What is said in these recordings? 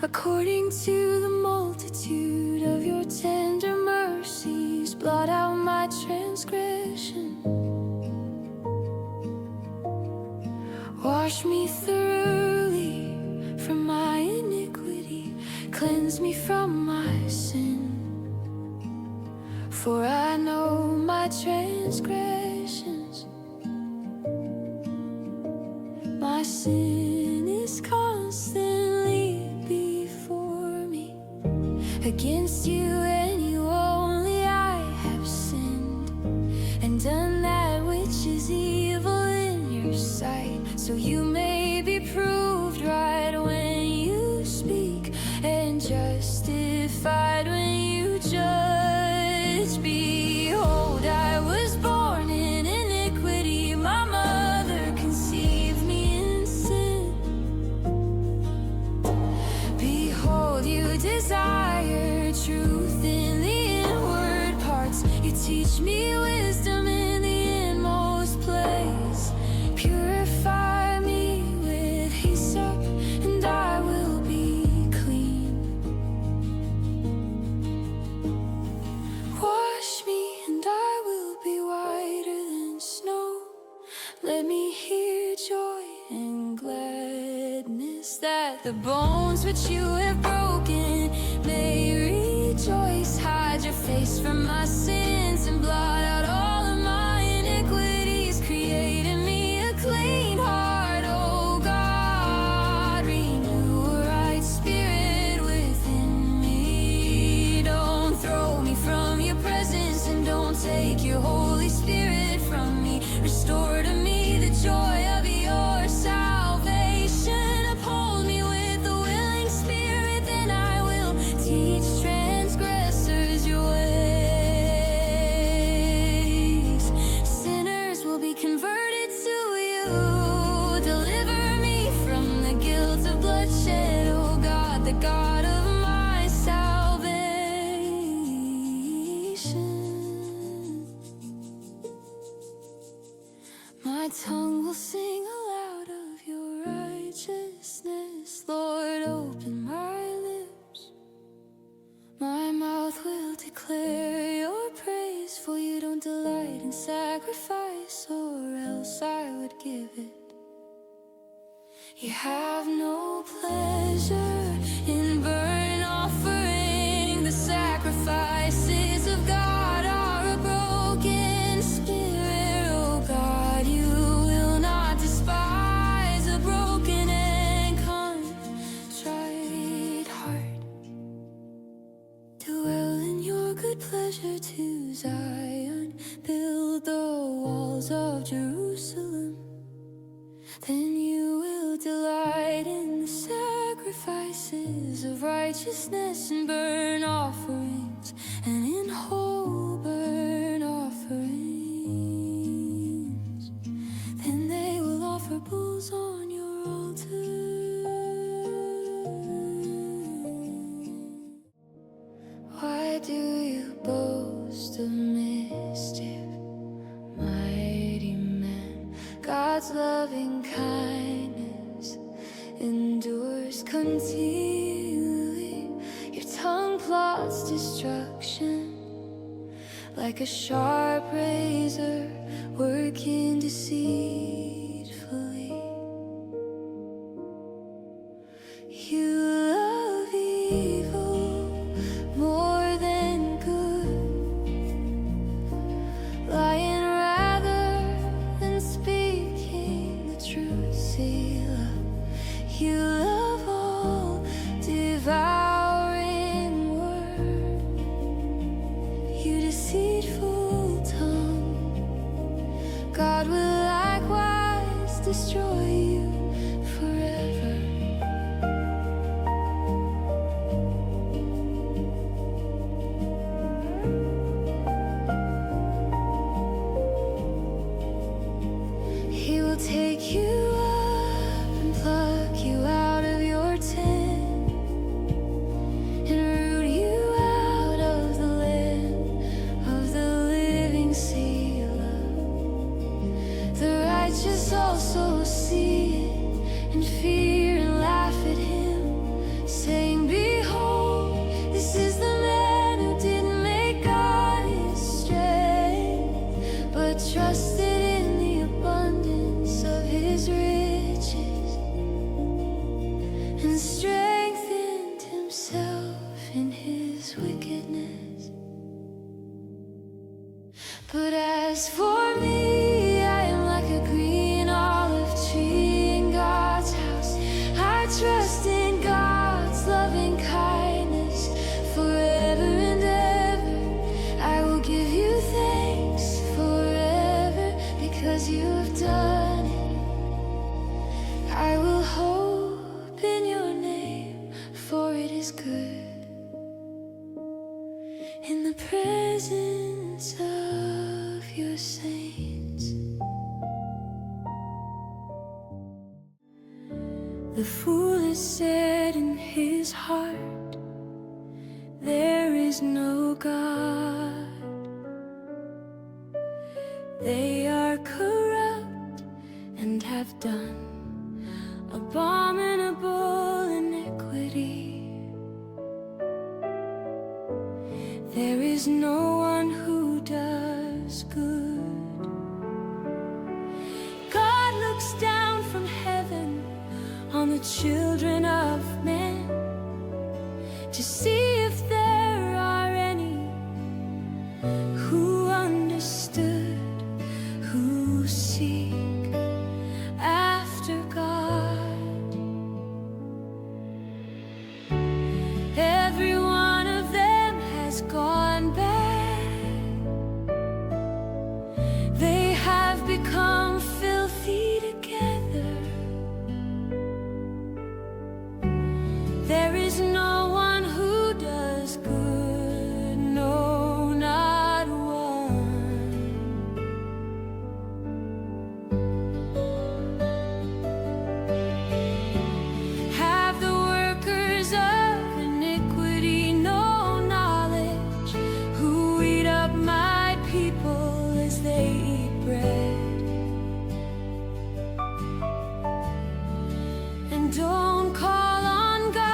According to the multitude of your tender mercies, blot out my transgression. Wash me thoroughly from my iniquity, cleanse me from my sin. For I know my transgressions, my sin is constantly before me. Against you and you only I have sinned, and done that which is evil in your sight. So you may be proved right when you speak, and justified when you judge. Behold, I was born in iniquity, my mother conceived me in sin. Behold, you desire truth in the inward parts, you teach me wisdom in the inmost place. Purify me with hyssop, and I will be clean. Wash me, and I will be whiter than snow. Let me hear joy and gladness, that the bones which you have broken may rejoice. Hide your face from my sins and blot out all of my iniquities. Create in me a clean heart, O God. Renew a right spirit within me. Don't throw me from your presence, and don't take your Holy Spirit from me. Restore to me the joy of your salvation. Uphold me with a willing spirit, then I will teach transgressors your ways. Sinners will be converted to you. Deliver me from the guilt of bloodshed, O God, the God of my salvation. My tongue will sing aloud of your righteousness. Lord, open my lips. My mouth will declare your praise, for you don't delight in sacrifice, or else I would give it. You have no pleasure in burnt offering. The sacrifices of God are a broken spirit, oh God. You will not despise a broken and contrite heart. Dwell in your good pleasure to Zion. Build the walls of Jerusalem. Then you will delight in the sacrifices of righteousness and burnt offerings, and in whole burnt offerings. Then they will offer bulls on your altar. Why do you boast of mischief, mighty man? God's loving kindness endures continually. Your tongue plots destruction like a sharp razor working deceitfully. You love evil more than good, lying rather than speaking the truth. Selah. You love all devouring word, you deceitful tongue. God will likewise destroy you forever. and strengthened himself in his wickedness. But as for me, I am like a green olive tree in God's house. I trust in God's loving kindness forever and ever. I will give you thanks forever because you have done it. I will hope in your name, for it is good. In the presence of your saints. The fool has said in his heart, there is no God. They are corrupt and have done abominable iniquity. There is no one who does good. God looks down from heaven on the children of men to see if there are any who understood, who seek after God. Every one of them has gone back. They have become filthy together. There is no one who does good, no, not one. Have the workers of iniquity no knowledge, who eat up my people as they eat bread, and don't call on God?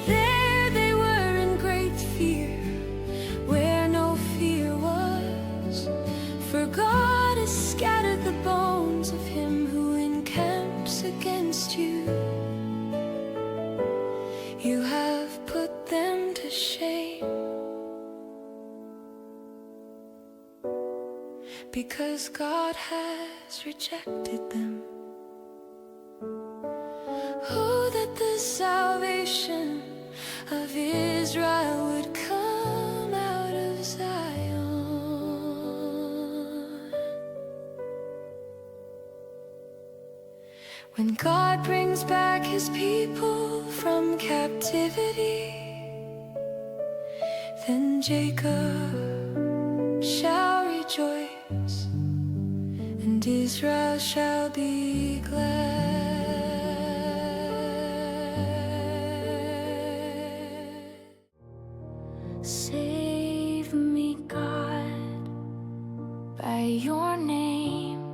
There they were in great fear, where no fear was, for God has scattered the bones of him who encamps against you. You have put them to shame, because God has rejected them. Oh, that the salvation of Israel would come out of Zion. When God brings back his people from captivity, then Jacob shall rejoice, and Israel shall be glad. Save me, God, by your name.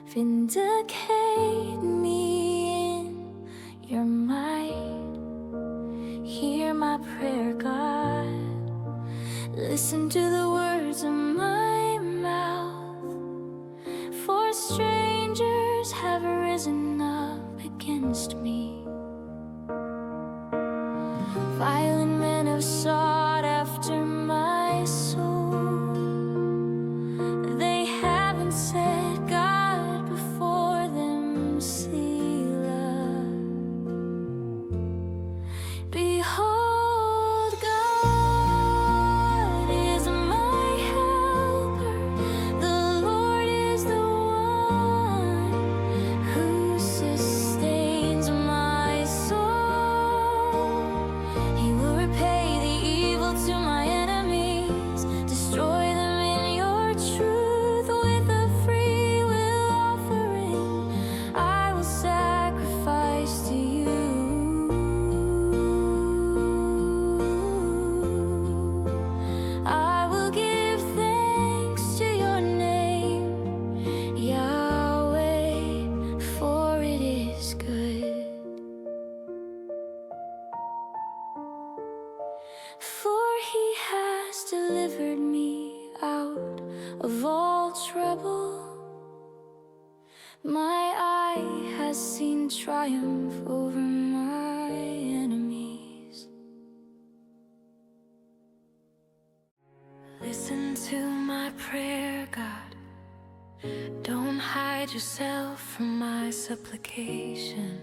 Vindicate me in your might. Hear my prayer, God. Listen to the words of my mouth. For strangers have risen up against me. Violent men have sought after my soul. They haven't set God before them, Selah. Behold, God is my helper. The Lord is the one who sustains my soul. He will repay the evil to my enemies, destroy them in your truth. With a free will offering, I will sacrifice to you. I will give thanks to your name, Yahweh, for it is good. For he has delivered me out of all trouble. My has seen triumph over my enemies. Listen to my prayer, God. Don't hide yourself from my supplication.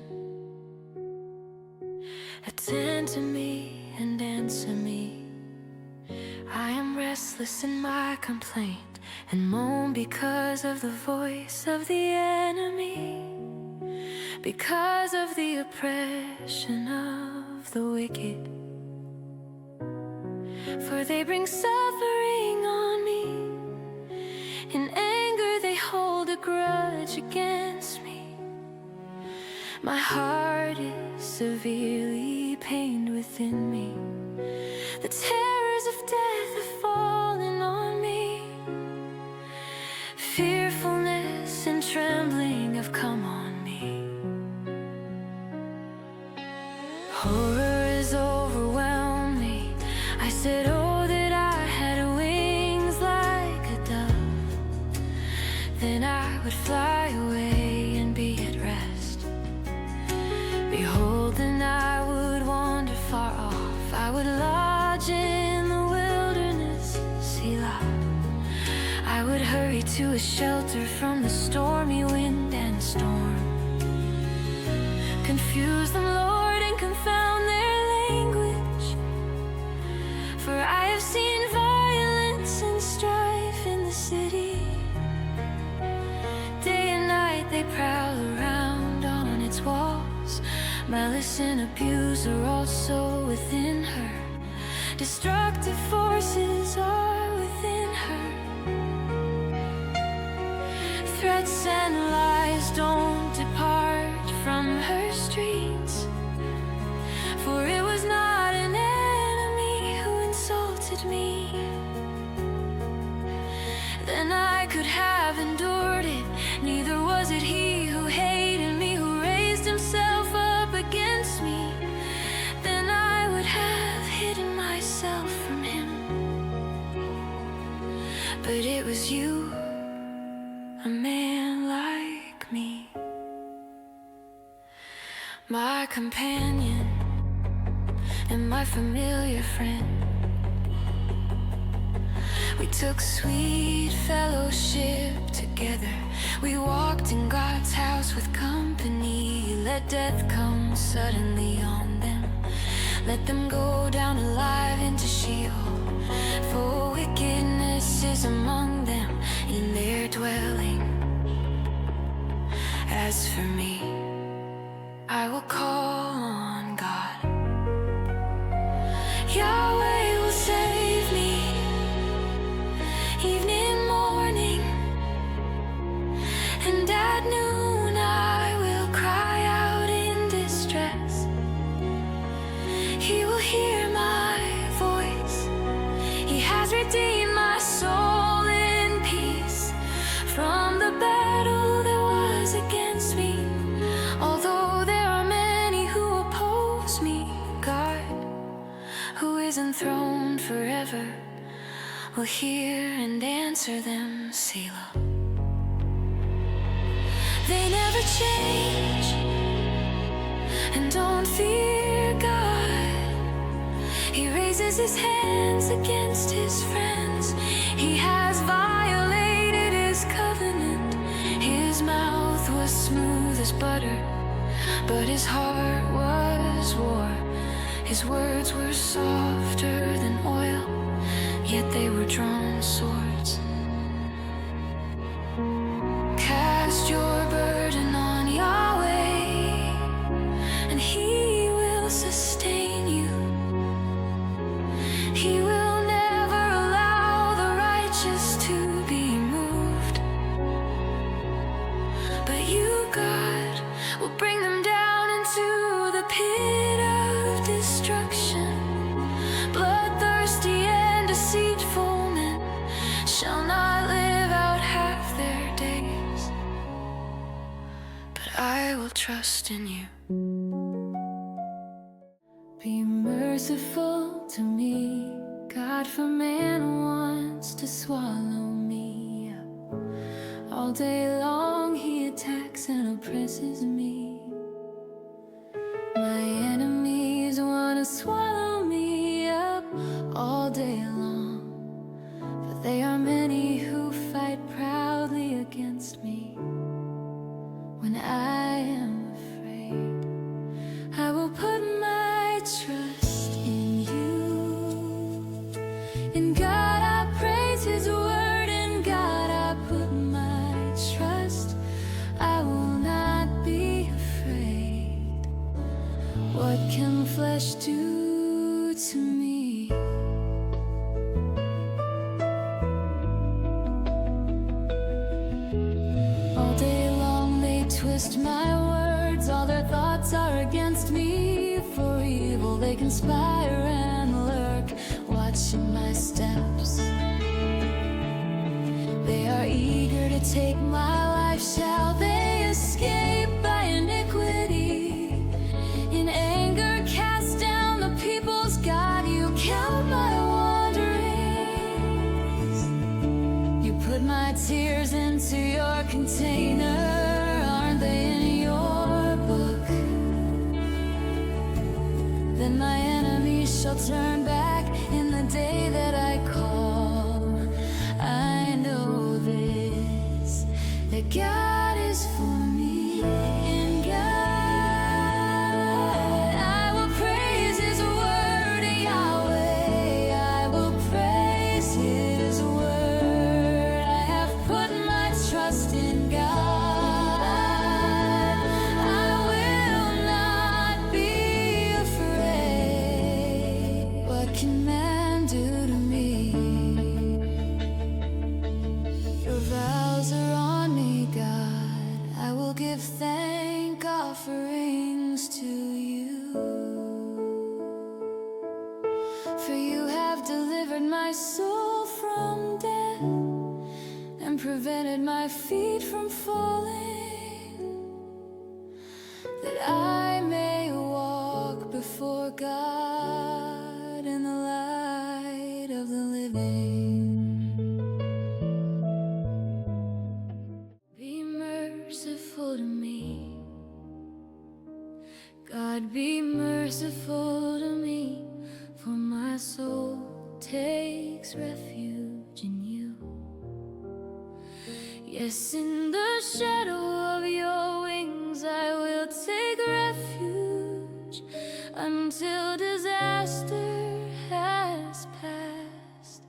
Attend to me and answer me. I am restless in my complaint and moan because of the voice of the enemy, because of the oppression of the wicked. For they bring suffering on me. In anger they hold a grudge against me. My heart is severely pained within me. The terrors of death have fallen on me. Fearfulness and trembling have come on me. Horror has overwhelmed me. I said, oh, that I had wings like a dove. Then I would fly away and be at rest. Behold, then I would wander far off. I would lodge in the wilderness, Selah. I would hurry to a shelter from the stormy wind and storm. Confuse them, Lord, and confound their language. For I have seen violence and strife in the city. Day and night they prowl around on its walls. Malice and abuse are also within her. Destructive forces are within her. Threats and lies don't depart from her streets. For it was not an enemy who insulted me. Then I could have endured it. Neither was it he who hated me, who raised himself up against me. Then I would have hidden myself from him. But it was you, a man like me, my companion and my familiar friend. We took sweet fellowship together. We walked in God's house with company. Let death come suddenly on them. Let them go down alive into Sheol. For wickedness is among them in their dwelling. As for me, I will call on God. Yahweh will save me, evening, morning, and at noon I will cry out in distress. He will hear my voice. He has redeemed my soul in peace from the battle that was against me. Although there are many who oppose me, God, who is enthroned forever, will hear and answer them, Selah. They never change and don't fear God. He raises his hands against his friends. He has violated his covenant. His mouth was smooth as butter, but his heart was war. His words were softer than oil, yet they were drawn swords. Cast your burden on Yahweh, and he will sustain you. He will never allow the righteous to be moved. But you, God, will bring them down into the pit of destruction. Bloodthirsty and deceitful men shall not live out half their days. But I will trust in you. Be merciful to me, God, for man wants to swallow me up. All day long he attacks and oppresses me. can flesh do to me? All day long they twist my words, all their thoughts are against me. For evil they conspire and lurk, watching my steps. They are eager to take my life, shall they escape by iniquity? In anger cast down the people's God, you count my wanderings. You put my tears into your container, aren't they in your book? Then my enemies shall turn back in the day that I call. I know this, that God is for me. In God I will praise His word, Yahweh. I will praise His word. I have put my trust in God. I will not be afraid. What can man do to me? Your vows are on me, God. I will give thank offerings to you. For you have delivered my soul from death and prevented my feet from falling, that I may walk before God in the light of the living. Be merciful to me, God, be merciful to me, for my soul takes refuge in you. Yes, in the shadow of your wings I will take refuge until disaster has passed.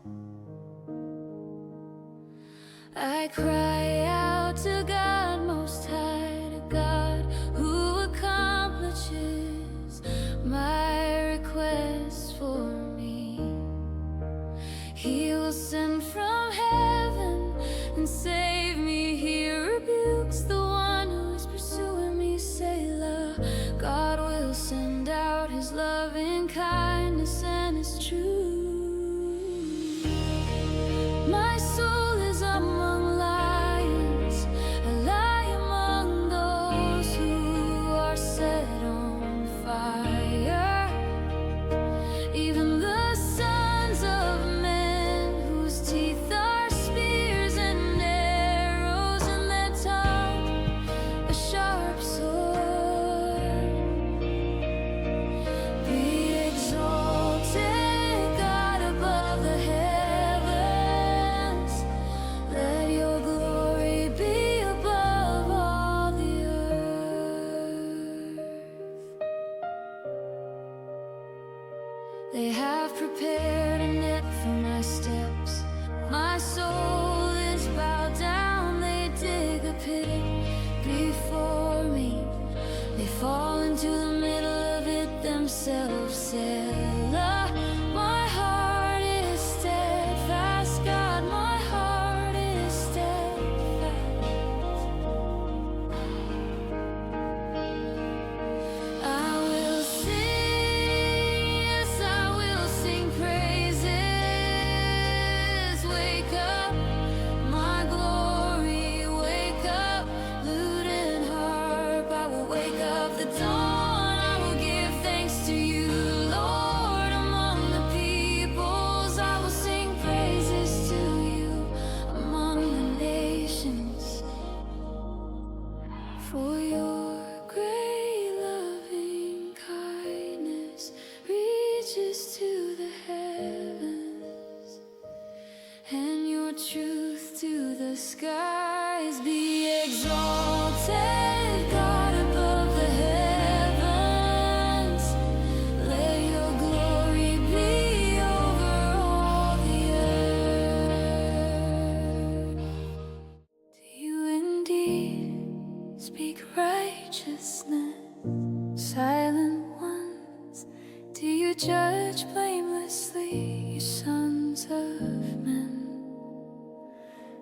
I cry out to God Most High, to God who accomplishes my requests for me. He will send from heaven and save me. He rebukes the one who is pursuing me, Selah. God will send out His loving kindness and His truth. My soul is among lions, I lie among those who are set on fire. Even the sons of men whose teeth are spears and arrows, and their tongue a sharp sword. Be exalted, God, above the heavens. Let your glory be above all the earth. They have prepared a net for my steps. My soul is bowed down. They dig a pit before me. They fall into the middle of it themselves. Selah. My heart is steadfast, God. My heart is steadfast. I will sing, yes, I will sing praises. Wake up, my glory, wake up, lute and harp. I will wake up the dawn. I will give thanks to you, Lord, among the peoples. I will sing praises to you among the nations. For your great loving kindness reaches to the heavens, and your truth to the skies. Be exalted, God, above the heavens. Let your glory be over all the earth. Do you indeed speak righteousness, silent one? judge blamelessly, you sons of men.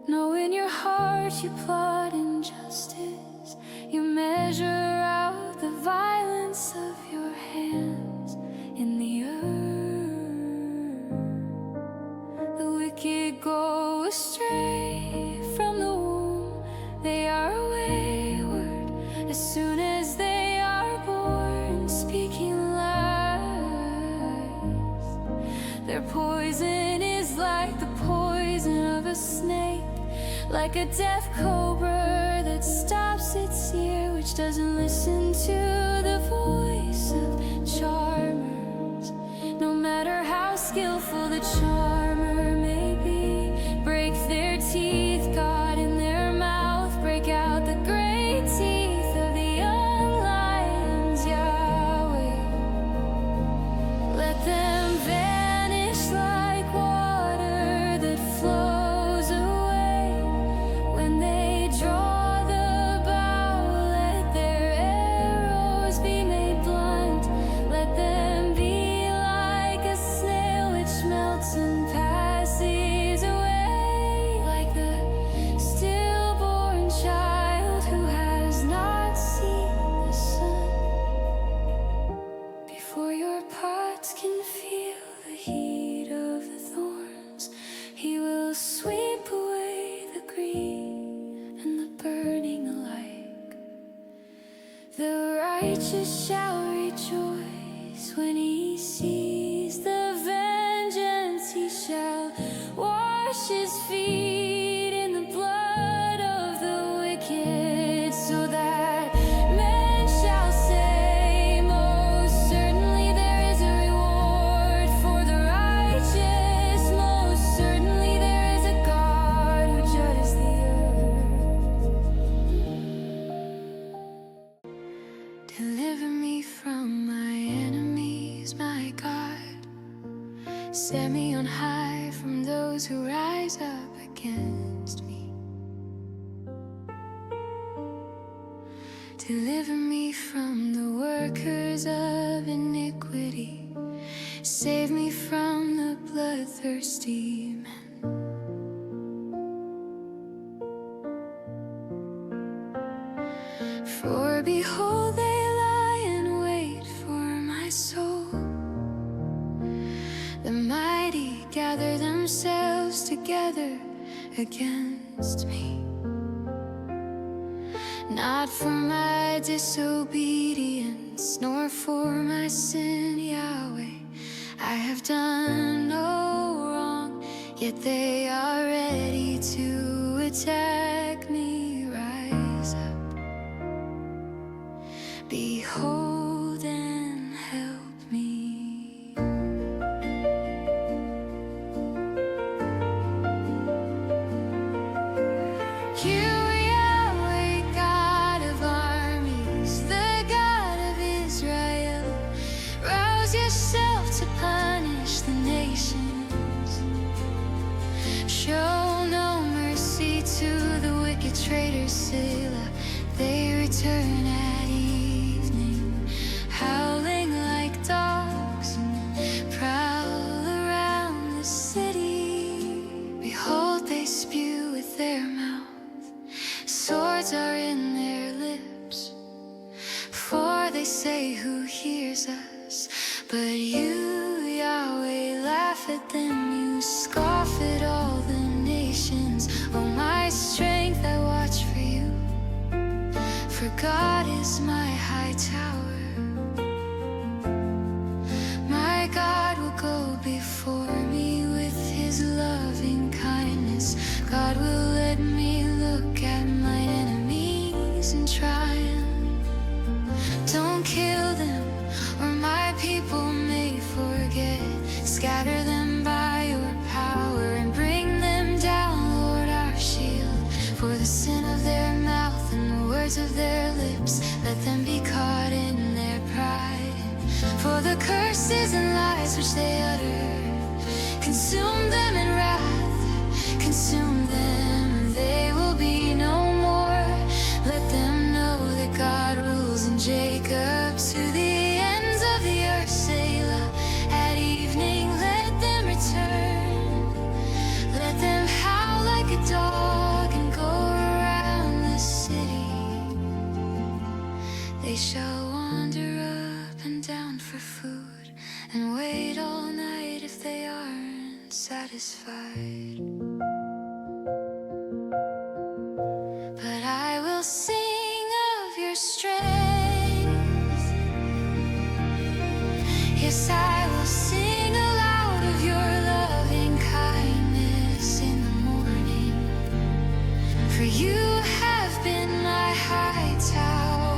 No, in your heart you plot injustice, you measure out the violence of your hands in the earth. The wicked go astray from the womb, they are wayward as soon as they are born, speaking lies. Their poison is like the poison of a snake, like a deaf cobra that stops its ear, which doesn't listen to the voice of charmers. No matter how skillful the charmer may be, break their teeth, God, in their mouth, break out the great teeth of the young lions, Yahweh. Let them vanish like water that flows away. When they draw the bow, let their arrows be made blunt. Let them be like a snail which melts and passes away, like the stillborn child who has not seen the sun. Before your pots can feel the heat of the thorns, he will sweep away the green and the burning alike. The righteous shall rejoice when he sees the vengeance. He shall wash his feet in the blood of the wicked, so that men shall say, most certainly there is a reward for the righteous. Most certainly there is a God who judges the earth. Deliver me from my enemies, my God. Set me on high from those who rise up against me. Deliver me from the workers of iniquity. Save me from the bloodthirsty men. For behold, they lie in wait for my soul. The mighty gather themselves together against me. Not for my disobedience, nor for my sin, Yahweh. I have done no wrong, yet they are ready to attack me. Rise up, behold and help me. You, Yahweh, God of armies, the God of Israel, rouse yourself to punish the nations. Show no mercy to the wicked traitors, Selah. They return at evening, howling like dogs, and prowl around the city. Behold, they spew with their mouth, swords are in their lips. For they say, who hears us? But you, Yahweh, laugh at them. You scoff at all the nations. Oh, my strength, I watch for you. For God is my high tower. My God will go before me with his loving kindness. God will let me look at my enemies and triumph. Don't kill them, or my people may forget. Scatter them by your power and bring them down, Lord, our shield. For the sin of their mouth and the words of their lips, let them be caught in their pride. For the curses and lies which they utter, consume them in wrath, consume them, and they will be no more. Let them know that God rules in Jacob to the ends of the earth, Selah. They shall wander up and down for food and wait all night if they aren't satisfied. But I will sing of your strength. Yes, I will sing aloud of your loving kindness in the morning. For you have been my high tower,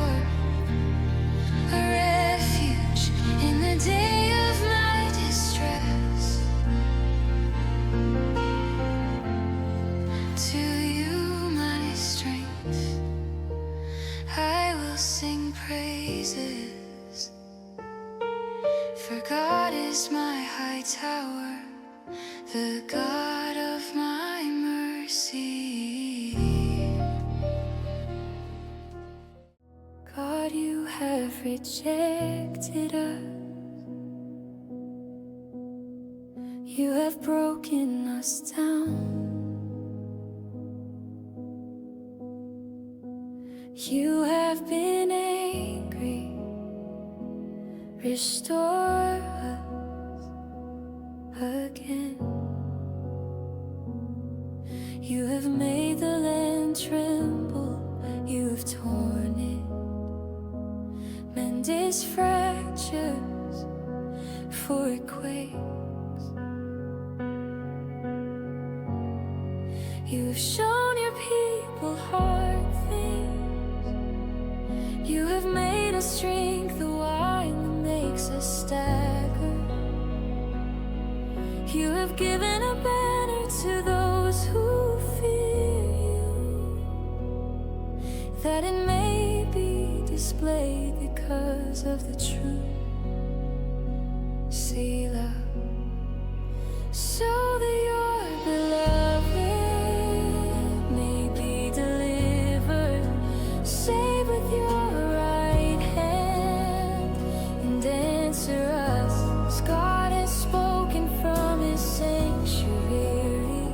a refuge in the day of my distress. To you, my strength, I will sing praises. For God is my high tower, the God of my mercy. God, you have rejected us. You have broken us down. You have been angry. Restore us again. You have made the land tremble. You have torn it, mend its fractures, for it quakes. You have shown your people hard things. You have made us drink the wine that makes us stagger. You have given a banner to those who fear you, that it may be displayed because of the truth. Selah. So that your beloved may be delivered. Save with your right hand and answer us, as God has spoken from his sanctuary.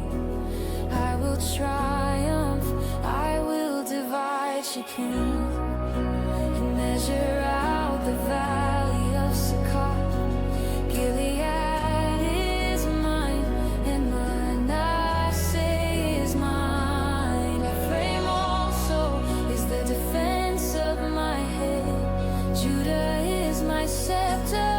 I will triumph, I will divide Shechem and measure out the valley of Sukkot. Gilead is mine, and Manasseh is mine. Ephraim also is the defense of my head. Judah is my scepter,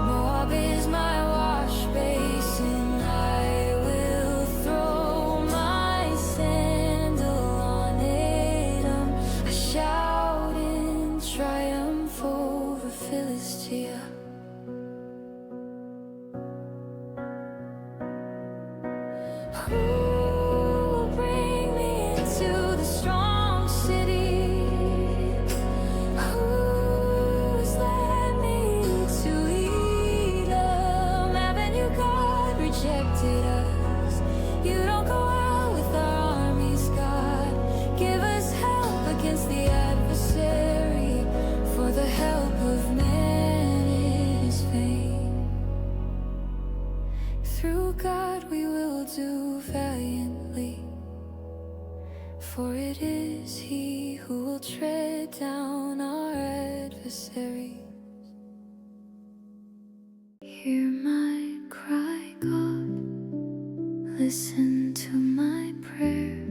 Moab is my wash basin. I will throw my sandal on Edom. I shout in triumph over Philistia. Who will bring me into the strong city? Who has led me to Edom? Haven't you, God, rejected us? You don't go out with our armies, God. Give us help against the adversary, for the help of man is vain. Through God we will do valiantly, for it is he who will tread down our adversaries. Hear my cry, God, listen to my prayer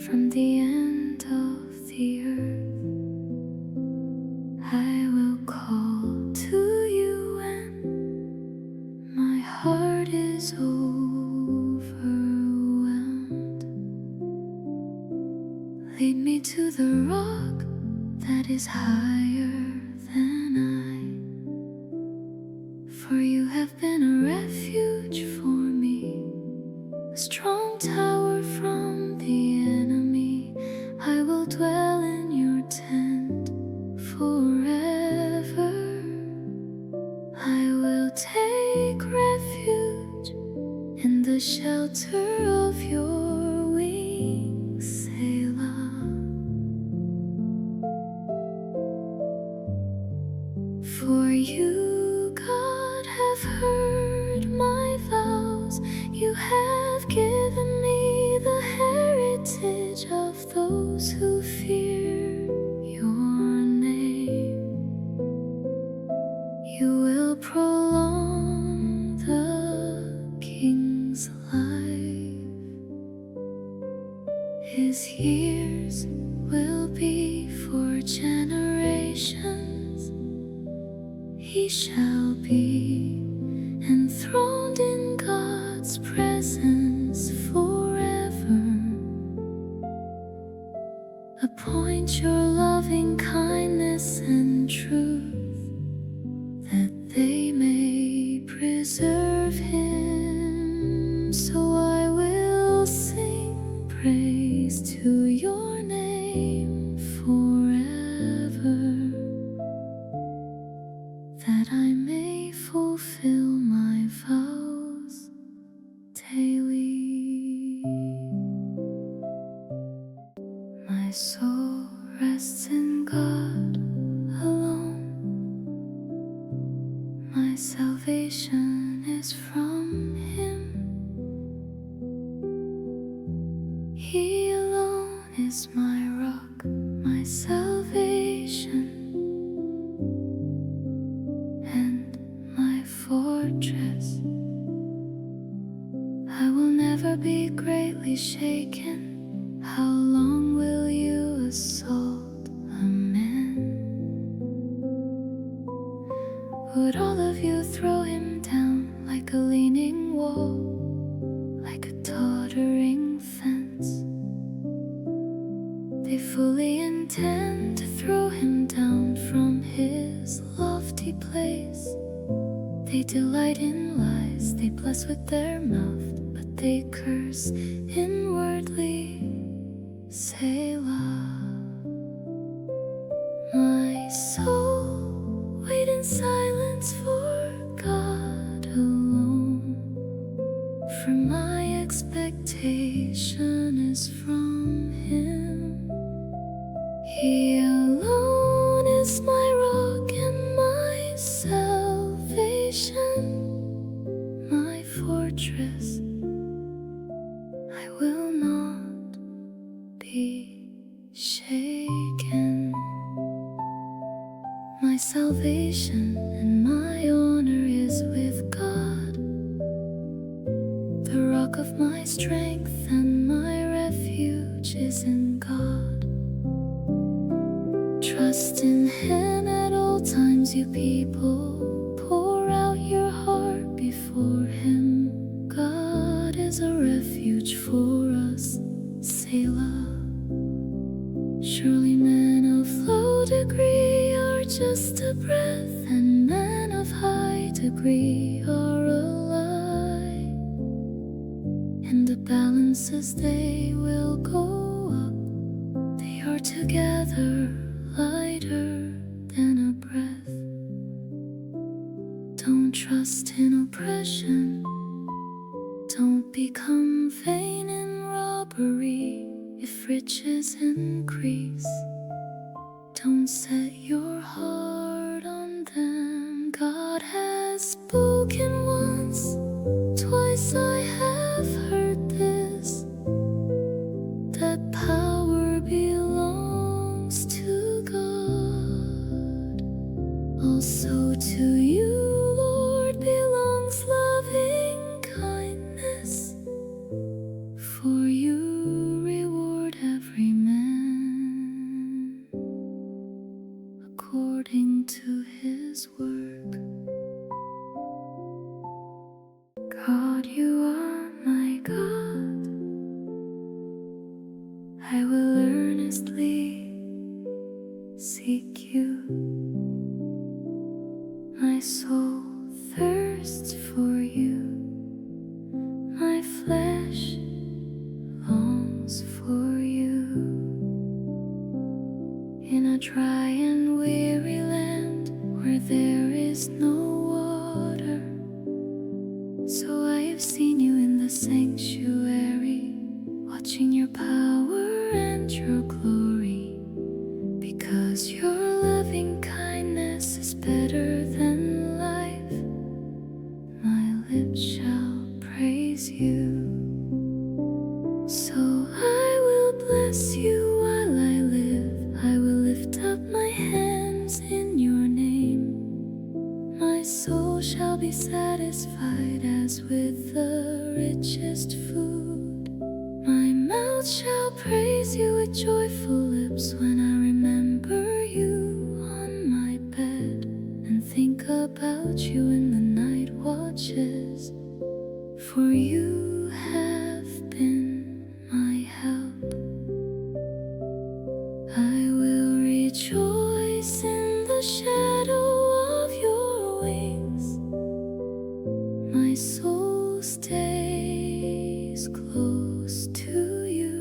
from the end of the earth. I will call to you when my heart is overwhelmed. Lead me to the rock that is higher than I, for you have been a refuge for me, a strong tower from the enemy. I will dwell in your tent forever. I will take refuge in the shelter of your wings, Selah. For you, God, have heard my vows. You have given me the heritage of those who fear your name. will prolong the King's life. His years will be for generations. He shall be enthroned in God's presence forever. Appoint your loving kindness and truth, that they may preserve him. So I will sing praise to your name forever, that I may fulfill my vows daily. My soul rests in God alone. My salvation is from Him. He alone is my rock, my salvation, and my fortress. I will never be greatly shaken. How long will you assault a man? Would all of you throw him down like a leaning wall, like a tottering fence? They fully intend to throw him down from his lofty place. They delight in lies, they bless with their mouth, but they curse inwardly. Selah. My soul, wait in silence for God alone, for my expectation is from Him. He alone is my rock and my salvation, my fortress. I will not be shaken. My salvation and my honor is with God, the rock of my strength and my refuge is in God. Trust in Him at all times, you people. Pour out your heart before Him. God is a refuge for us. Selah. Surely men of low degree are just a breath, and men of high degree are a lie. In the balances they will go up, they are together lighter than a breath. Don't trust in oppression, don't become vain in robbery. If riches increase, don't set your heart on them. God has spoken once, twice I have heard this, that power belongs to God. Also to you, Lord, belongs loving kindness, for you every man according to his work. God, you are my God. I will earnestly seek you. My soul thirsts for you. My flesh longs for you. In a dry and weary land where there is no water. So I have seen you in the sanctuary, watching your power and your glory. Because your loving kindness is better than life, my lips shall praise you. So I will bless you while I live. I will lift up my hands in your name. My soul be satisfied as with the richest food. My mouth shall praise you with joyful lips when I remember you on my bed and think about you in the night watches. For you have been my help. I will rejoice in the shadow of your wings. My soul stays close to you.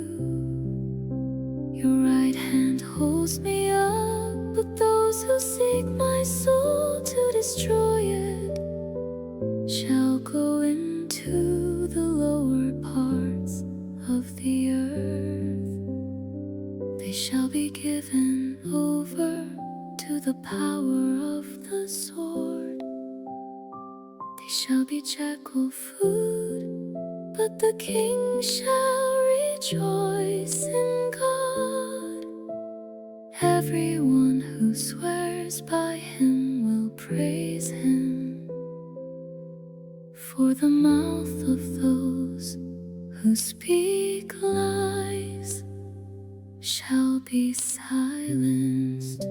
Your right hand holds me up, but those who seek my soul to destroy it shall go into the lower parts of the earth. They shall be given over to the power of the sword. They shall be jackal food, but the king shall rejoice in God. Everyone who swears by him will praise him. For the mouth of those who speak lies shall be silenced.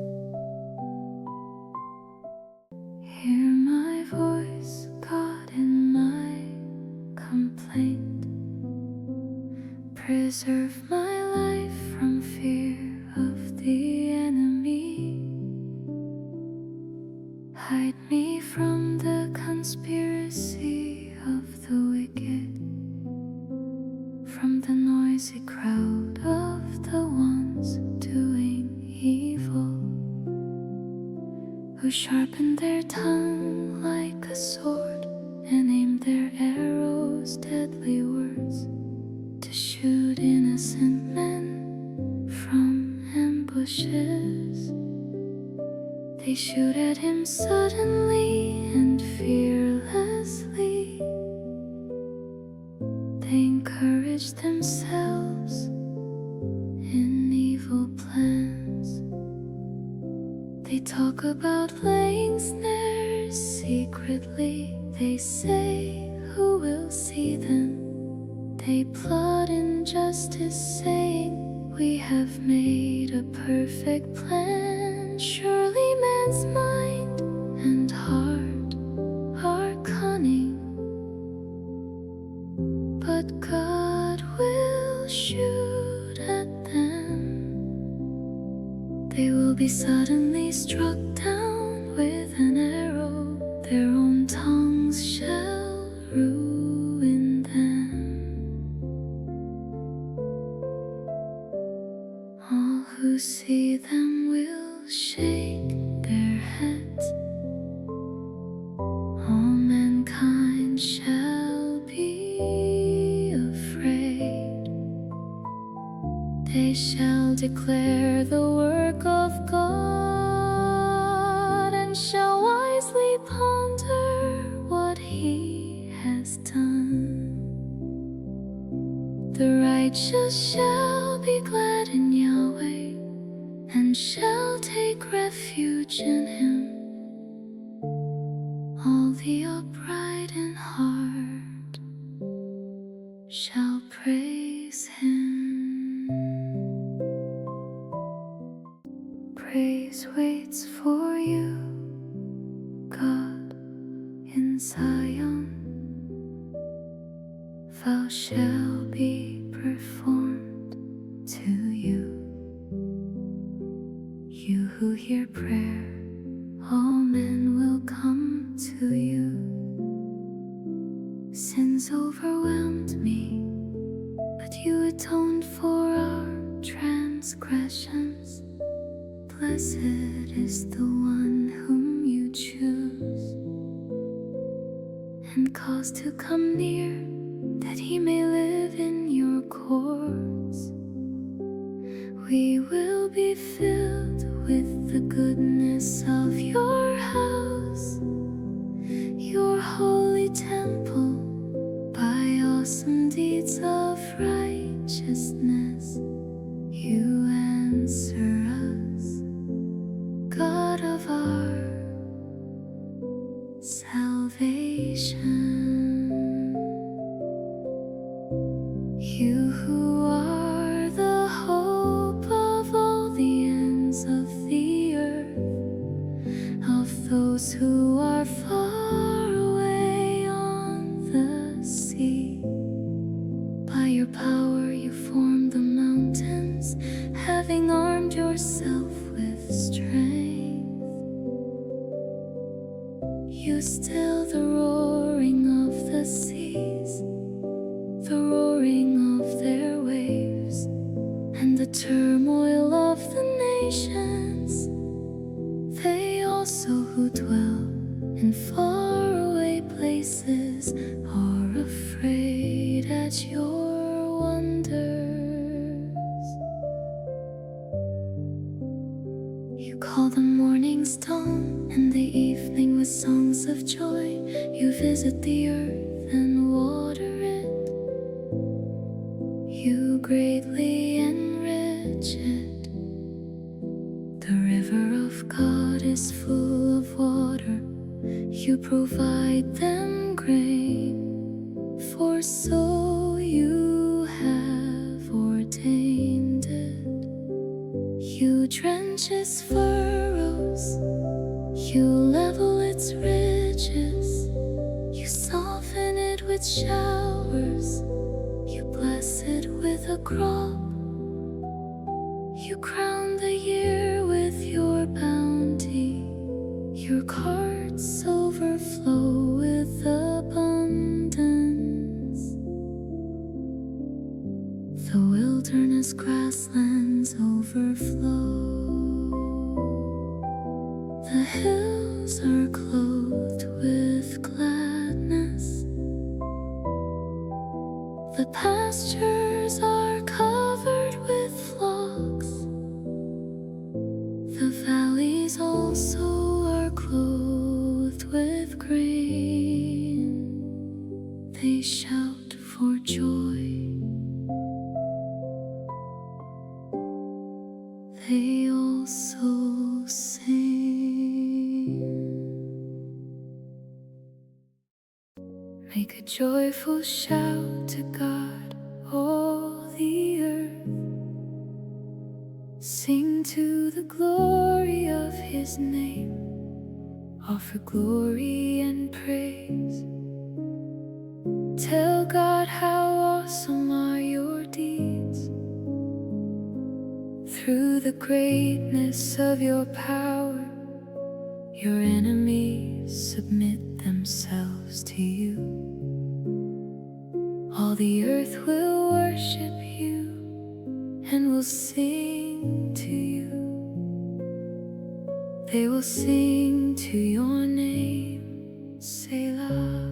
Hear my voice, God, in my complaint. Preserve my life from fear of the enemy. Hide me from the conspiracy of the wicked, from the noisy crowd of the ones doing evil, who sharpen their tongue like a sword and aim their arrows deadly words, to shoot innocent men from ambushes. They shoot at him suddenly and fearlessly. They encourage themselves in evil plans. They talk about laying snares secretly. They say, who will see them? They plot injustice, saying, we have made a perfect plan. Surely man's mind and heart are cunning, but God will shoot at them. They will be suddenly struck down with an arrow. Their own tongues shall ruin them. All who see them will shake their heads. All mankind shall be afraid. They shall declare the work of God and shall wisely ponder what he has done. The righteous shall be glad in Yahweh and shall take refuge in him. All the upright in heart shall praise him. Praise waits for you, God, in Zion. Vow shall be performed to you. You who hear prayer, all men will come to you. Sins overwhelmed me, but you atoned for our transgressions. Blessed is the one whom you choose and cause to come near, that he may live in your courts. We will be filled with the goodness of your house, your holy temple, by awesome deeds of righteousness. You answer us, God of our salvation. those who are far away on the sea. By your power you formed the mountains, having armed yourself with strength. You still the roaring of the seas, the roaring of their waves, and the turmoil of the nations. They also who dwell in faraway places are afraid at your wonders. You call the morning's dawn and the evening with songs of joy. You visit the earth and water it. You greatly enrich it. The river of God is full of water. You provide them grain, for so you have ordained it. You drench its furrows, you level its ridges, you soften it with showers, you bless it with a crop. You crown the year with your bounty. Your carts overflow with abundance. The wilderness grasslands overflow. The hills are clothed with gladness. The pastures are covered with flocks. The valleys also are clothed with grain. They shout for joy. They also sing. Make a joyful shout to God, all the earth. Sing to the glory of His name. Offer glory and praise. Tell God how awesome are your deeds. Through the greatness of your power, your enemies submit themselves to you. All the earth will worship you and will sing to you. They will sing to your name, Selah.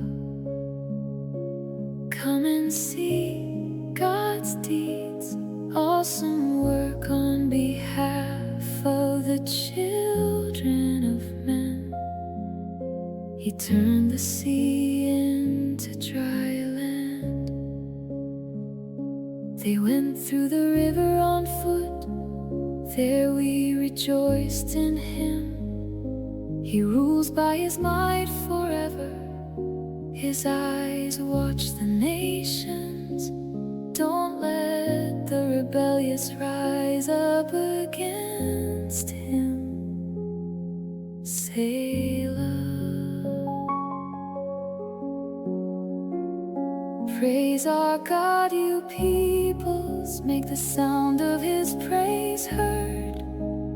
Come and see God's deeds, awesome work on behalf of the children of men. He turned the sea into dry land. They went through the river on foot. There we rejoiced in Him. He rules by His might forever. His eyes watch the nations. Don't let the rebellious rise up against Him. Selah. Praise our God, you peoples. Make the sound of His praise heard.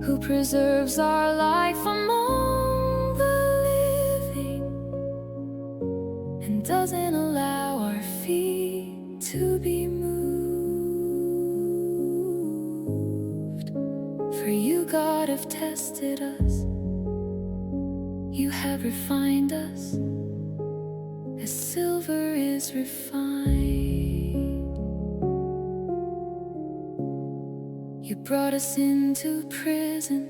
Who preserves our life among the living and doesn't allow our feet to be moved. For you, God, have tested us. You have refined us as silver is refined. You brought us into prison.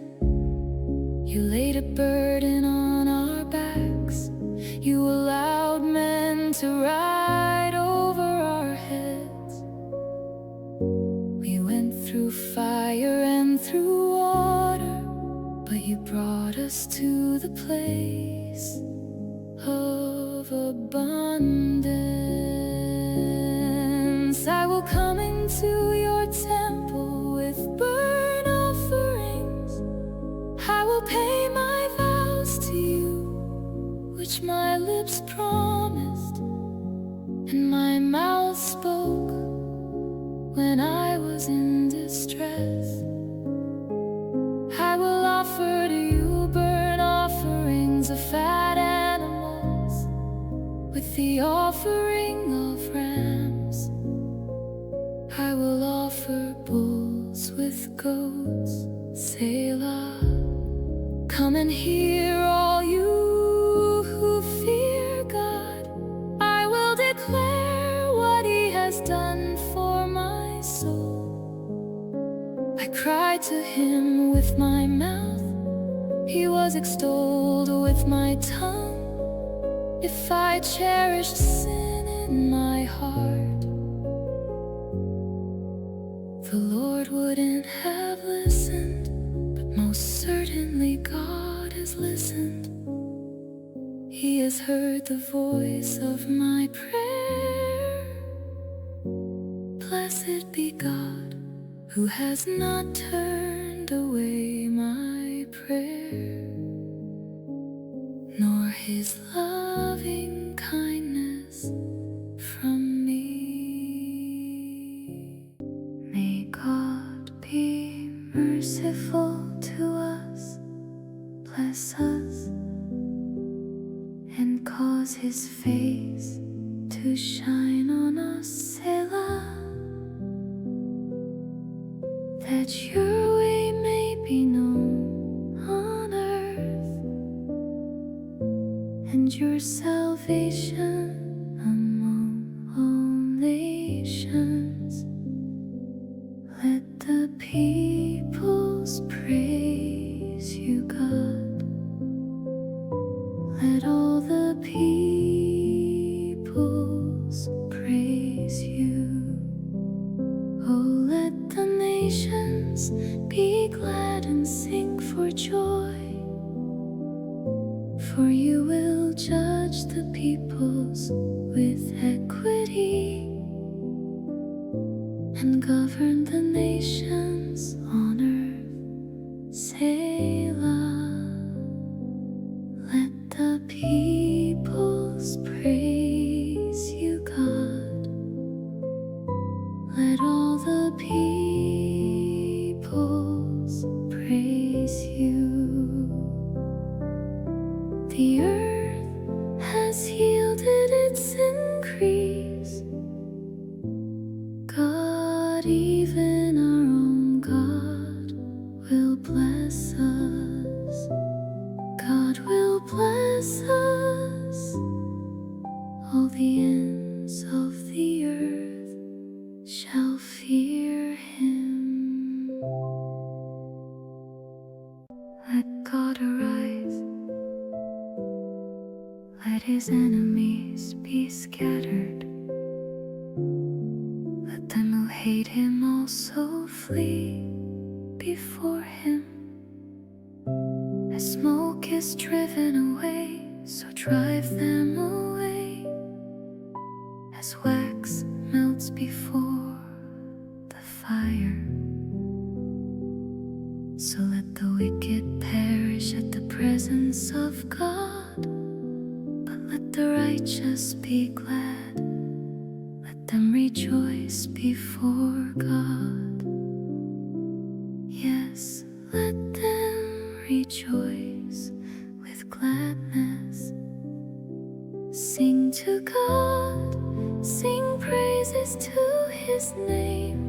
You laid a burden on our backs. You allowed men to ride over our heads. We went through fire and through water, but you brought us to the place of abundance. I will come into your temple with burnt offerings. I will pay my vows to you which my lips promised and my mouth spoke when I was in distress. I will offer to you burnt offerings of fat animals with the offering of rams. I will offer bulls with goats, Selah. Come and hear, all you who fear God. I will declare what He has done for my soul. I cried to Him with my mouth, He was extolled with my tongue. If I cherished sin in my heart, the Lord wouldn't have listened, but most certainly God has listened. He has heard the voice of my prayer. Blessed be God, who has not turned away my prayer, nor His loving kindness from me. May God be merciful to us, bless us, and cause His face to shine on us, Selah. That your way may be known on earth, and your salvation among all nations. Let the peoples praise you, God. Let all the peoples praise you. Oh, let the nations be glad and sing for joy, for you will judge the peoples with equity and govern the nations on earth, Selah. Let the peoples praise you, God. Let all the peoples praise you. The earth has yielded its increase. God, even our own God, will bless us. God will bless us. All the ends of the earth shall fear Him. Let God arise. Let His enemies be scattered. Let them who hate Him also flee before Him. As smoke is driven away, so drive them away. As wax melts before the fire, so let the wicked perish at the presence of God. But let the righteous be glad. Let them rejoice before God. Yes, let them rejoice with gladness. Sing to God, sing praises to His name.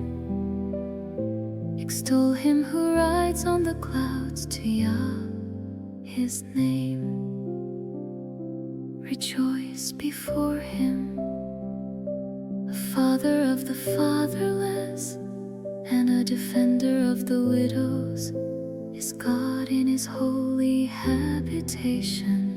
Extol Him who rides on the clouds, to Yah, His name. Rejoice before Him, a Father of the fatherless and a defender of the widows is God in His holy habitation.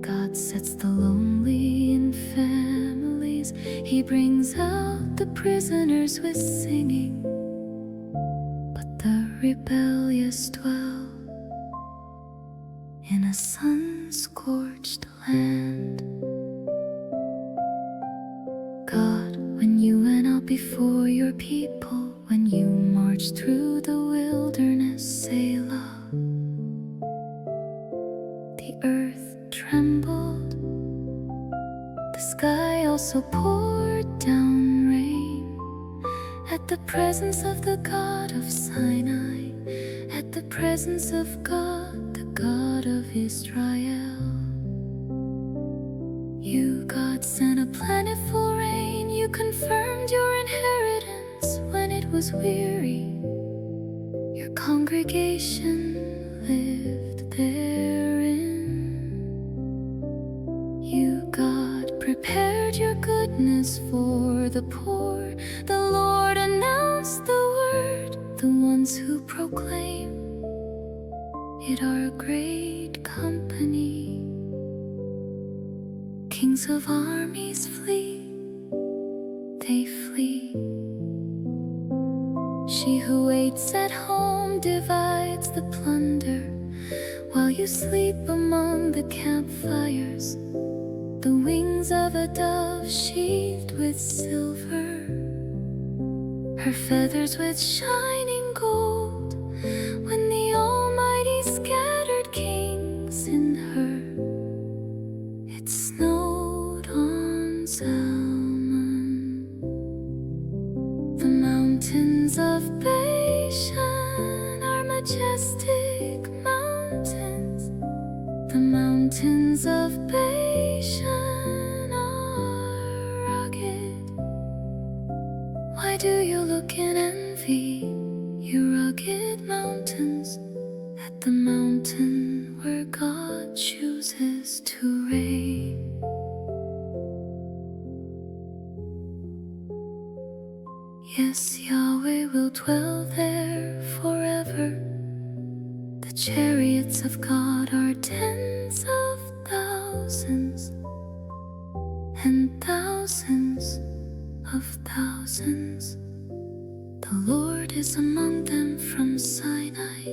God sets the lonely in families. He brings out the prisoners with singing. But the rebellious dwell in a sun-scorched land. God, when you went out before your people, when you marched through the wilderness, Selah, the earth trembled. The sky also poured down rain at the presence of the God of Sinai, at the presence of God, the God of Israel. You, God, sent a plentiful rain. You confirmed your inheritance when it was weary. Your congregation lived therein. You, God, prepared your goodness for the poor. The Lord announced the word. The ones who proclaim it are a great company. Kings of armies flee, they flee. She who waits at home divides the plunder, while you sleep among the campfires. The wings of a dove sheathed with silver, her feathers with shining gold. When the Almighty scattered kings in her, it snowed on Zalman. The mountains of Bashan are majestic mountains. The mountains of Bashan are rugged. Why do you look in envy, you rugged mountains, at the mountain where God chooses to reign? Yes, Yahweh will dwell there forever. The chariots of God are tens of thousands and thousands of thousands. The Lord is among them from Sinai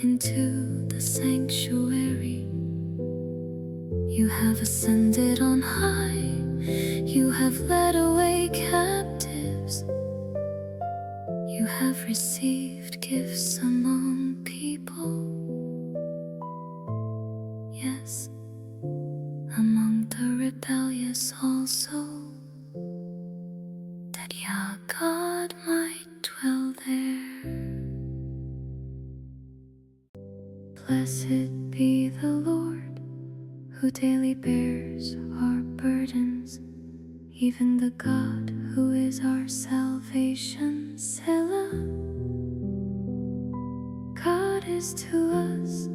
into the sanctuary. You have ascended on high. You have led away captives. You have received gifts among people. Yes, among the rebellious also, that Yah God might dwell there. Blessed be the Lord, who daily bears our burdens, even the God who is our salvation. Selah. God is to us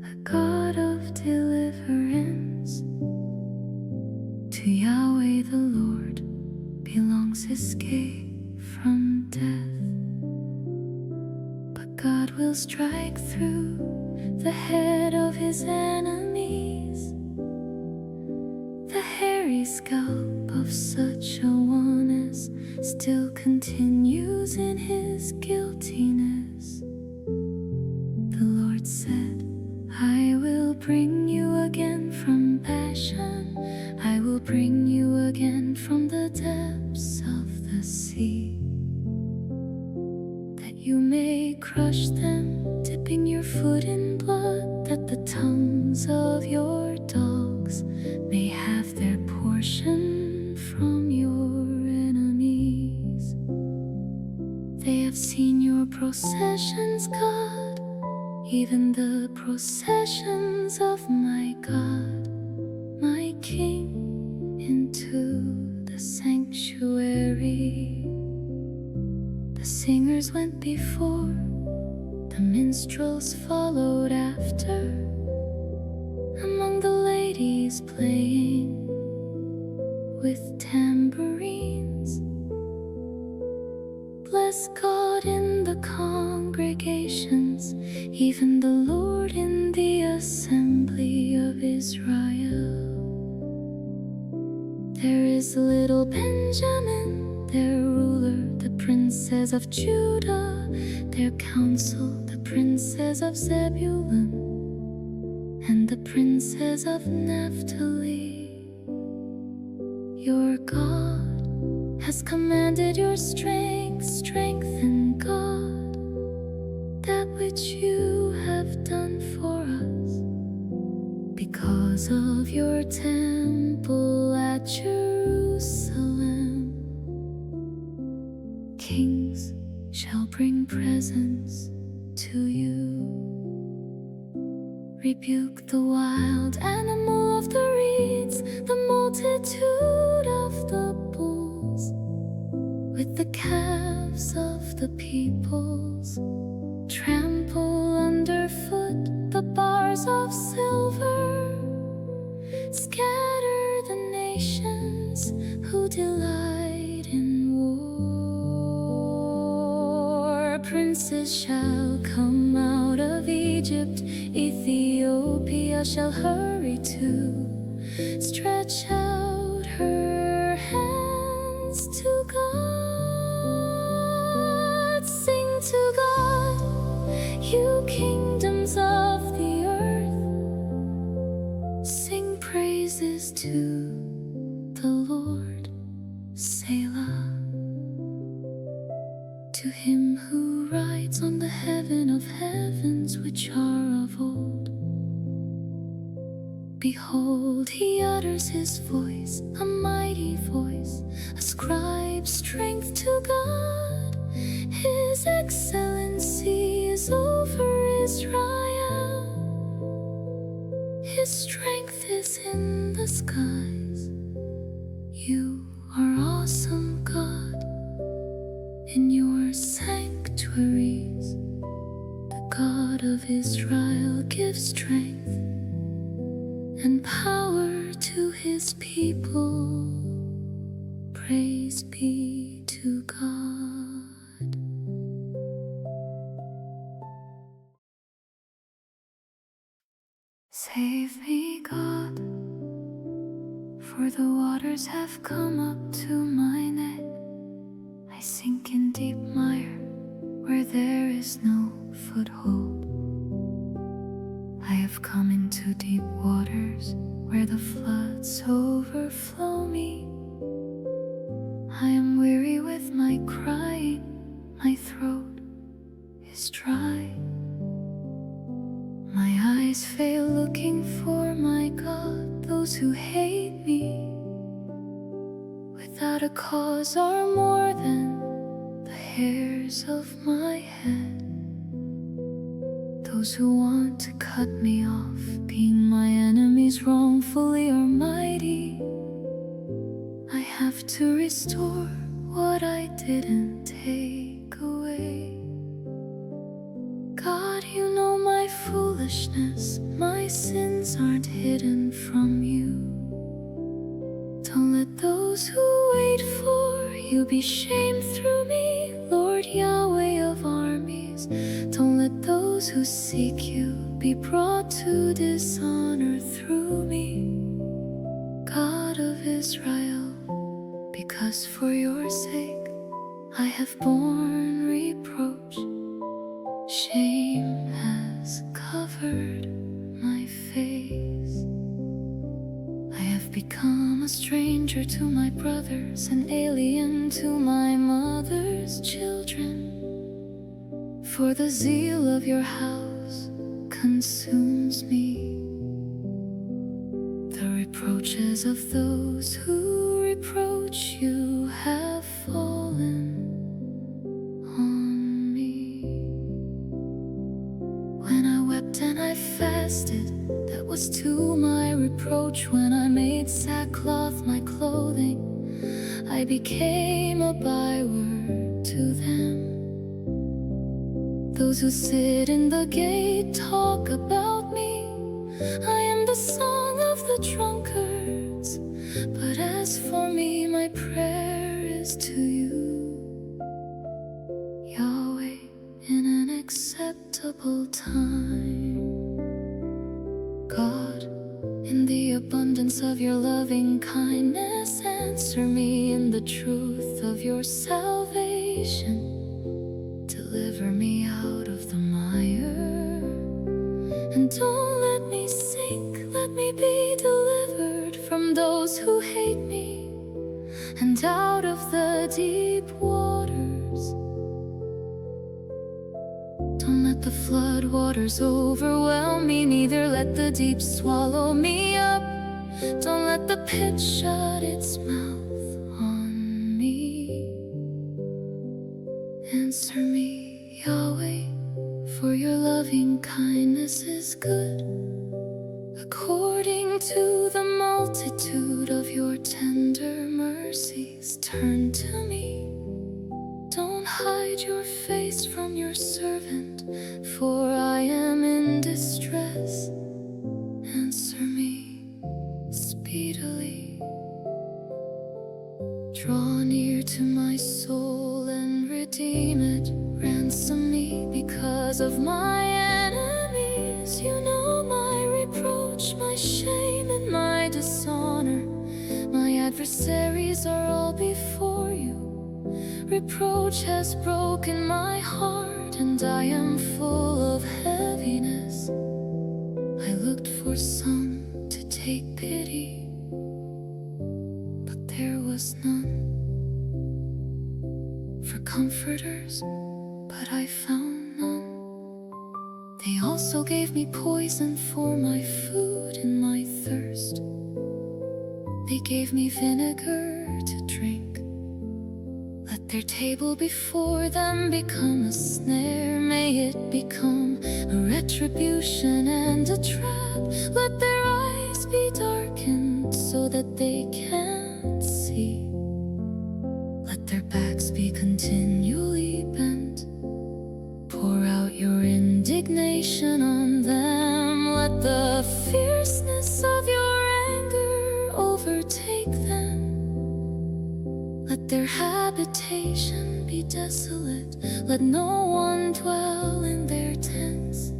a God of deliverance. To Yahweh the Lord belongs escape from death. But God will strike through the head of his enemies. The hairy scalp of such a one as still continues in his guiltiness. The Lord said, I will bring you again from Bashan. I will bring you again from the depths of the sea, that you may crush them, dipping your foot in blood, that the tongues of your dogs may have their portion from your enemies. They have seen your processions, God, even the processions of my God, my King, into the sanctuary. The singers went before, the minstrels followed after, among the ladies playing with tambourines. Bless God in the congregations, even the Lord in the assembly of Israel. There is little Benjamin, their ruler, the princes of Judah, their council, the princes of Zebulun, and the princes of Naphtali. Your God has commanded your strength, strengthen God, that which you have done for us. because of your temple at Jerusalem. Kings shall bring presents to you. Rebuke the wild animal of the reeds, the multitude of the bulls, with the calves of the peoples. Trample underfoot the bars of silver. Scatter the nations who delight in war. Princes shall come out of Egypt, Ethiopia shall hurry to. Stretch out her hands to God. Sing to God, you kingdoms of the earth. Sing praises to the Lord, Selah. To him who rides on the heaven of heavens, which are of old. Behold, he utters his voice, a mighty voice. Ascribe strength to God. His excellency is over Israel. His strength is in the skies. You are awesome, God, in your sanctuaries. The God of Israel gives strength and power to his people. Praise be to God. Save me, God, for the waters have come up to my neck. I sink in deep mire where there is no foothold. I have come into deep waters where the floods overflow me. I am weary with my crying, my throat is dry. My eyes fail looking for my God. Those who hate me without a cause are more than the hairs of my head. Those who want to cut me off, being my enemies wrongfully or mighty. I have to restore what I didn't take away. God, you know my foolishness, my sins aren't hidden from you. Don't let those who wait for you be shamed through me, Lord Yahweh of armies. Don't let those who seek you be brought to dishonor through me, God of Israel, because for your sake I have borne reproach. Shame has covered my face. I have become a stranger to my brothers, an alien to my mother's children. For the zeal of your house consumes me. The reproaches of those who reproach you have fallen on me. When I wept and I fasted, that was to my reproach. When I made sackcloth my clothing, I became a byword to them. Those who sit in the gate talk about me. I am the song of the drunkards. But as for me, my prayer is to you, Yahweh, in an acceptable time. God, in the abundance of your loving kindness, answer me in the truth of your salvation. Deliver me out of the mire, and don't let me sink. Let me be delivered from those who hate me, and out of the deep waters. Don't let the flood waters overwhelm me, neither let let the deep swallow me up. Don't let the pit shut its mouth on me. Answer me, Yahweh, for your loving kindness is good. According to the multitude of your tender mercies, turn to me. Don't hide your face from your servant, for I am in distress. Answer me speedily. Draw near to my soul and redeem it. Ransom me because of my enemies. You know my reproach, my shame, and my dishonor. My adversaries are all before you. Reproach has broken my heart, and I am full of heaviness. I looked for some to take pity, but there was none. For comforters, but I found none. They also gave me poison for my food and my thirst. They gave me vinegar to drink. Let their table before them become a snare. May it become a retribution and a trap. Let their eyes be darkened so that they can't see. Let their backs be continually bent. Pour out your indignation on them. Let the fierceness of your anger overtake them. Let their habitation be desolate. Let no one dwell in their tents.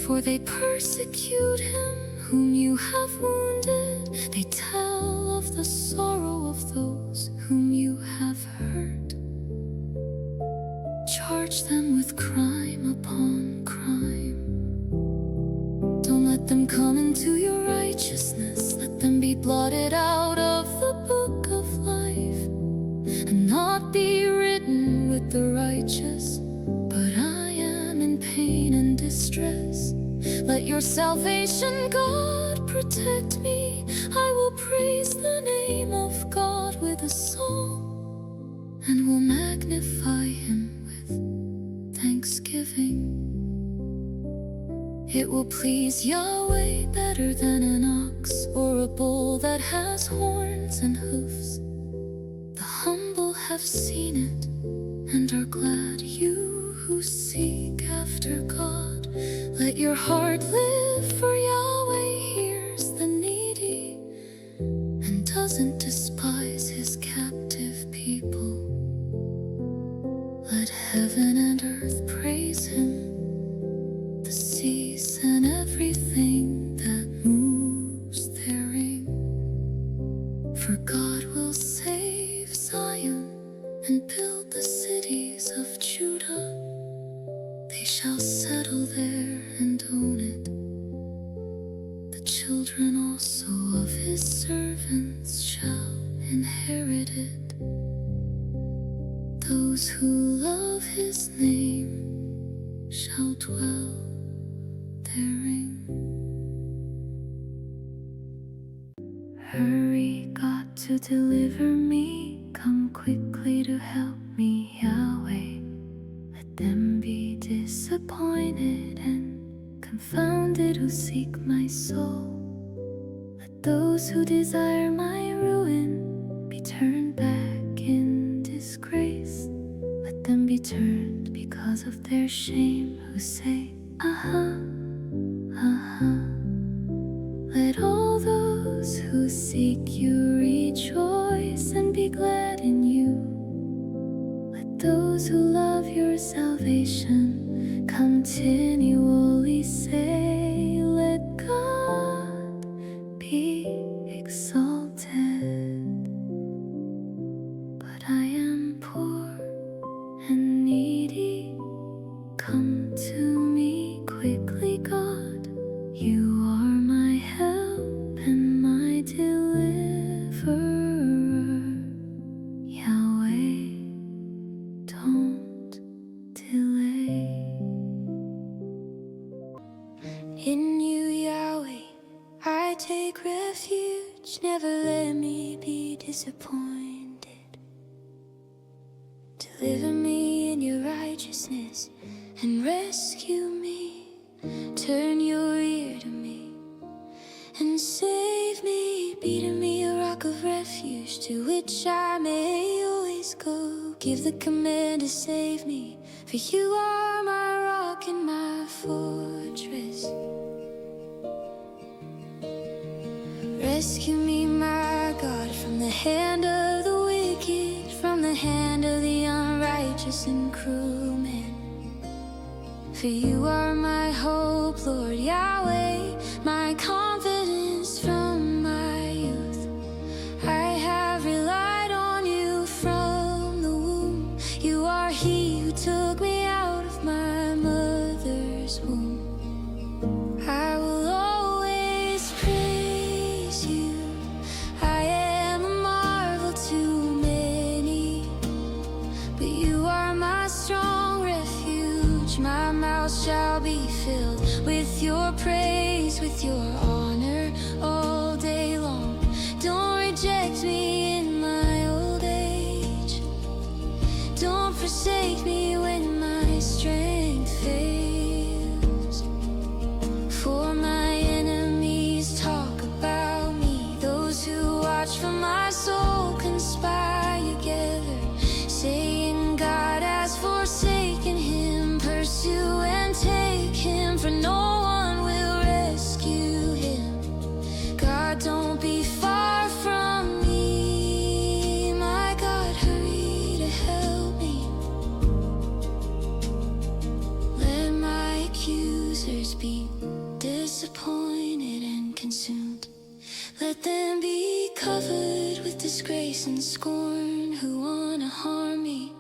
For they persecute him whom you have wounded. They tell of the sorrow of those whom you have hurt. Charge them with crime upon crime. Don't let them come into your righteousness. Let them be blotted out of the book of life, and not be written with the righteous. But I am in pain and distress. Let your salvation, God, protect me. I will praise the name of God with a song, and will magnify him with thanksgiving. It will please Yahweh better than an ox or a bull that has horns and hoofs. The humble have seen it and are glad. You who seek after God, let your heart live, for Yahweh hears the needy and doesn't despise his captive people. Let heaven and earth praise him, the seas and everything that moves therein. For God will save Zion and build the cities of Judah. They shall settle there and own it. The children also of his servants shall inherit it. Those who love his name shall dwell therein. Hurry, God, to deliver me. Come quickly to help me, Yahweh. Let them be disappointed and confounded who seek my soul. Let those who desire my ruin be turned back in disgrace. Let them be turned because of their shame who say, aha, aha. Let all those who seek you rejoice and be glad in you. Let those who love your salvation continually say, let God be exalted. But I am poor and needy. Come to me quickly, God. You are my help and my deliverer. Yahweh, don't delay. I take refuge. Never let me be disappointed. Deliver me in your righteousness and rescue me. Turn your ear to me and save me. Be to me a rock of refuge to which I may always go. Give the command to save me, for you are my rock and my fortress. Rescue me, my God, from the hand of the wicked, from the hand of the unrighteous and cruel man. For you are my hope, Lord Yahweh, my confidence from my youth. I have relied on you from the womb. You are he who took me out of my mother's womb. I will always praise you. I am a marvel to many, but you are my strong refuge. My mouth shall be filled with your praise, with your honor all day long. Don't reject me in my old age. Don't forsake me when my strength fails. For my enemies talk about me. Those who watch for my soul conspire together, saying God has forsaken him. Pursue and take him, for no one will rescue him. God, don't be far from me. My God, hurry to help me. Let my accusers be disappointed and consumed. Let them be covered with disgrace and scorn who want to harm me.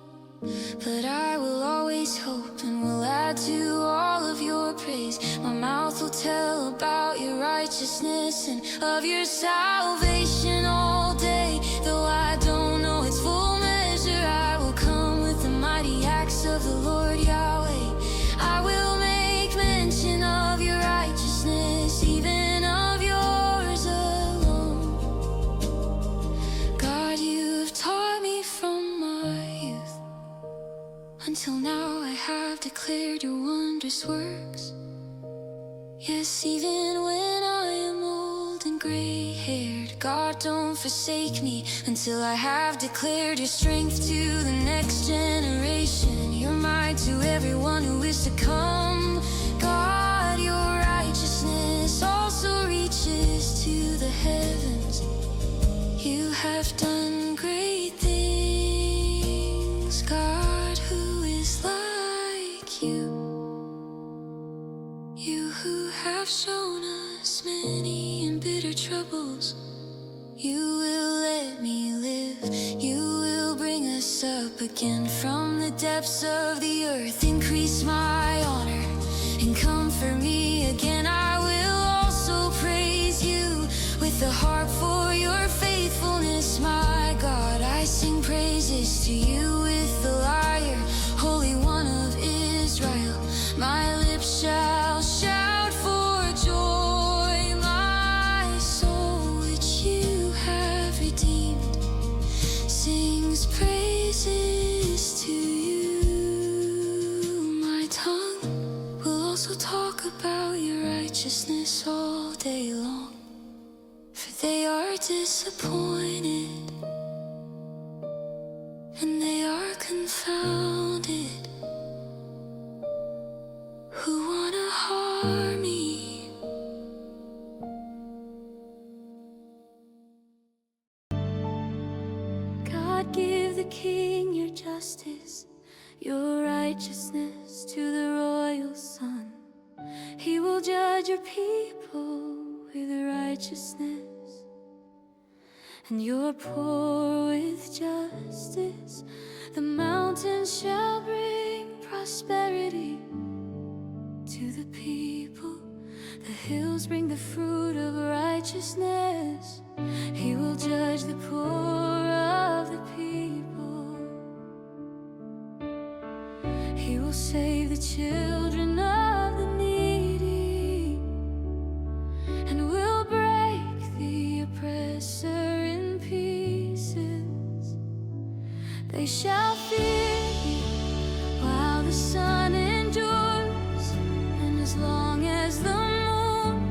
But I will always hope and will add to all of your praise. My mouth will tell about your righteousness and of your salvation all day. Though I don't know its full measure, I will come with the mighty acts of the Lord Yahweh. I will make mention of your righteousness, even of yours alone. God, you have taught me from my youth. Until now I have declared your wondrous works. Yes, even when I am old and gray-haired, God, don't forsake me until I have declared your strength to the next generation. Your might to everyone who is to come. God, your righteousness also reaches to the heavens. You have done great things, God, who is like you? You who have shown us many and bitter troubles. You will let me live. You will bring us up again from the depths of the earth. Increase my honor and comfort me again. I will also praise you with the harp for your faithfulness, my God. I sing praises to you with the lyre, Holy One of Israel. My lips shall shout for joy. My soul, which you have redeemed, sings praises to you. My tongue will also talk about your righteousness all day long. For they are disappointed and they are confounded who wanna harm me. God, give the king your justice, your righteousness to the royal son. He will judge your people with righteousness, and your poor with justice. The mountains shall bring prosperity to the people. The hills bring the fruit of righteousness. He will judge the poor of the people. He will save the children of the needy, and will break they shall fear you while the sun endures, and as long as the moon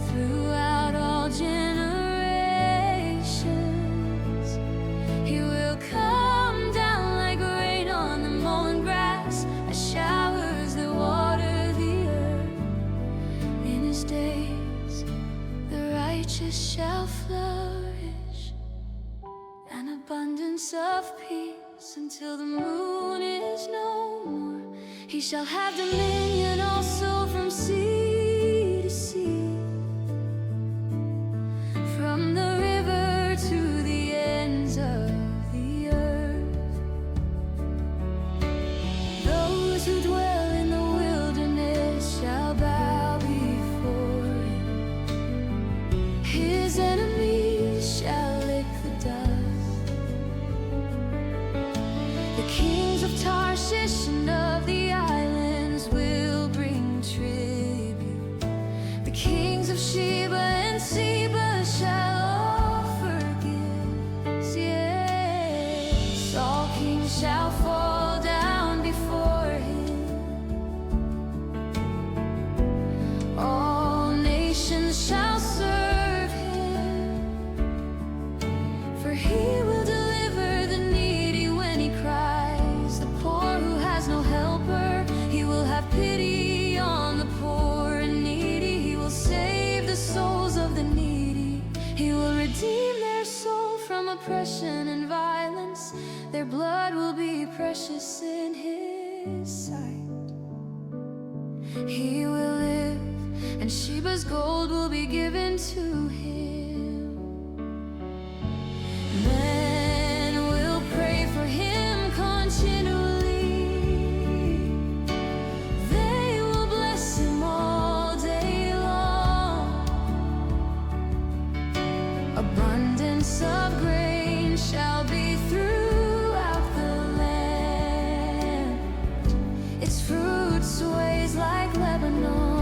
throughout all generations. He will come down like rain on the mown grass, as showers that water the earth. In his days the righteous shall flourish, an abundance of peace until the moon is no more. He shall have dominion also from sea to sea, from the river to the ends of the earth. Those who dwell in the wilderness shall bow before him. His enemies shall lick the dust. The kings of Tarshish and of the islands will bring tribute. The kings of Sheba and Seba shall offer gifts. Yes, all kings shall fall down before him. All nations shall serve him, for he will deliver the needy when he cries, the poor who has no helper. He will have pity on the poor and needy. He will save the souls of the needy. He will redeem their soul from oppression and violence. Their blood will be precious in his sight. He will live, and Sheba's gold will be given to him. Men will pray for him continually. They will bless him all day long. Abundance of grain shall be throughout the land. Its fruit sways like Lebanon.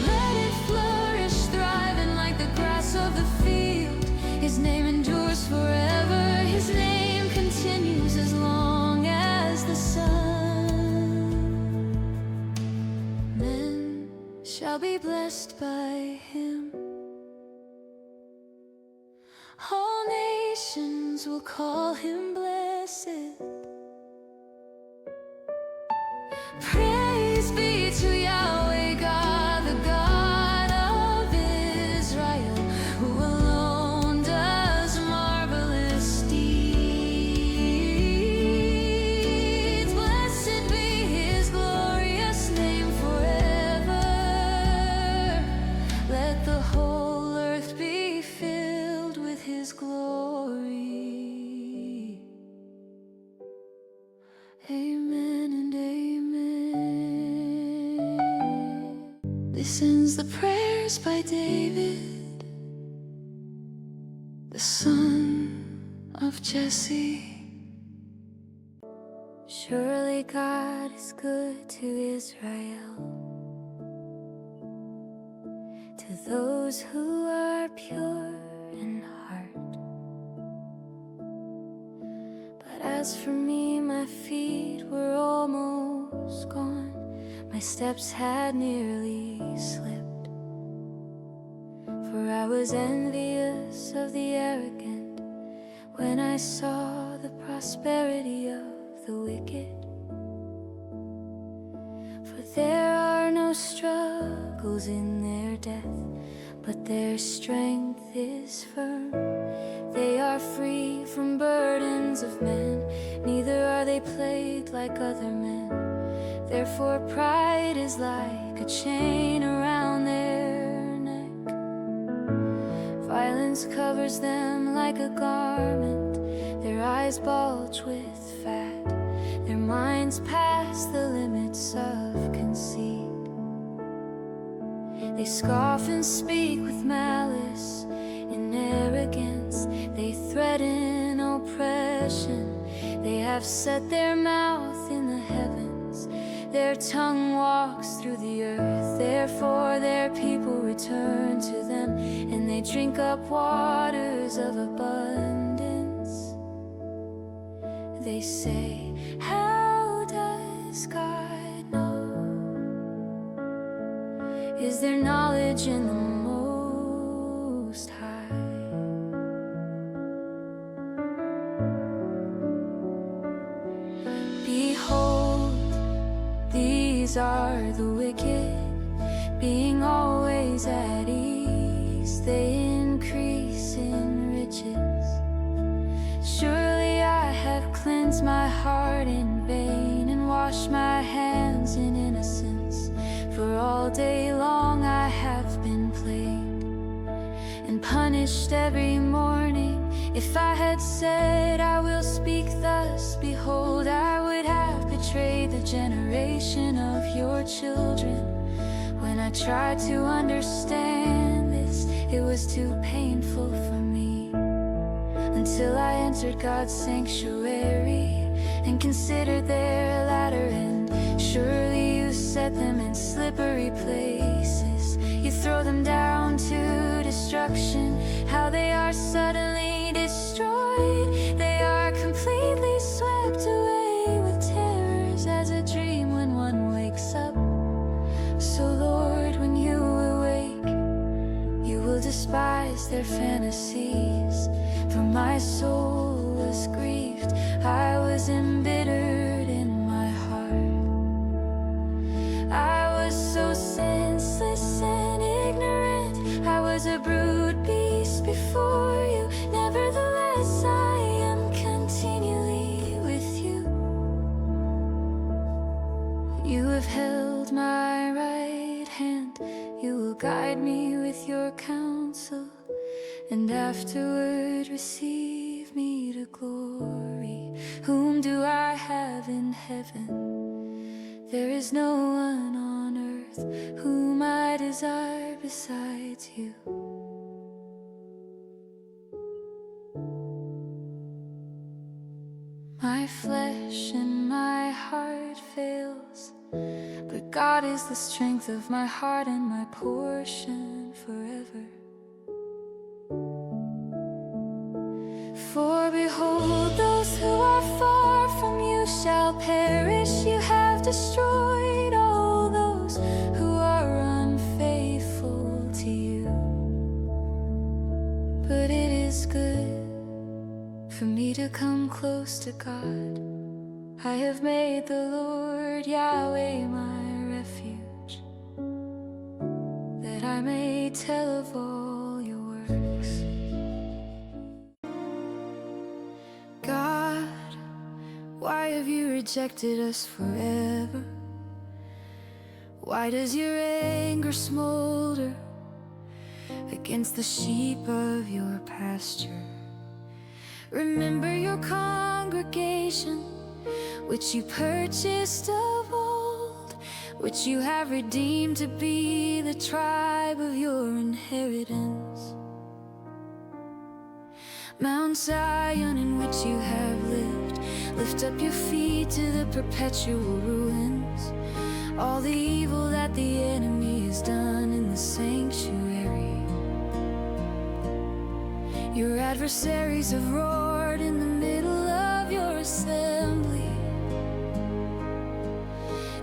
Let it flourish, thriving like the grass of the field. His name endures forever. His name continues as long as the sun. Men shall be blessed by him. All nations will call him blessed. Praise be to Yahweh God, the God of Israel, who alone does marvelous deeds. Blessed be his glorious name forever. Let the whole earth be filled with his glory. Amen and amen. This ends the prayers by David, the son of Jesse. Surely God is good to Israel, to those who are pure in heart. But as for me, my feet were almost gone. My steps had nearly slipped, for I was envious of the arrogant when I saw the prosperity of the wicked. For there are no struggles in their death, but their strength is firm. They are free from burdens of men, neither are they plagued like other men. Therefore pride is like a chain around their neck. Violence covers them like a garment. Their eyes bulge with fat. Their minds pass the limits of conceit. They scoff and speak with malice. In arrogance, they threaten oppression. They have set their mouth in the heavens. Their tongue walks through the earth. Therefore their people return to them, and they drink up waters of abundance. they say, how does God know? Is there knowledge in the Most High? Behold, these are the wicked, being always at ease, they increase in riches. Surely I have cleansed my heart in vain and washed my hands in innocence. For all day long I have been plagued and punished every morning. If I had said I will speak thus, behold, I would have betrayed the generation of your children. When I tried to understand this, it was too painful for me. Until I entered God's sanctuary and considered their latter end. Surely you set them in slippery places. You throw them down to destruction. How they are suddenly destroyed. They are completely swept away with terrors as a dream when one wakes up. So Lord, when you awake, you will despise their fantasies. For my soul was grieved, I was embittered in my heart. I was so senseless and ignorant, I was a brute beast before you. Nevertheless, I am continually with you. You have held my right hand, you will guide me with your counsel, and afterward receive me to glory. Whom do I have in heaven? There is no one on earth whom I desire besides you. My flesh and my heart fails, but God is the strength of my heart and my portion forever. For behold, those who are far from you shall perish. You have destroyed all those who are unfaithful to you. But it is good for me to come close to God. I have made the Lord Yahweh my refuge, that I may tell of all your works. God, why have you rejected us forever? Why does your anger smolder against the sheep of your pasture? Remember your congregation, which you purchased of old, which you have redeemed to be the tribe of your inheritance. Mount Zion, in which you have lived, lift up your feet to the perpetual ruins. All the evil that the enemy has done in the sanctuary. Your adversaries have roared in the middle of your assembly.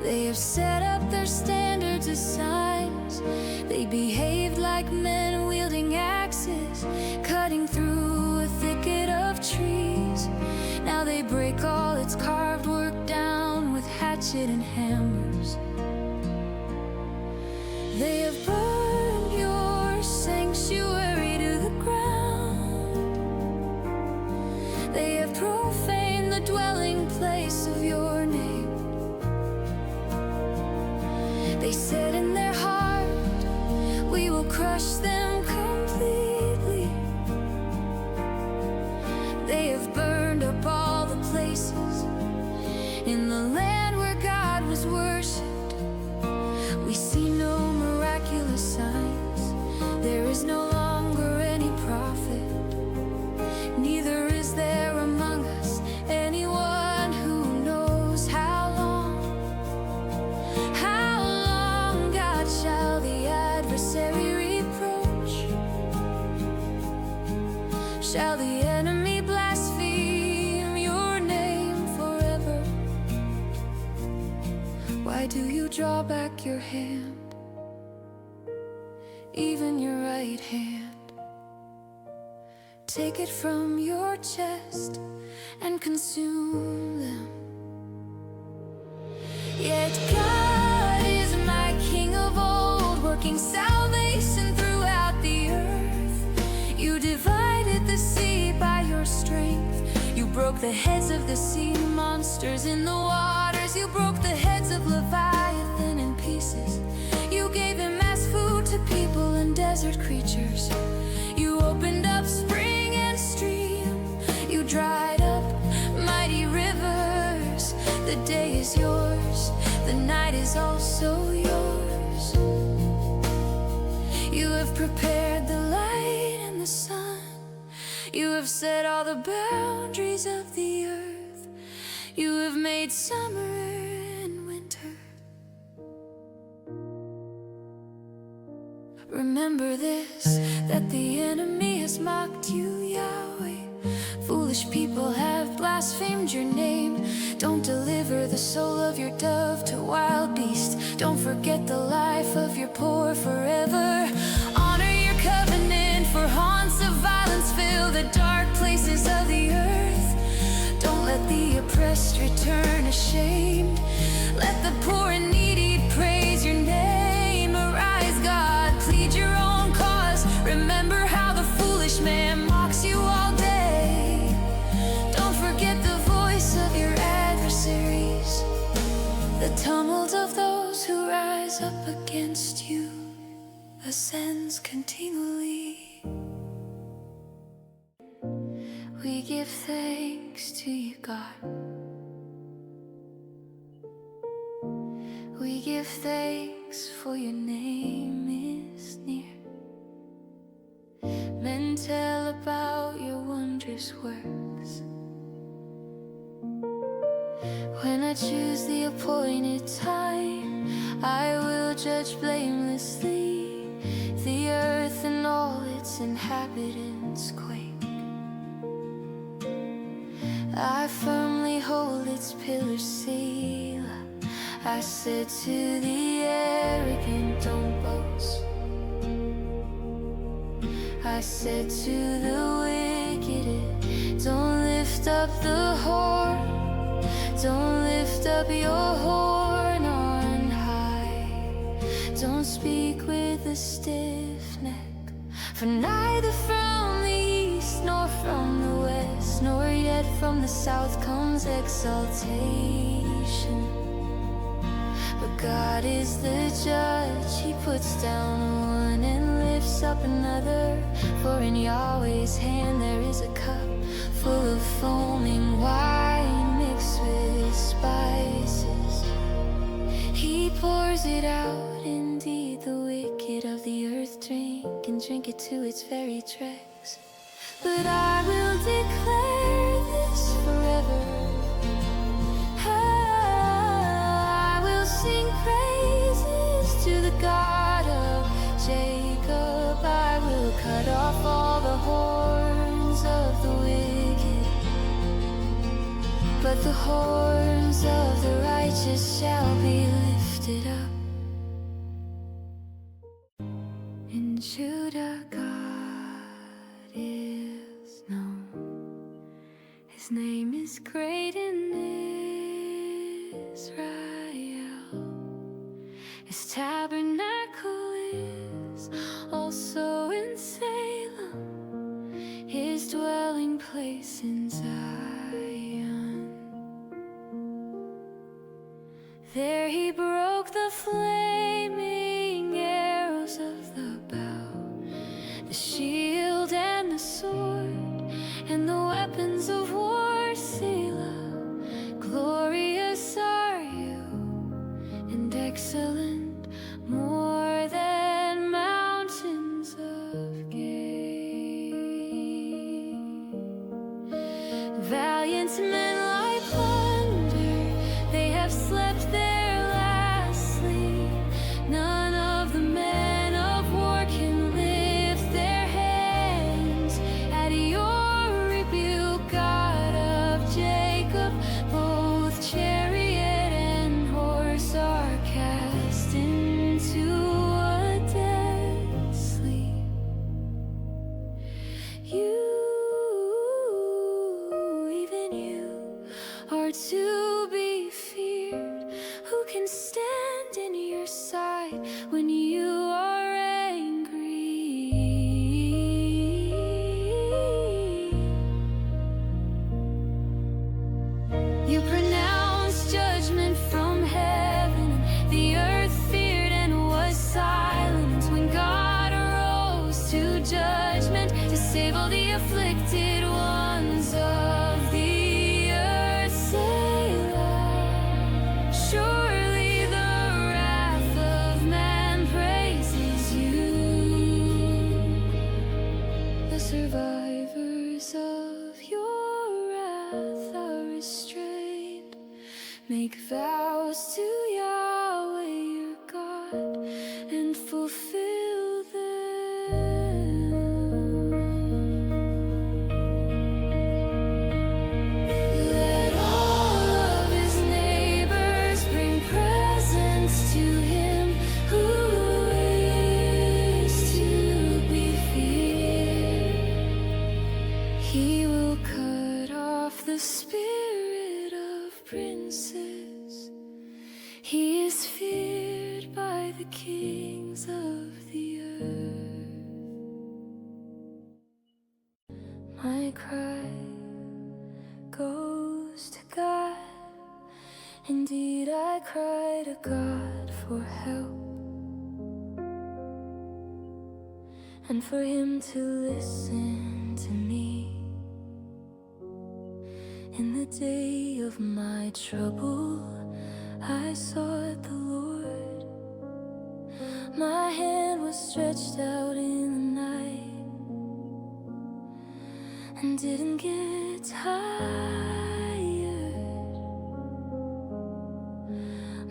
They have set up their standards as signs. They behaved like men wielding axes, cutting through a thicket of trees. Now they break all its carved work down with hatchet and hammers. They have burned your sanctuary to the ground. They have profaned the dwelling place of your name. They said in their heart, we will crush them completely. They have burned up all the places in the land where God was worshipped. We see no miraculous signs. There is no longer any prophet, neither is there among us anyone who knows how long God shall the adversary reproach? Shall the enemy blaspheme your name? do you draw back your hand, even your right hand? Take it from your chest and consume them. Yet God is my King of old, working salvation throughout the earth. You divided the sea by your strength. You broke the heads of the sea monsters in the waters. You broke the heads of Leviathan in pieces. You gave him as food to people and desert creatures. You opened up spring and stream. You dried up mighty rivers. The day is yours, the night is also yours. You have prepared the light and the sun. You have set all the boundaries of the earth. You have made summer and winter. Remember this, that the enemy has mocked you, Yahweh. Foolish people have blasphemed your name. Don't deliver the soul of your dove to wild beasts. Don't forget the life of your poor forever. Honor your covenant, for haunts of violence fill the dark places of the earth. Don't let the oppressed return ashamed. Let the poor and needy praise your name. Arise, God, plead your own cause. Remember how the foolish man mocks you all day. Don't forget the voice of your adversaries, the tumult of those who rise up against you ascends continually. We give thanks to you, God. We give thanks for your name is near. Men tell about your wondrous works. When I choose the appointed time, I will judge blamelessly. The earth and all its inhabitants quake. I firmly hold its pillars seal. I said to the arrogant, don't boast. I said to the wicked, don't lift up the horn. Don't lift up your horn on high. Don't speak with a stiff neck. For neither from the east nor from the west, nor yet from the south comes exaltation. But God is the judge. He puts down one and lifts up another. For in Yahweh's hand there is a cup full of foaming wine mixed with spices. He pours it out. Indeed, the wicked of the earth drink and drink it to its very dregs. But I will declare this forever. I will sing praises to the God of Jacob. I will cut off all the horns of the wicked, but the horns of the righteous shall be lifted up. In Judah God is known. His name is great in Israel. His tabernacle is also in Salem, his dwelling place in Zion. There he broke the flaming arrows of the bow, the shield and the sword, and the weapons of war, Selah. Glorious are you, and excellent, more than mountains of gain. Valiant men lie plunder, they have slept their last sleep. None of the men of war can lift their hands at your rebuke, God of Jacob. Both chariot and horse are afflicted ones of the earth, Selah. Surely the wrath of man praises you. The survivors of your wrath are restrained. Make vows to Yahweh your God and fulfill them. Let all of his neighbors bring presents to him who is to be feared. He will cut off the spirit of princes. He is feared by the kings of the earth. My cry goes to God. Indeed, I cry to God for help, and for him to listen to me. In the day of my trouble, I sought the Lord. My hand was stretched out in the night and didn't get tired.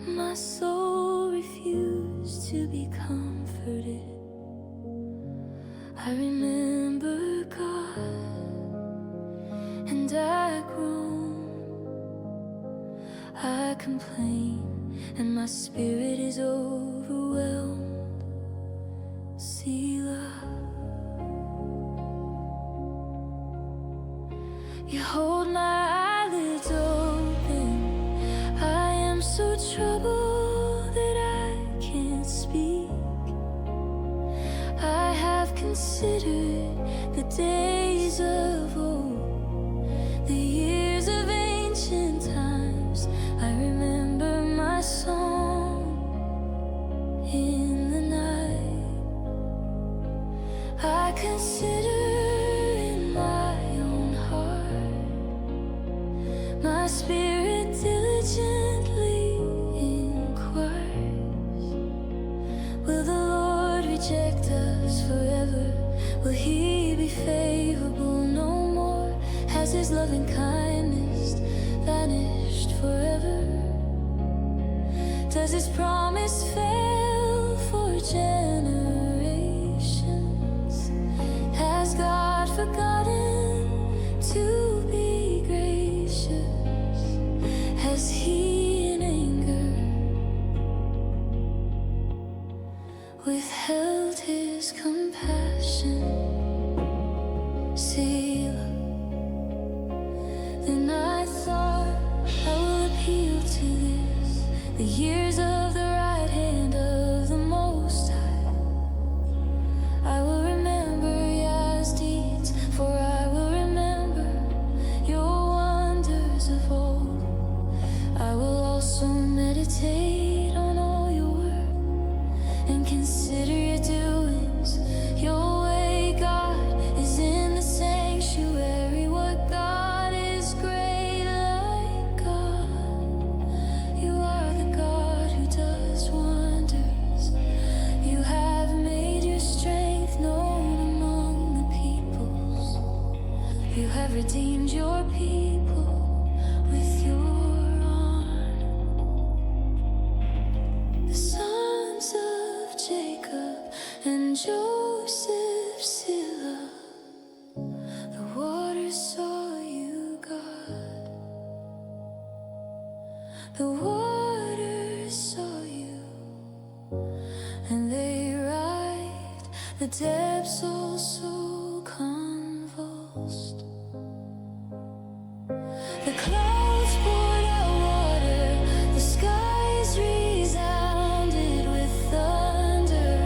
My soul refused to be comforted. I remember God and I groan. I complain and my spirit is overwhelmed. Selah. You hold my eyelids open. I am so troubled that I can't speak. I have considered the days of old, the years of ancient times. I remember my song in the night. I consider in my own heart. My spirit diligently inquires. Will the Lord reject us forever? Will he be favorable no more? Has his loving kindness vanished forever? Does his promise fail for generations? Has God forgotten to be gracious? Has he in anger withheld his compassion? Selah. Then I thought, I will appeal to this, the years of the right hand of the Most High. I will remember Yah's deeds, for I will remember your wonders of old. I will also meditate on all your work and consider your doings. Your way, God, is in the sanctuary. What God is great like God? You are the God who does wonders. You have made your strength known among the peoples. You have redeemed your people with your honor. The sons of Jacob and Joseph, Selah. The waters saw you, God. The waters saw you, and they writhed. The depths also convulsed. The clouds poured out water. The skies resounded with thunder.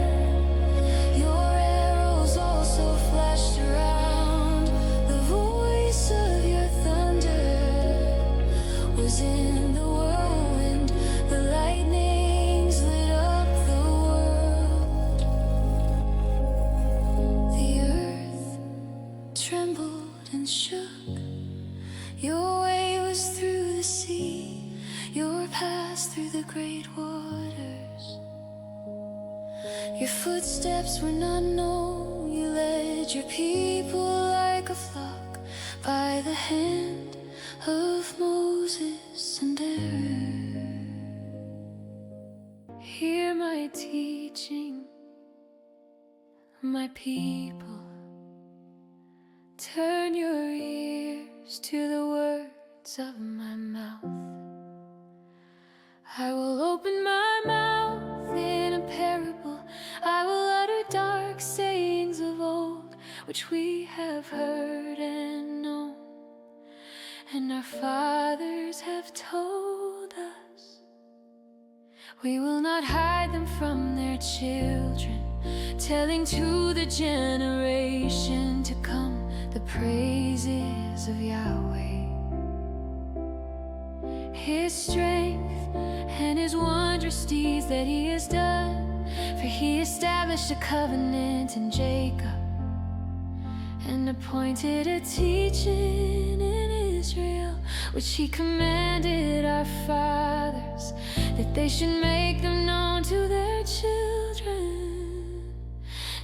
Your arrows also flashed around. The voice of your thunder was in the whirlwind. The lightnings lit up the world. The earth heavens shook. Your way was through the sea, your path through the great waters. Your footsteps were not known, you led your people like a flock by the hand of Moses and Aaron. Hear my teaching, my people. Turn your ears to the words of my mouth. I will open my mouth in a parable. I will utter dark sayings of old, which we have heard and known, and our fathers have told us. We will not hide them from their children, telling to the generation to come the praises of Yahweh, His strength and His wondrous deeds that He has done. For He established a covenant in Jacob and appointed a teaching in Israel, which He commanded our fathers, that they should make them known to their children,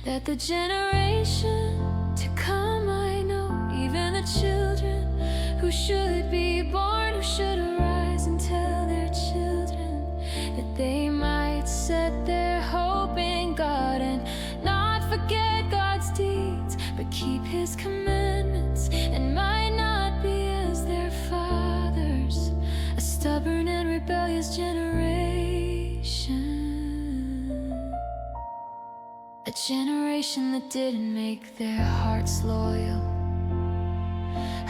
that the generation to come might know, even the children who should be born, who should arise and tell their children, that they might set their hope in God and not forget God's deeds, but keep His commandments, and might not be as their fathers, a stubborn and rebellious generation. A generation that didn't make their hearts loyal,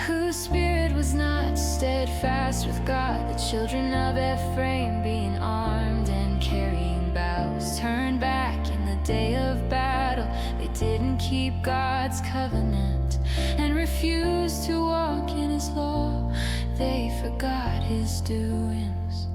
whose spirit was not steadfast with God. The children of Ephraim, being armed and carrying bows, turned back in the day of battle. They didn't keep God's covenant and refused to walk in His law. They forgot His doings,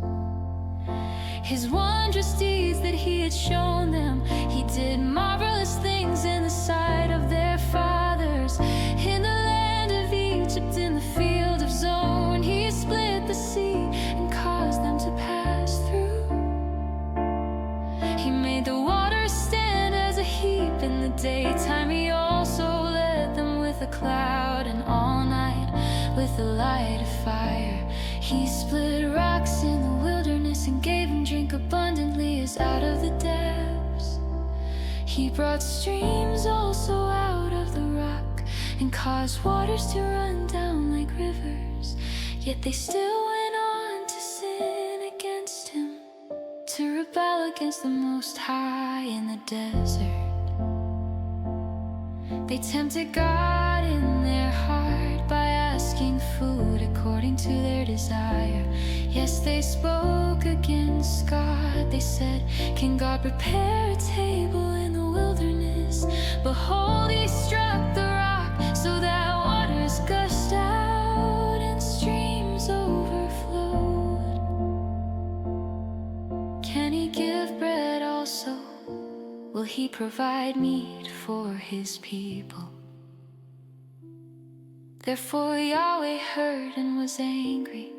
His wondrous deeds that He had shown them. He did marvelous things in the sight of their fathers. In the land of Egypt, in the field of Zoan, He split the sea and caused them to pass through. He made the waters stand as a heap in the daytime. He also led them with a cloud, and all night with a light of fire. He split rocks in the wilderness and gave them drink abundantly as out of the depths. He brought streams also out of the rock and caused waters to run down like rivers. Yet they still went on to sin against Him, to rebel against the Most High in the desert. They tempted God in their heart by asking food according to their desire. Yes, they spoke against God. They said, can God prepare a table in the wilderness? Behold, He struck the rock so that waters gushed out and streams overflowed. Can He give bread also? Will He provide meat for His people? Therefore Yahweh heard and was angry.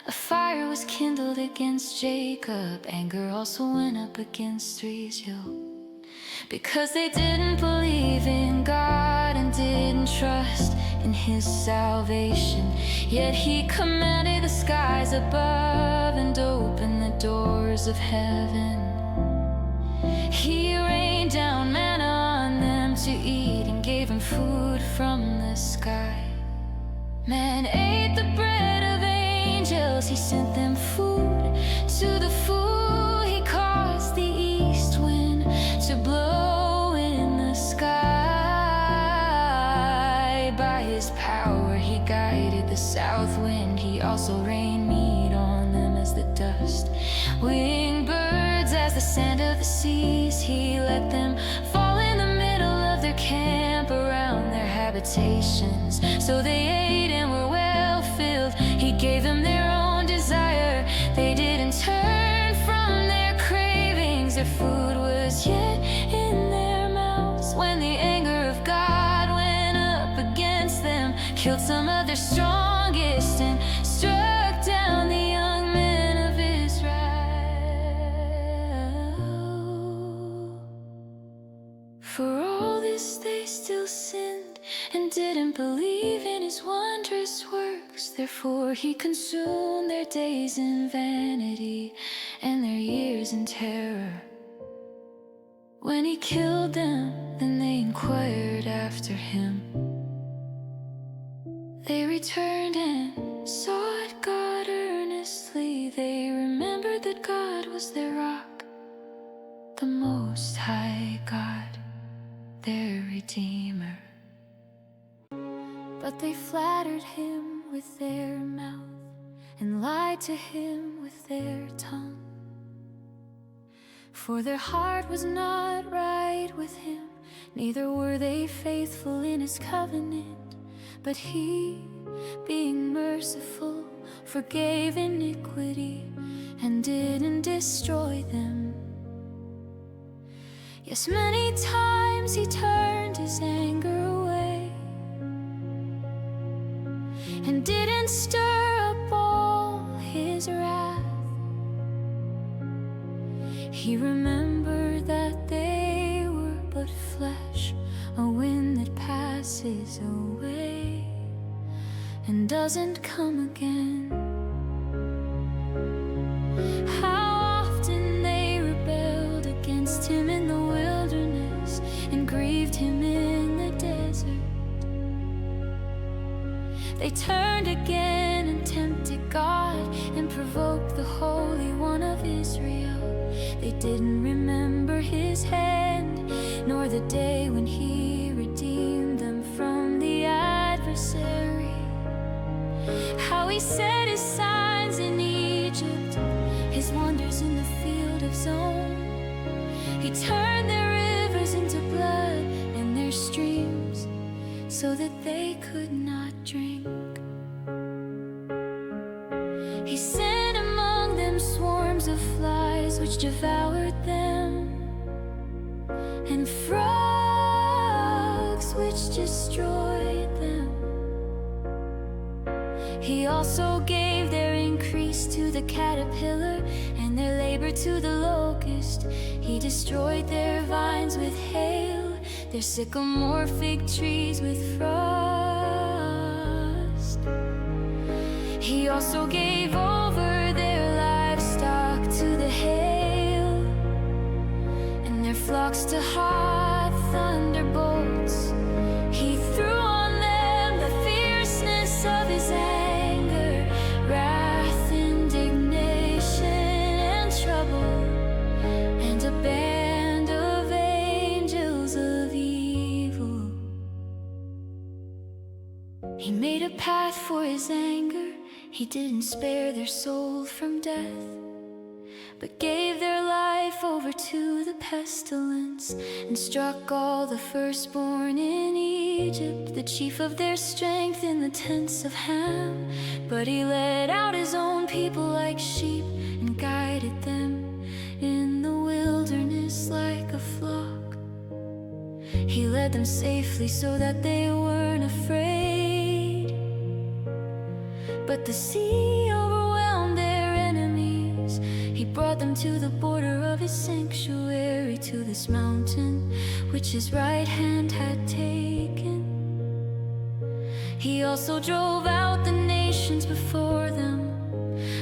A fire was kindled against Jacob. Anger also went up against Israel, because they didn't believe in God and didn't trust in His salvation. Yet He commanded the skies above and opened the doors of heaven. He rained down manna on them to eat and gave them food from the sky. Man ate the bread of angels. He sent them food. To the fool He caused the east wind to blow in the sky. By His power He guided the south wind. He also rained meat on them as the dust, winged birds as the sand of the seas. He let them fall in the middle of their camp, around their habitations. So they ate and were well filled. He gave them their own desire. They didn't turn from their cravings. Their food was yet in their mouths. When the anger of God went up against them, killed some of their strongest and struck down the young men of Israel. For all this they still sinned and didn't believe in his wondrous works. Therefore he consumed their days in vanity and their years in terror. When he killed them, then they inquired after him. They returned and sought God earnestly. They remembered that God was their rock, the Most High God, their Redeemer. But they flattered him with their mouth and lied to him with their tongue. For their heart was not right with him, neither were they faithful in his covenant. But he, being merciful, forgave iniquity and didn't destroy them. Yes, many times he turned his anger away and didn't stir up all his wrath. He remembered that they were but flesh, a wind that passes away and doesn't come again. How often they rebelled against him in the wilderness and grieved him in the desert. They turned again and tempted God and provoked the Holy One of Israel. They didn't remember his hand, nor the day when he redeemed them from the adversary. How he set his signs in Egypt, his wonders in the field of Zon. He turned their rivers into blood and their streams so that they could not drink. He sent among them swarms of flies which devoured them, and frogs which destroyed them. He also gave their increase to the caterpillar and their labor to the locust. He destroyed their vines with hail, their sycamore fig trees with frost. He also gave over their livestock to the hail, and their flocks to hot thunderbolts. He threw on them the fierceness of his anger, wrath, indignation, and trouble, and a band of angels of evil. He made a path for his anger. He didn't spare their soul from death, but gave their life over to the pestilence, and struck all the firstborn in Egypt, the chief of their strength in the tents of Ham. But he led out his own people like sheep, and guided them in the wilderness like a flock. He led them safely so that they weren't afraid. But the sea overwhelmed their enemies. He brought them to the border of his sanctuary, to this mountain which his right hand had taken. He also drove out the nations before them,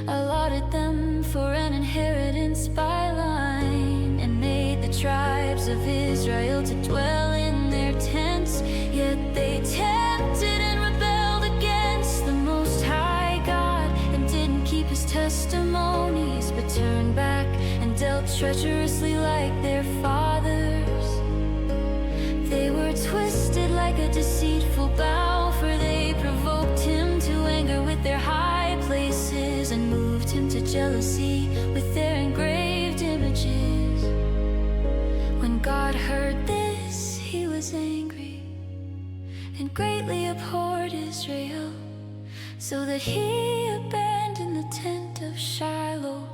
allotted them for an inheritance by line, and made the tribes of Israel to dwell in their tents. Yet they tempted and rebelled against the Most High God, and didn't keep his testimonies, but turned back and dealt treacherously like their fathers. They were twisted like a deceitful bow, for they provoked him to anger with their high places, and moved him to jealousy with their engraved images. When God heard this, he was angry, and greatly abhorred Israel, so that he abandoned the tent of Shiloh,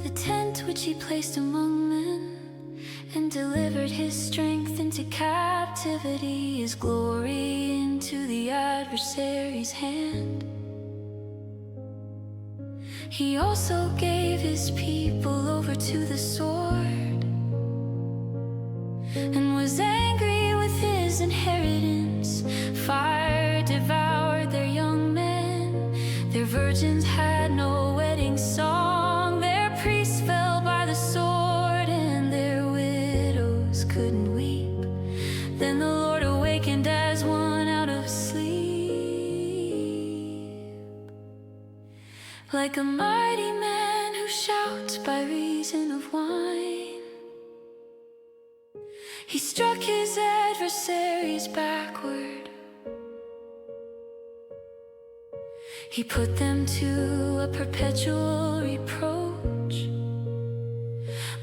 the tent which he placed among men, and delivered his strength into captivity, his glory into the adversary's hand. He also gave his people over to the sword and was angry with his inheritance. Fire devoured their young men. Their virgins had no wedding song. Their priests fell by the sword, and their widows couldn't weep. Then the Lord awakened as one out of sleep, like a mighty man who shouts by reason of wine. He struck his adversaries backward. He put them to a perpetual reproach.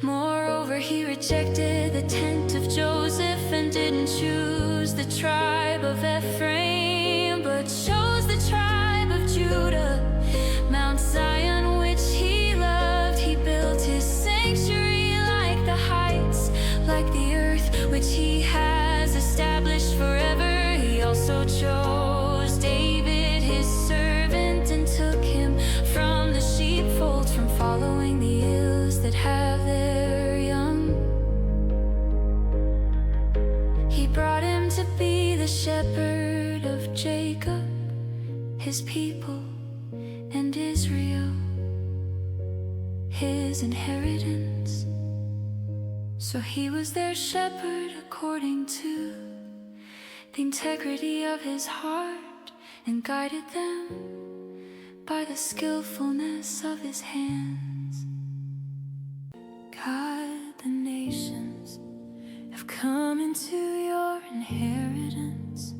Moreover, he rejected the tent of Joseph and didn't choose the tribe of Ephraim, but chose the tribe of Judah. Mount Zion, which he loved, he built his sanctuary like the heights, like the earth, which he has established forever. He also chose David, his servant, and took him from the sheepfold, from following the hills that have their young. He brought him to be the shepherd of Jacob, his people, and Israel, his inheritance. So he was their shepherd according to the integrity of his heart, and guided them by the skillfulness of his hands. God, the nations have come into your inheritance.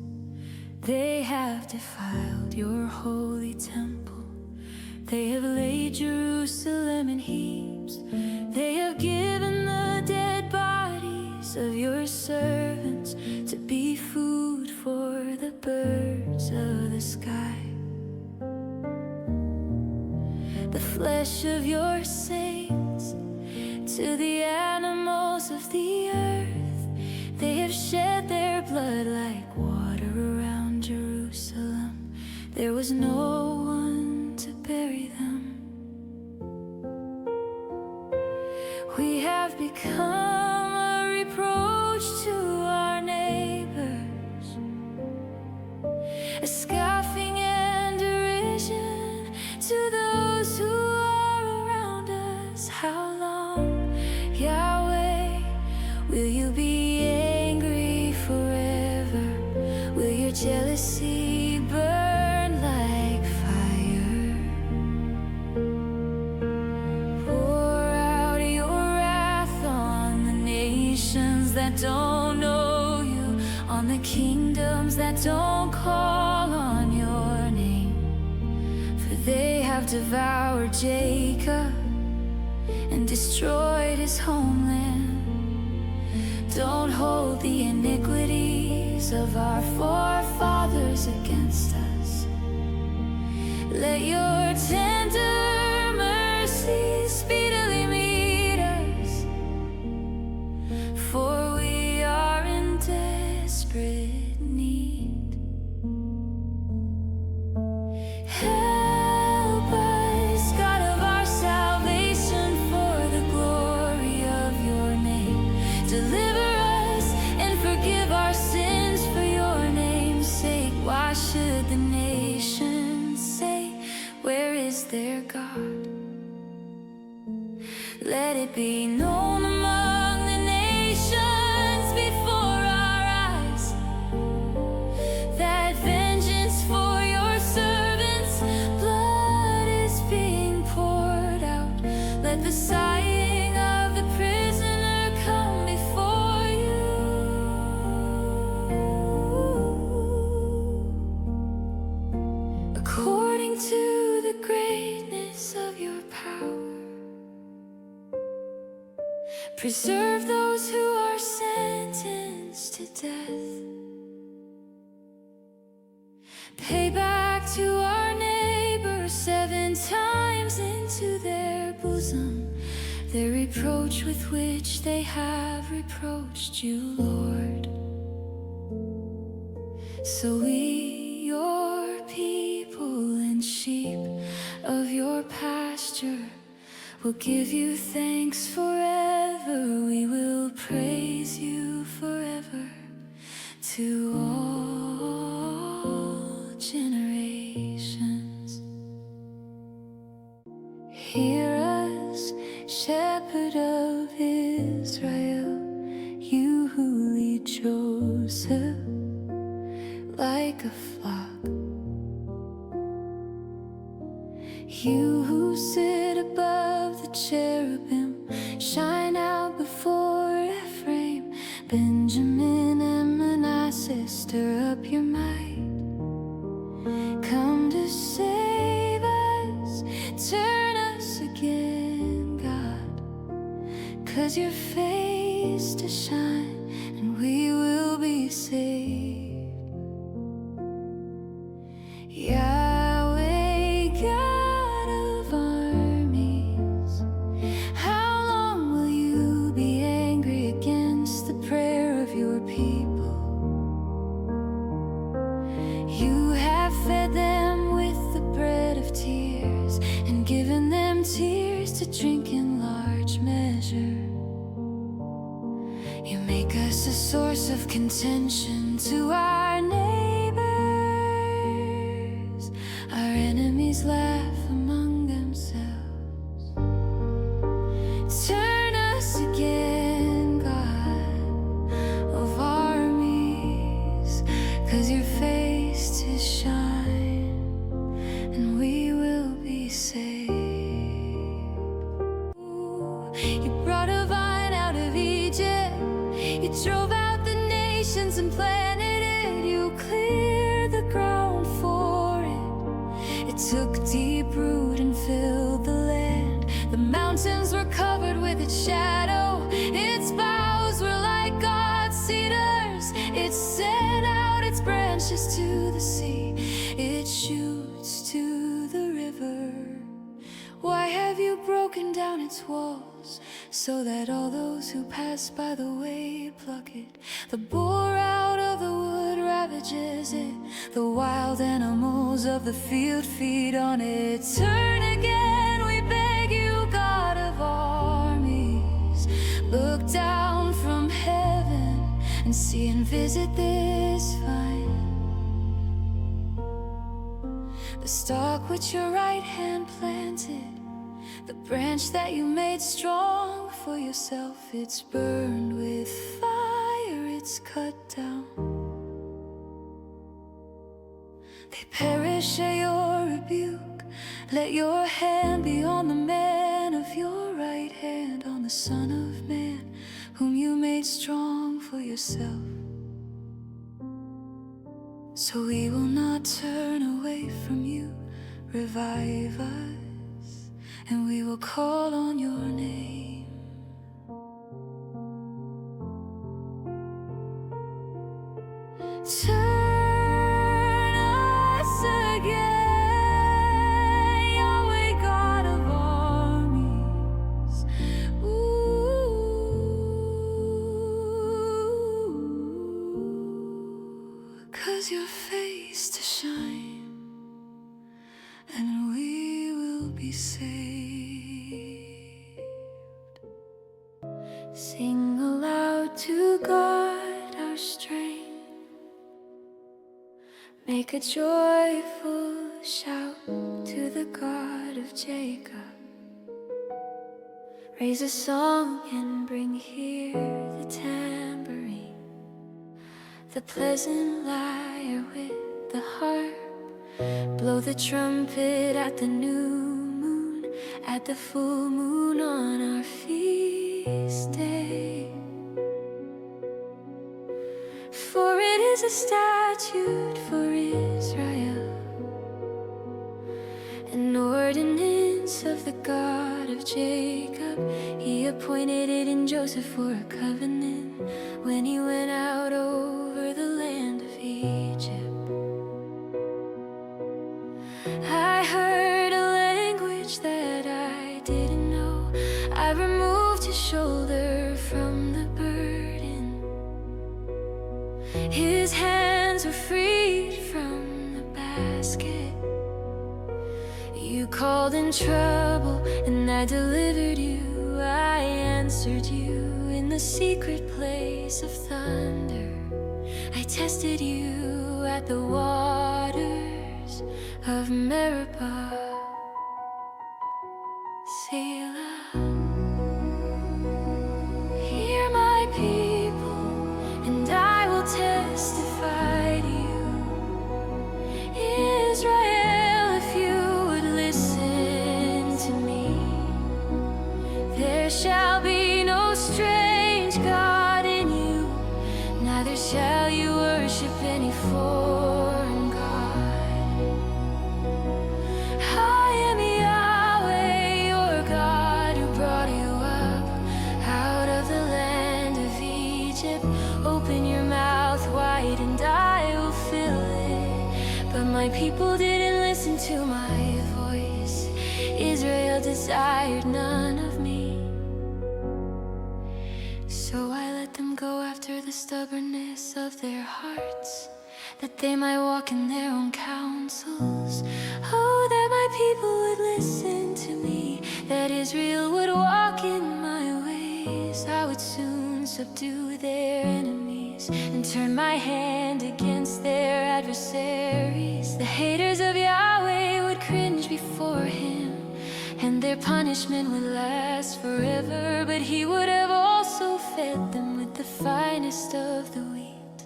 They have defiled your holy temple. They have laid Jerusalem in heaps. They have given the dead bodies of your servants to be food for the birds of the sky. The flesh of your saints to the animals of the earth. They have shed their blood like water around Jerusalem. There was no one to bury them. We have become a reproach to our neighbors, a scoffing and derision to those who are around us. How long, Yahweh, will you be angry forever? Will your jealousy burn like fire? Pour out your wrath on the nations that don't know you, on the kingdoms that don't call on your name. For they have devoured Jacob and destroyed his homeland. Don't hold the iniquities of our forefathers against us. Let your tender mercy speedily meet us, for we are in desperate need. Help us, God of our salvation, for the glory of your name. Deliver us and forgive our sins for your name's sake. Why should the nations say, where is their God? Let it be known among the nations before our eyes that vengeance for your servants' blood is being poured out. Let the sighing of the prisoner come before you. According to the greatness of your power, preserve those who are sentenced to death. Pay back to our neighbors 7 times into their bosom their reproach reproach with which they have reproached you, Lord. So we, your people and sheep of your pasture, will give you thanks forever. We will praise you forever to all generations. Hear us, Shepherd of Israel, you who lead Joseph like a flock, you who sit above the cherubim, shine out before Ephraim, Benjamin and Manasseh, stir up your might. Come to save us, turn us again, God, 'cause your face to shine and we will be saved. Yahweh, God of armies, how long will you be angry against the prayer of your people? You have fed them with the bread of tears and given them tears to drink in large measure. You make us a source of contention to our neighbors. Our enemies laugh among themselves. Turn us again, God of armies, 'cause your face to shine and we will be saved. You brought a vine out of Egypt, you drove out the nations and planted it, you cleared the ground for it. It took deep root and filled the land. The mountains were covered with its shadow, its boughs were like God's cedars. It sent out its branches to the sea, its shoots to the river. Why have you broken down its walls, so that all those who pass by the way pluck it? The boar out of the wood ravages it, the wild animals of the field feed on it. Turn again, we beg you, God of armies. Look down from heaven and see and visit this vine, the stalk which your right hand planted, the branch that you made strong for yourself. It's burned with fire, it's cut down. They perish at your rebuke. Let your hand be on the man of your right hand, on the Son of Man, whom you made strong for yourself. So we will not turn away from you. Revive us, and we will call on your name. Turn us again, Yahweh, God of armies. Ooh, 'cause your face to shine and we will be saved. Sing aloud to God our strength. Make a joyful shout to the God of Jacob. Raise a song and bring here the tambourine, the pleasant lyre with the harp. Blow the trumpet at the new moon, at the full moon on our feast day. For it is a statute for Israel, an ordinance of the God of Jacob. He appointed it in Joseph for a covenant when he went out over the land of Egypt. I heard a language that I didn't know. I removed his His hands were freed from the basket. You called in trouble and I delivered you. I answered you in the secret place of thunder. I tested you at the waters of Meribah. Selah. Hear my people, and I will testify to you. Israel, if you would listen to me, there shall be no strange God in you, neither shall you worship any foreign God. I am Yahweh, your God, who brought you up out of the land of Egypt. Open your mouth wide and I will fill it. But my people didn't listen to my voice. Israel desired none of me. So I let them go after the stubbornness of their hearts, that they might walk in their own counsels. Oh, that my people would listen to me, that Israel would walk in my ways. I would soon subdue their enemies and turn my hand against their adversaries. The haters of Yahweh would cringe before him, and their punishment would last forever. But he would have also fed them with the finest of the wheat.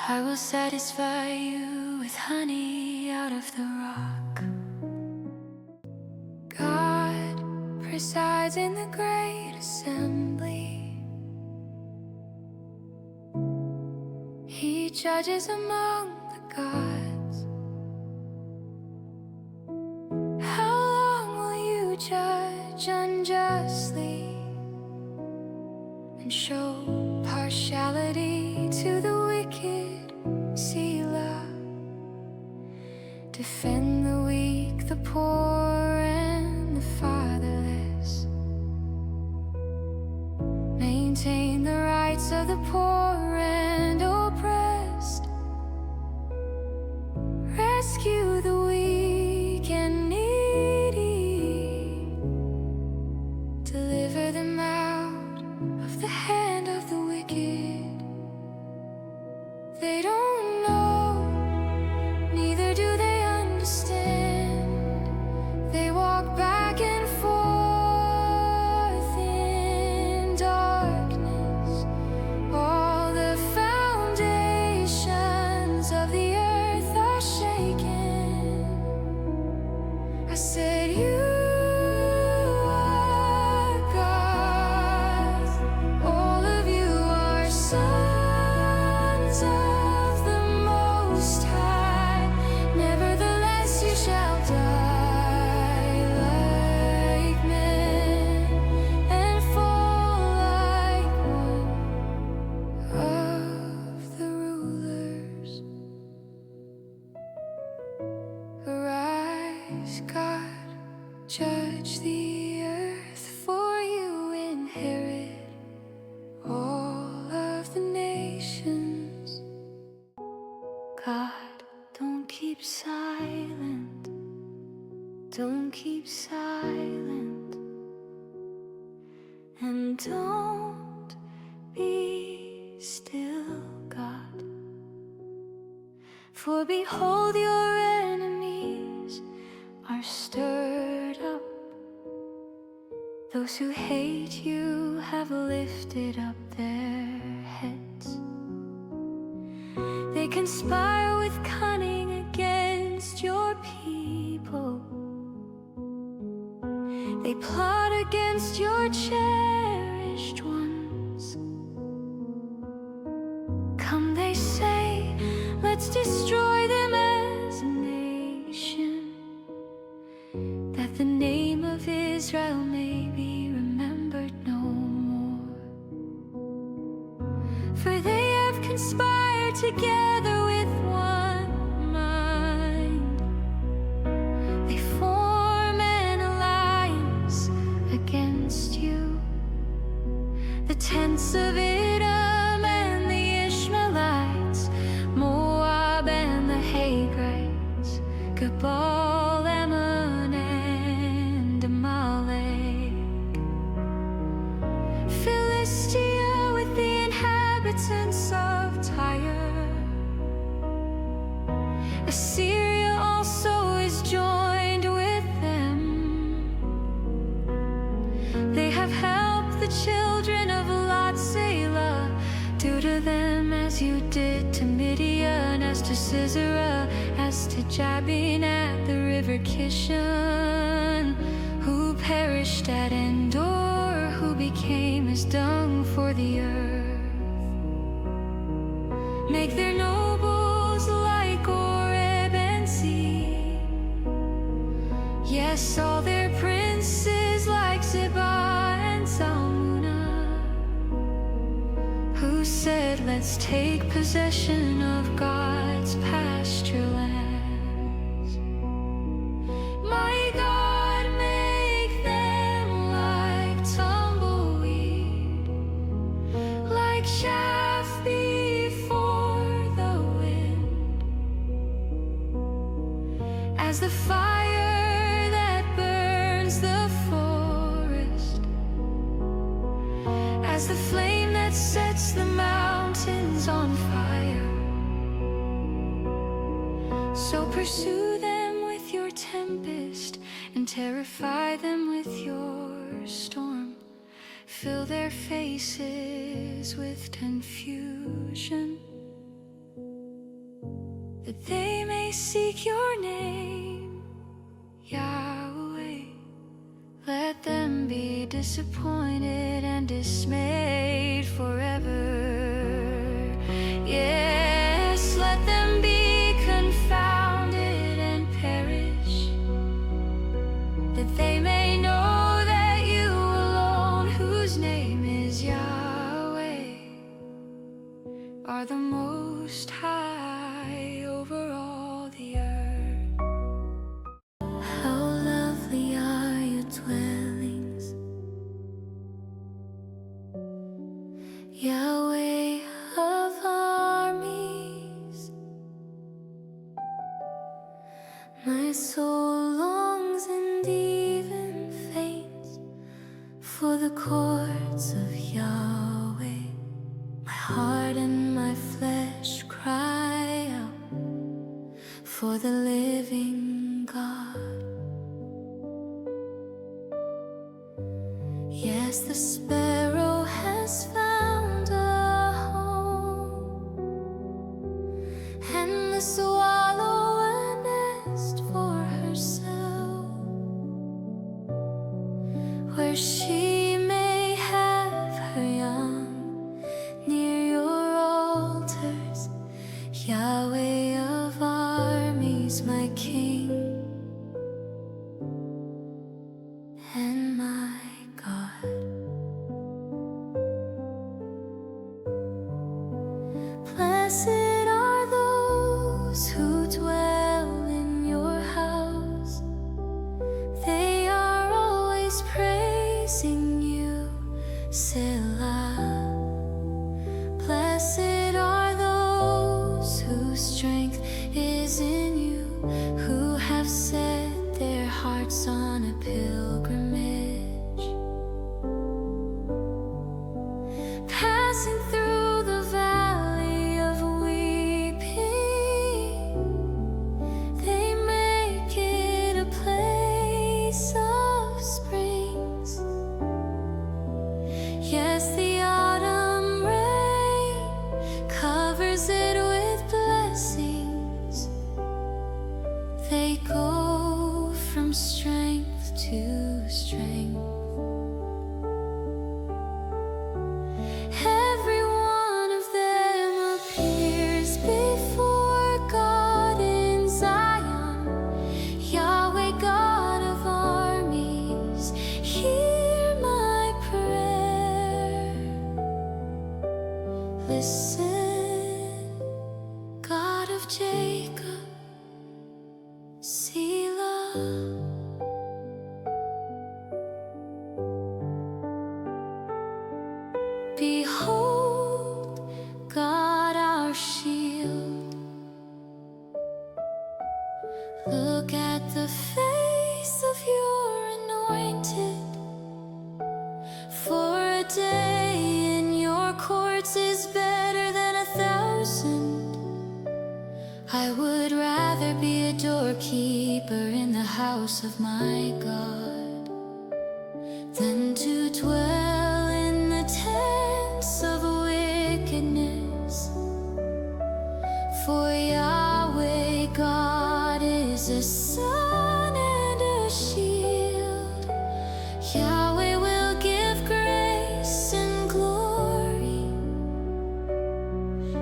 I will satisfy you with honey out of the rock. God presides in the great assembly. He judges among the gods. How long will you judge unjustly and show partiality to the wicked? Selah. Defend the weak, the poor, and the fatherless. Maintain the rights of the poor and oppressed. Rescue the weak and needy. Deliver them out of the hand of the wicked. They don't know, neither do they understand. They walk back and forth in darkness. All the foundations of the earth are shaken. I said, you are gods. All of you are sons of the Most High. Nevertheless, you shall die like men and fall like one of the rulers. Arise, God, judge the earth, for you inherit all of the nations. God, don't keep silent. Don't keep silent. And don't be still, God. For behold, your enemies are stirred up. Those who hate you have lifted up their heads. They conspire with cunning against your people. They plot against your cherished ones. Come, they say, let's destroy them as a nation, that the name of Israel may be remembered no more. For they have conspired together with one mind. They form an alliance against you. The tents of Edom and the mountains of Tyre. Assyria also is joined with them. They have helped the children of Lot, Selah. Do to them as you did to Midian, as to Sisera, as to Jabin at the river Kishon, who perished at Endor, who became as dung for the earth. Make their nobles like Oreb and Zeb. Yes, all their princes like Zebah and Zalmunna, who said, let's take possession of God's pasture lands. My God, make them like tumbleweed, like chaff before the wind, as the fire that burns the forest, as the flame that sets the mountains on fire. So pursue them with your tempest and terrify them with your storm. Fill their faces with confusion, that they may seek your name, Yahweh. Let them be disappointed and dismayed forever. Yes, let them be confounded and perish, that they may know that you alone, whose name is Yahweh, are the Most High over all the earth. How lovely are your dwellings, Yahweh of armies. My soul longs and even faints for the courts of Yahweh. My heart and my flesh cry out for the living God. Yes, the sparrow has found a home, and the swallow a nest for herself, where she may have her young near your altars, Yahweh of armies, my King and my God. Blessed are those who dwell in your house. They are always praising you, Selah. Blessed are those whose strength is in you, who have set their hearts on a pilgrimage, passing through the valley of weeping. They make it a place of springs. Yes, the autumn rain covers it with blessings. They go from strength to strength. Every one of them appears before God in Zion. Yahweh, God of armies, hear my prayer. Listen, God of Jacob, Selah. Behold, God our shield. Look at the face of your anointed. For a day in your courts is better I would rather be a doorkeeper in the house of my God than to dwell in the tents of wickedness. For Yahweh God is a sun and a shield. Yahweh will give grace and glory.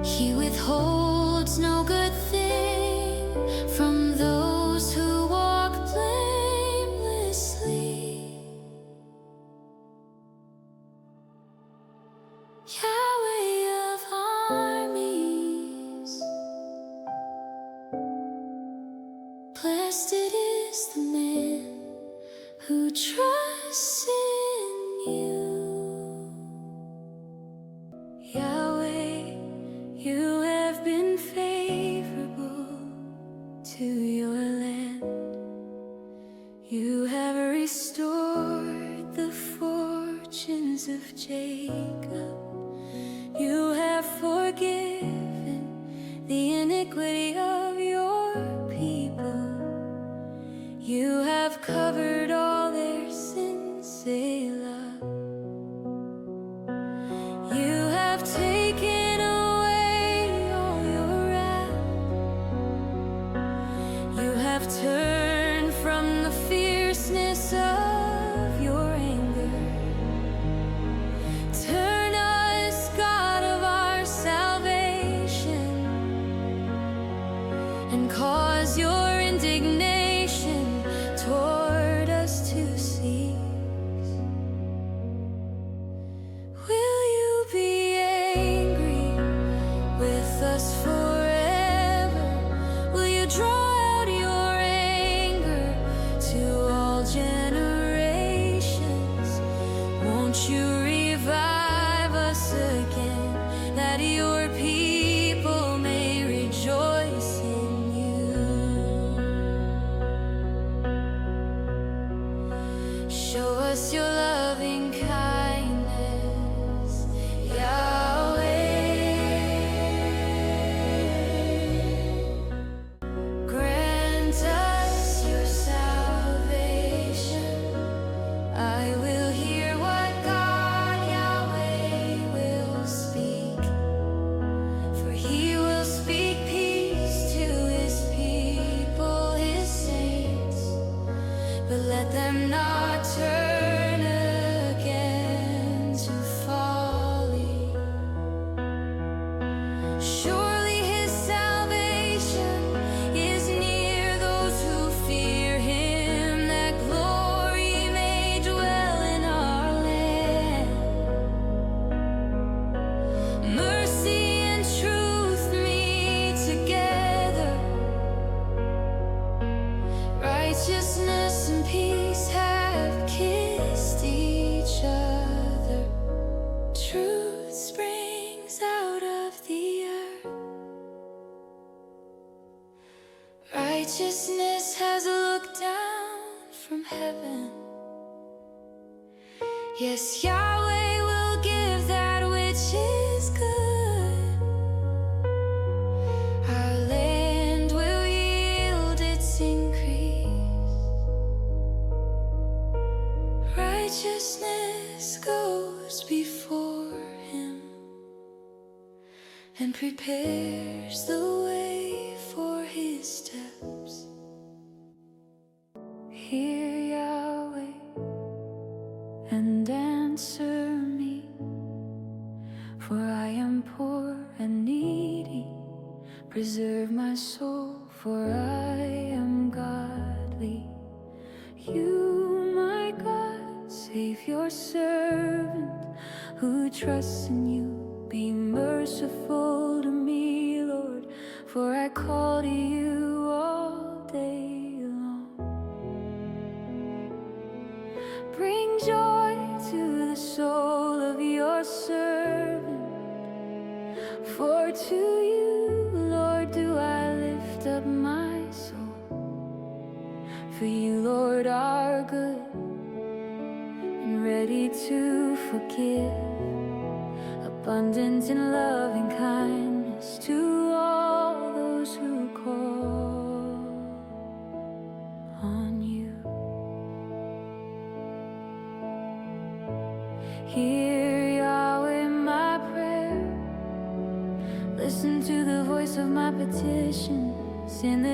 He withholds no good thing from those who walk blamelessly. Yahweh of armies, blessed is the man who trusts in you. Yahweh, you have been favorable to your land. You have restored the fortunes of Jacob. You have forgiven the iniquity of your people. You have covered all their sins, Selah. You have taken away all your wrath. You have turned from the fierceness of your anger. Turn us, God of our salvation, and cause your indignation toward us to cease. Will you be angry with us forever? Will you draw out your anger to all generations? Won't you revive us again, that your people may rejoice in you? Show us your loving kindness, Yahweh. Grant us your salvation. I will hear what God Yahweh will speak, for he will speak peace to his people, his saints. But let them not turn again to folly. Surely his salvation is near those who fear him, that glory may dwell in our land. Mercy and truth meet together. Righteousness and peace have kissed each other. Truth springs out of the earth. Righteousness has looked down from heaven. Yes, Yahweh will give that which is good. Our land will yield its increase. Righteousness goes before him and prepares the way for his steps. Hear Yahweh and answer me, for I am poor and needy. Preserve my soul, for I am godly. You, my God, save your servant who trusts in you. Be merciful to me, Lord, for I call to you all day long. Bring joy to the soul of your servant, for to you, Lord, do I lift up my soul. For you, Lord, are good and ready to forgive, abundant in loving kindness to all those who call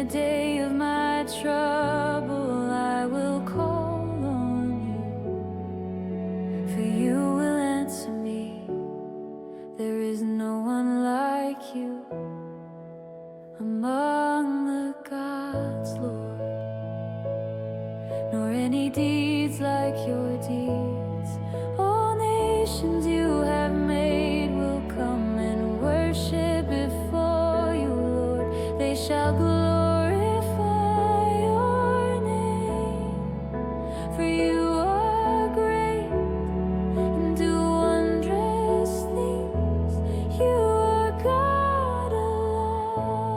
the day of my trouble, I will call on you, for you will answer me. There is no one like you among the gods, Lord, nor any deeds like your deeds. All nations you have made will come and worship before you, Lord. They shall glorify your name, for you are great and do wondrous things. You are God alone.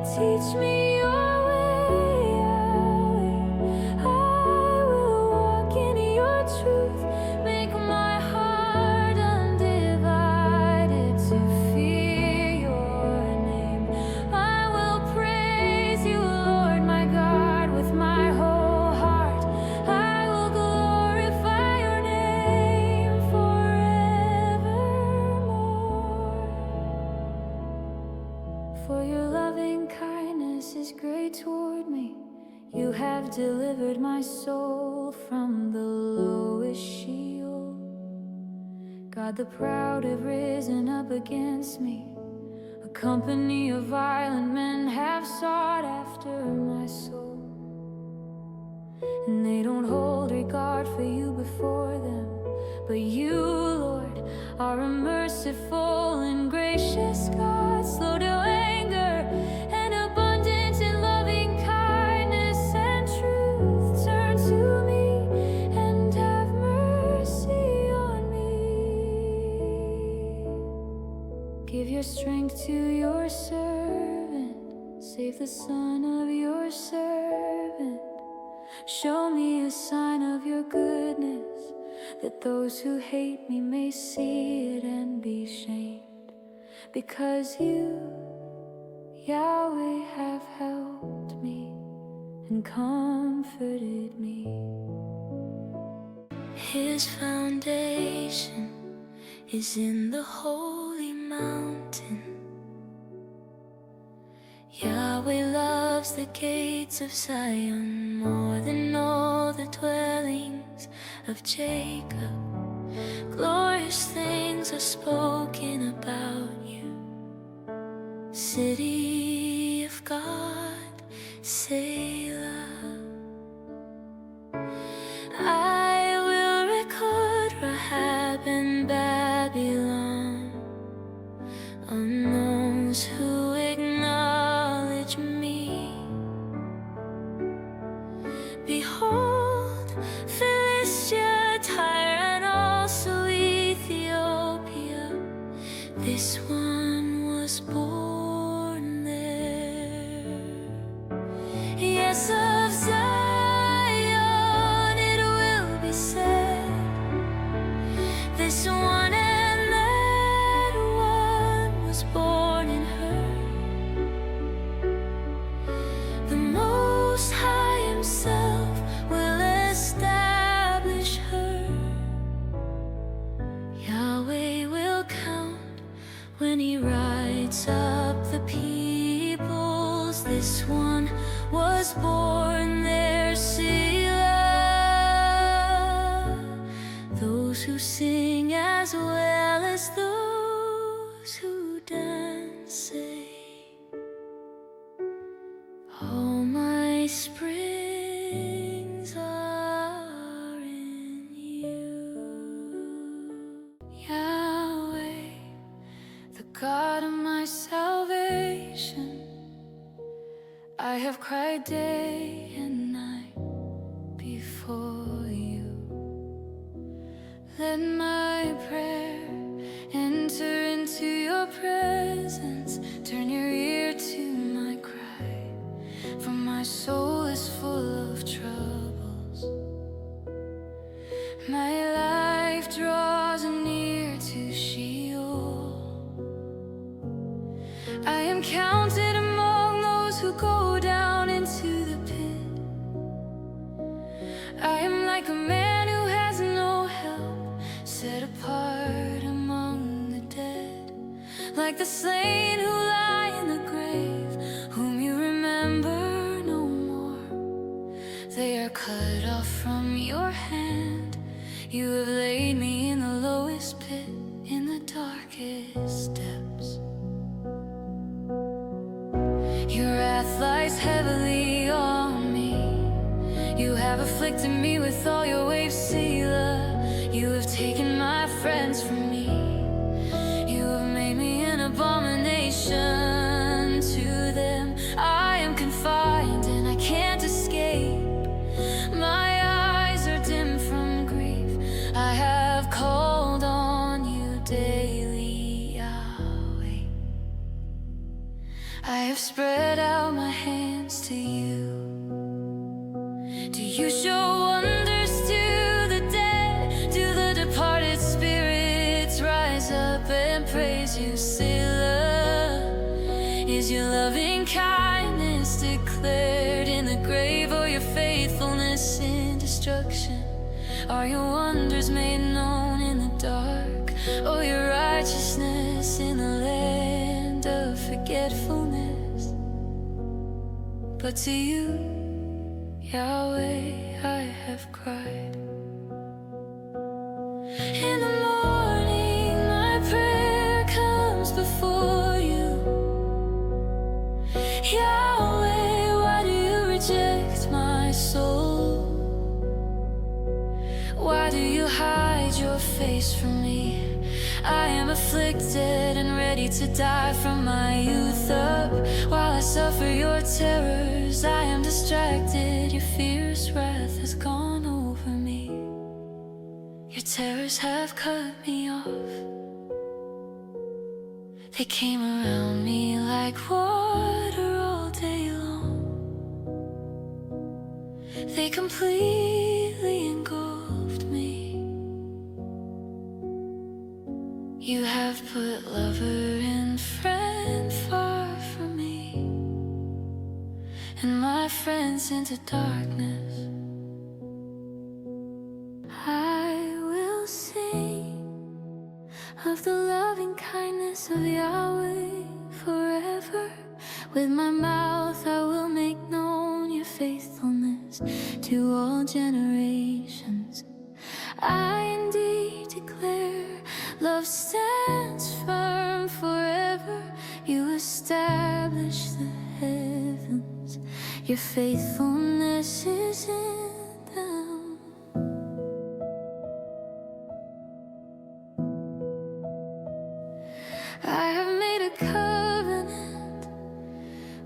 Teach me your way, Yahweh. I will walk in your truth. Make my heart undivided to fear your name. I will praise you, Lord my God, with my whole heart. I will glorify your name forevermore. For your loving kindness is great toward me. You have delivered my soul from the lowest Sheol. God, the proud have risen up against me. A company of violent men have sought after my soul, and they don't hold regard for you before them. But you, Lord, are a merciful and gracious God, slow to anger and abundant in loving kindness and truth. Turn to me and have mercy on me. Give your strength to your servant. Save the son of your servant. Show me a sign of your goodness, that those who hate me may see it and be shamed. Because you, Yahweh, have helped me and comforted me. His foundation is in the holy mountain. Yahweh loves the gates of Zion more than all the dwellings of Jacob. Glorious things are spoken about you, city of God, Selah. I will record Rahab and Babylon on those who acknowledge me. Behold, Philistia, Tyre, and also Ethiopia. This one was born there. Yes, of Zion it will be said, this one and that one was born in her. The Most High Himself will establish her. Yahweh will count when He writes up the peoples. This one was born there, Selah. Those who sing as well as those who dance say, all my springs are in you. Yahweh, the God of my salvation, I have cried day and night before you. Let my prayer enter into your presence. Turn your ear to my cry, for my soul is full of troubles. My life draws near to Sheol. I am counted among those who go down into the pit. I am like a man who has no help, set apart among the dead. Like like the slain who lie in the grave, whom you remember no more. They are cut off from your hand. You have laid me in the lowest pit, in the darkest depths. Your wrath lies heavily on me. You have afflicted me with all your waves, Selah. You have taken my friends from me. You have made me an abomination to them. I am confined and I can't escape. My eyes are dim from grief. I have called on you daily, Yahweh. I have spread out my hands to you. Do you show wonders to the dead? Do the departed spirits rise up and praise you, Selah? Is your loving kindness declared in the grave, or your faithfulness in destruction? Are your wonders made known in the dark, or your righteousness in the land of forgetfulness? But to you, Yahweh, I have cried. In the morning my prayer comes before you. Yahweh, why do you reject my soul? Why do you hide your face from me? I am afflicted and ready to die from my youth up. While I suffer your terrors, I am distracted. Your fierce wrath has gone over me. Your terrors have cut me off. They came around me like water all day long. They completely engulfed me. You have put lover and friend far from me, and my friends into darkness. I will sing of the loving kindness of Yahweh forever. With my mouth I will make known your faithfulness to all generations. I indeed declare love stands firm forever. You establish the heavens. Your faithfulness is in them. I have made a covenant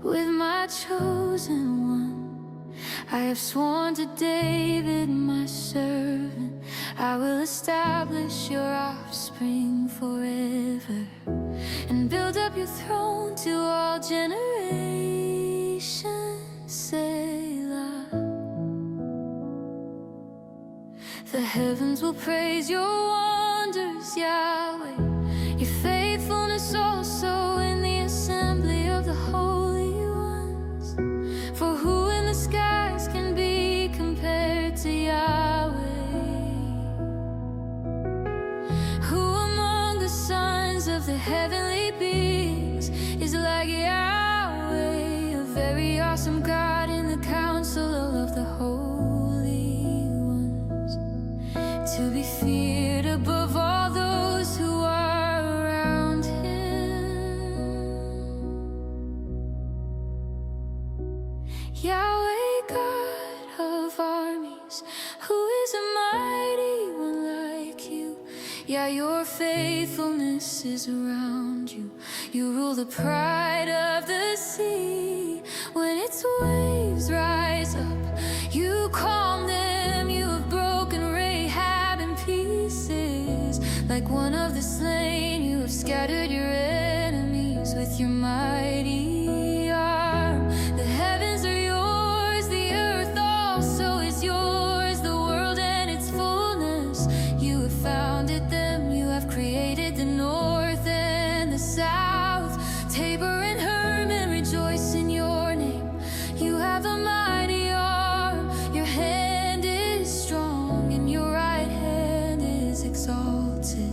with my chosen one. I have sworn to David, my servant, I will establish your offspring forever, and build up your throne to all generations. Selah. The heavens will praise your wonders, Yahweh, your faithfulness also in the assembly of the holy ones. For who in the skies can be compared to Yahweh? Of the heavenly beings is like Yahweh, a very awesome God in the council of the holy ones, to be feared above all those who are around him. Yahweh, God of armies, who is a mighty one like you? Yeah, your faithfulness is around you. You rule the pride of the sea. When its waves rise up, you calm them. You have broken Rahab in pieces. Like one of the slain, you have scattered your enemies with your mighty arm. The heavens are yours, the earth also is yours. The world and its fullness, you have founded them. You have created the north and the south. Tabor and Hermon rejoice in your name. You have a mighty arm. Your hand is strong and your right hand is exalted.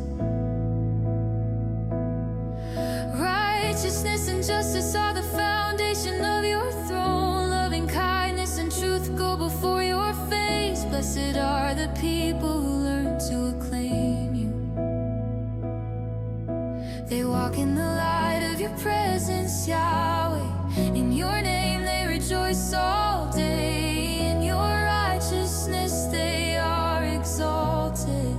Right walk in the light of your presence, Yahweh. In your name they rejoice all day. In your righteousness they are exalted.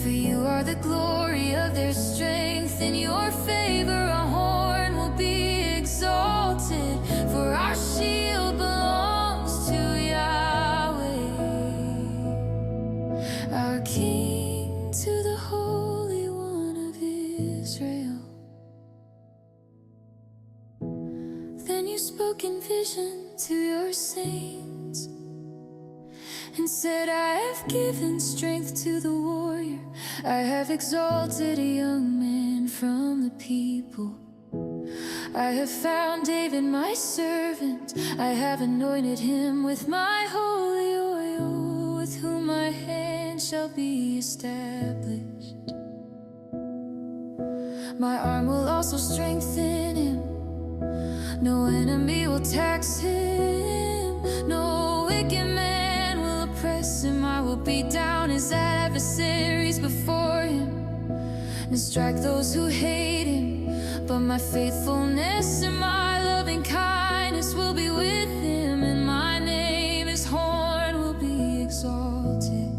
For you are the glory of their strength. In your favor a horn will be exalted. For our shield belongs to Yahweh, our King, to the Holy One of Israel. Then you spoke in vision to your saints and said, I have given strength to the warrior. I have exalted a young man from the people. I have found David my servant. I have anointed him with my holy oil, with whom my hand shall be established. My arm will also strengthen him. No enemy will tax him. No wicked man will oppress him. I will beat down his adversaries before him and strike those who hate him. But my faithfulness and my loving kindness will be with him, and my name, his horn, will be exalted.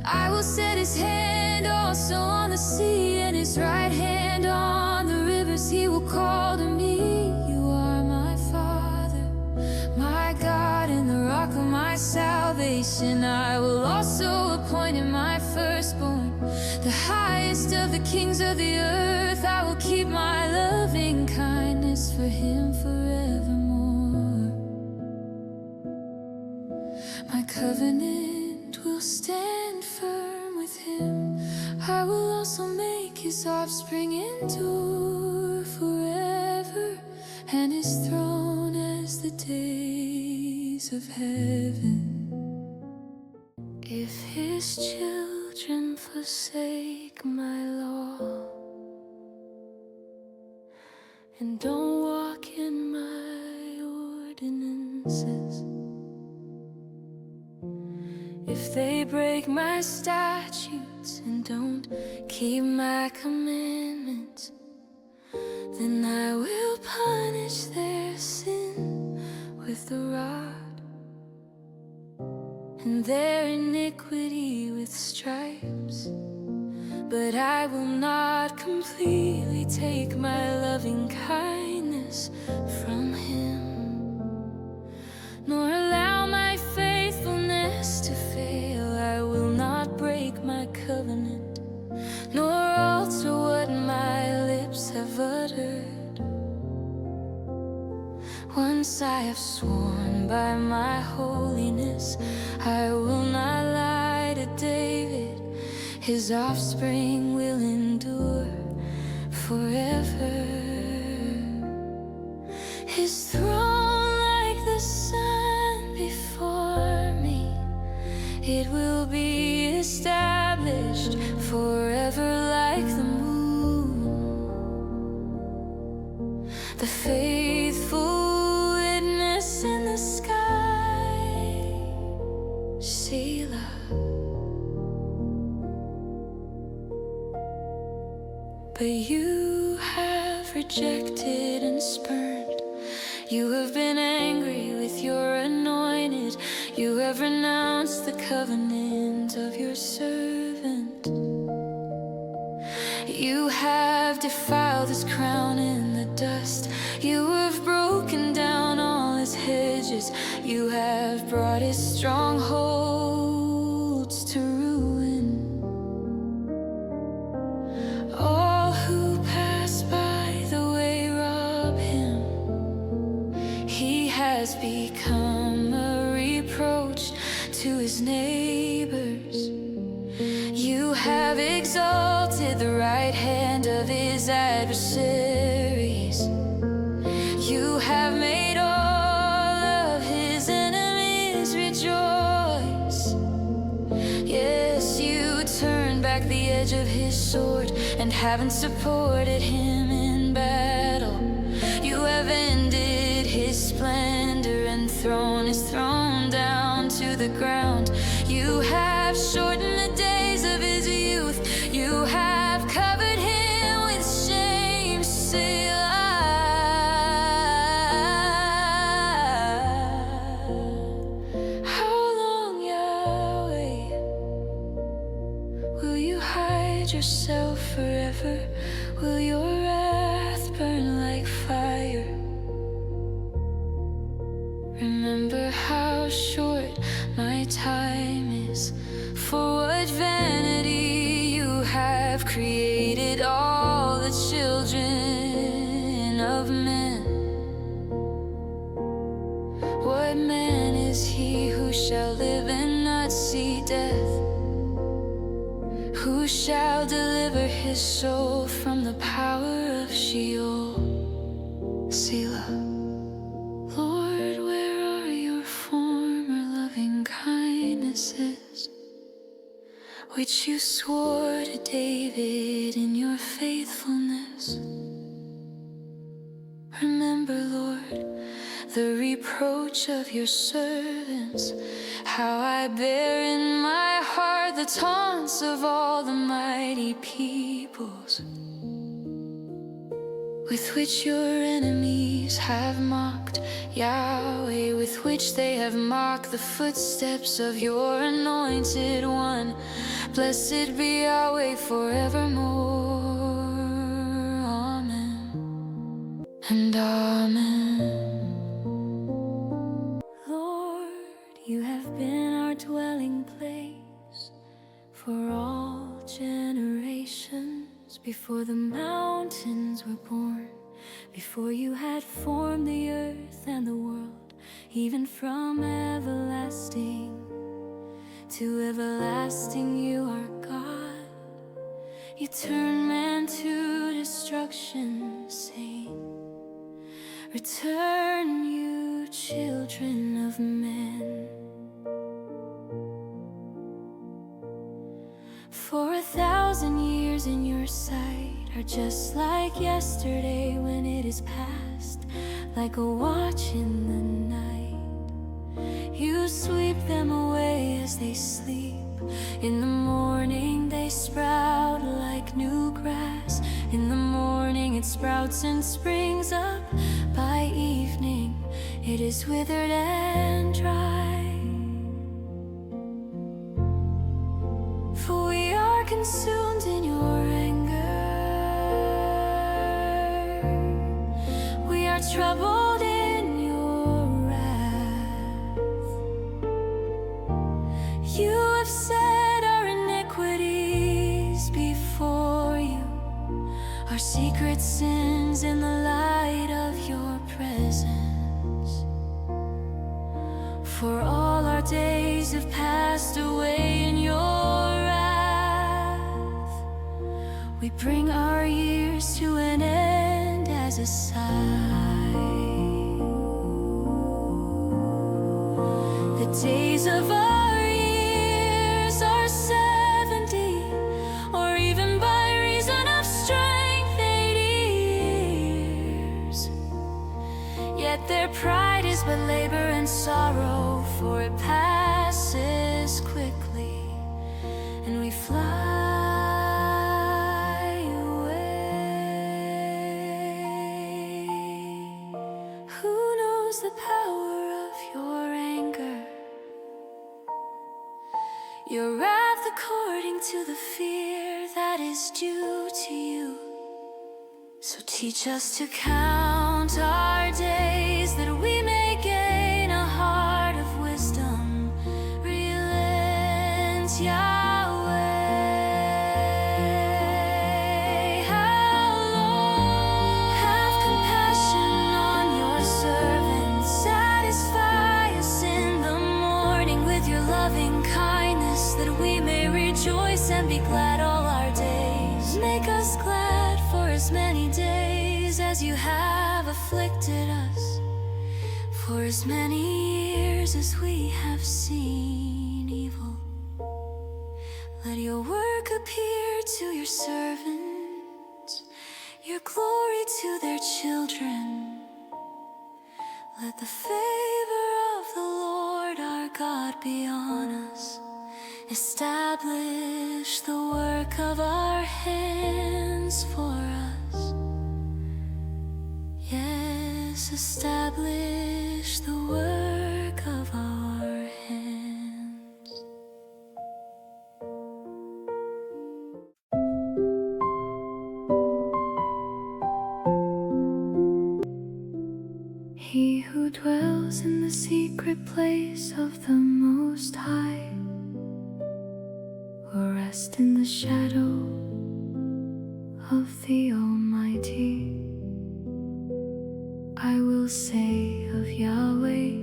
I will set his hand also on the sea, and his right hand on the rivers. He will call to me, you are my Father, my God, and the rock of my salvation. I will also appoint him my firstborn, the highest of the kings of the earth. I will keep my loving kindness for him forevermore. My covenant will stand firm with him. I will also make his offspring endure forever, and his throne as the days of heaven. If his children forsake my law and don't walk in my ordinances, if they break my statutes and don't keep my commandments, then I will punish their sin with the rod, and their iniquity with stripes. But I will not completely take my loving kindness from him, nor allow my faithfulness to fail. I will not break my covenant, nor alter what my lips have uttered. Once I have sworn by my holiness, I will not lie to David. His offspring will endure forever. His throne like the sun before me, it will be established forever like the moon, the faithful witness in the sky, Selah. But you have rejected and spurned. You have been angry with your anointed. You have renounced the covenant of your servant. You have defiled his crown in the dust. You have broken down all his hedges. You have brought his strongholds to ruin. All who pass by the way rob him. He has become a reproach to his neighbors. You have exalted the right hand of his adversaries. You have made all of his enemies rejoice. Yes, you turned back the edge of his sword and haven't supported him in battle. You have ended his splendor and thrown his throne down to the ground. You have shortened the days of his youth. hide yourself forever? Will your wrath burn like fire? Remember how short my time is. For what vanity you have created all the children of men. What man is he who shall live and not see death? Who shall deliver his soul from the power of Sheol? Selah. Lord, where are your former loving kindnesses, which you swore to David in your faithfulness? Remember, Lord, the reproach of your servants, how I bear in my heart the taunts of all the mighty peoples, with which your enemies have mocked Yahweh, with which they have mocked the footsteps of your anointed one. Blessed be Yahweh forevermore. Amen and amen. You have been our dwelling place for all generations. Before the mountains were born, before you had formed the earth and the world, even from everlasting to everlasting you are God. You turn man to destruction, saying, return you children of men. For 1,000 years in your sight are just like yesterday when it is past, like a watch in the night. You sweep them away as they sleep. In the morning they sprout like new grass. In the morning it sprouts and springs up. By evening it is withered and dry. For we are consumed in your anger. We are troubled in your wrath. You have set our iniquities before you, our secret sins in the light of your presence. For all our days have passed away in your wrath. We bring our years to an end as a sigh. The days of our years are 70, or even by reason of strength 80 years. Yet their pride is but labor and sorrow, for it passes quickly, and we fly away. Who knows the power of your anger, your wrath according to the fear that is due to you? So teach us to count our days, that we may gain a heart of wisdom. Relent, Yahweh. How long? Have compassion on your servants. Satisfy us in the morning with your loving kindness, that we may rejoice and be glad all our days. Make us glad for as many days as you have afflicted us, for as many years as we have seen evil. Let your work appear to your servants, your glory to their children. Let the favor of the Lord our God be on us. Establish the work of our hands for us. Yes, establish the work of our hands. secret place of the Most High will rest in the shadow of the Almighty. I will say of Yahweh,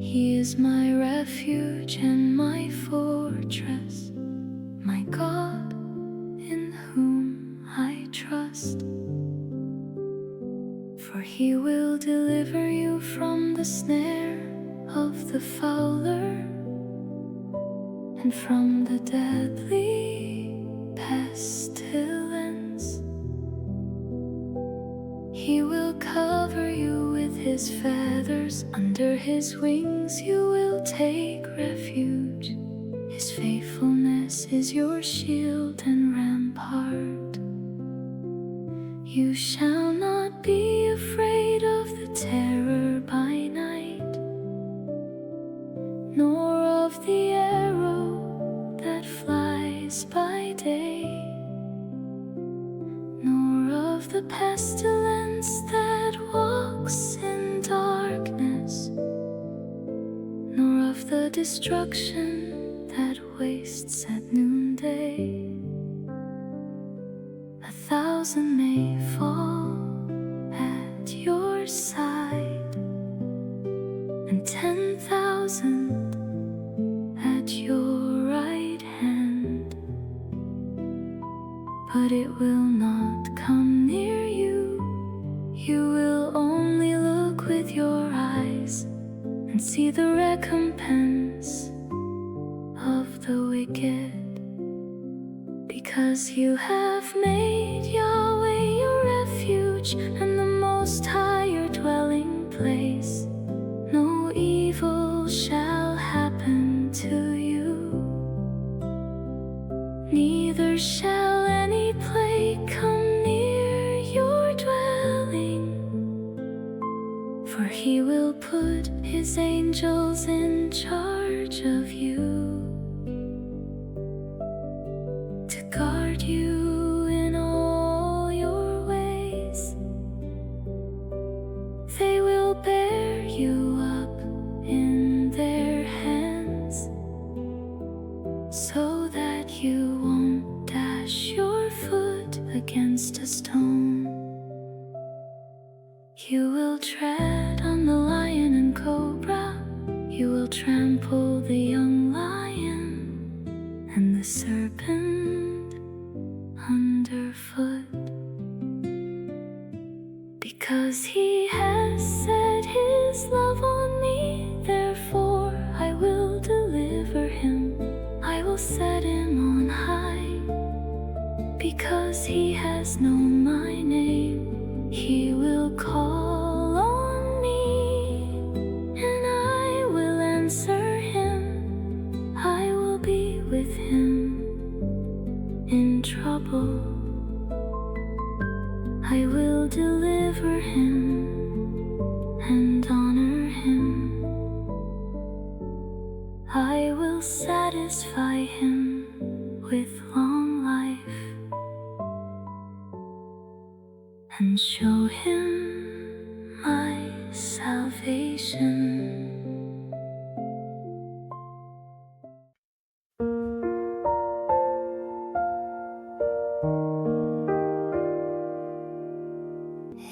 He is my refuge and my fortress, my God in whom I trust. For He will deliver you from the snare of the fowler and from the deadly pestilence. He will cover you with His feathers, under His wings you will take refuge. His faithfulness is your shield and rampart. You shall not be afraid of the terror by night, nor of the arrow that flies by day, nor of the pestilence that walks in darkness, nor of the destruction that wastes at noonday. 1,000 may fall at your side, and 10,000 at your right hand, but it will not come near you. You will only look with your eyes and see the recompense of the wicked. Because you have made Yahweh your refuge and the Most High your dwelling place, no evil shall happen to you, neither shall any plague come near your dwelling. For He will put His angels in charge of you, to guard you in all your ways. They will bear you up in their hands, so that you won't dash your foot against a stone. You will tread on the lion and cobra, you will trample the young lion and the serpent underfoot. Because He has set His love on me, therefore I will deliver Him. I will set Him on high. Because He has known my name, He will call on me, and I will answer Him. I will be with Him in trouble. I will deliver Him and honor Him. I will satisfy Him with long life and show Him my salvation.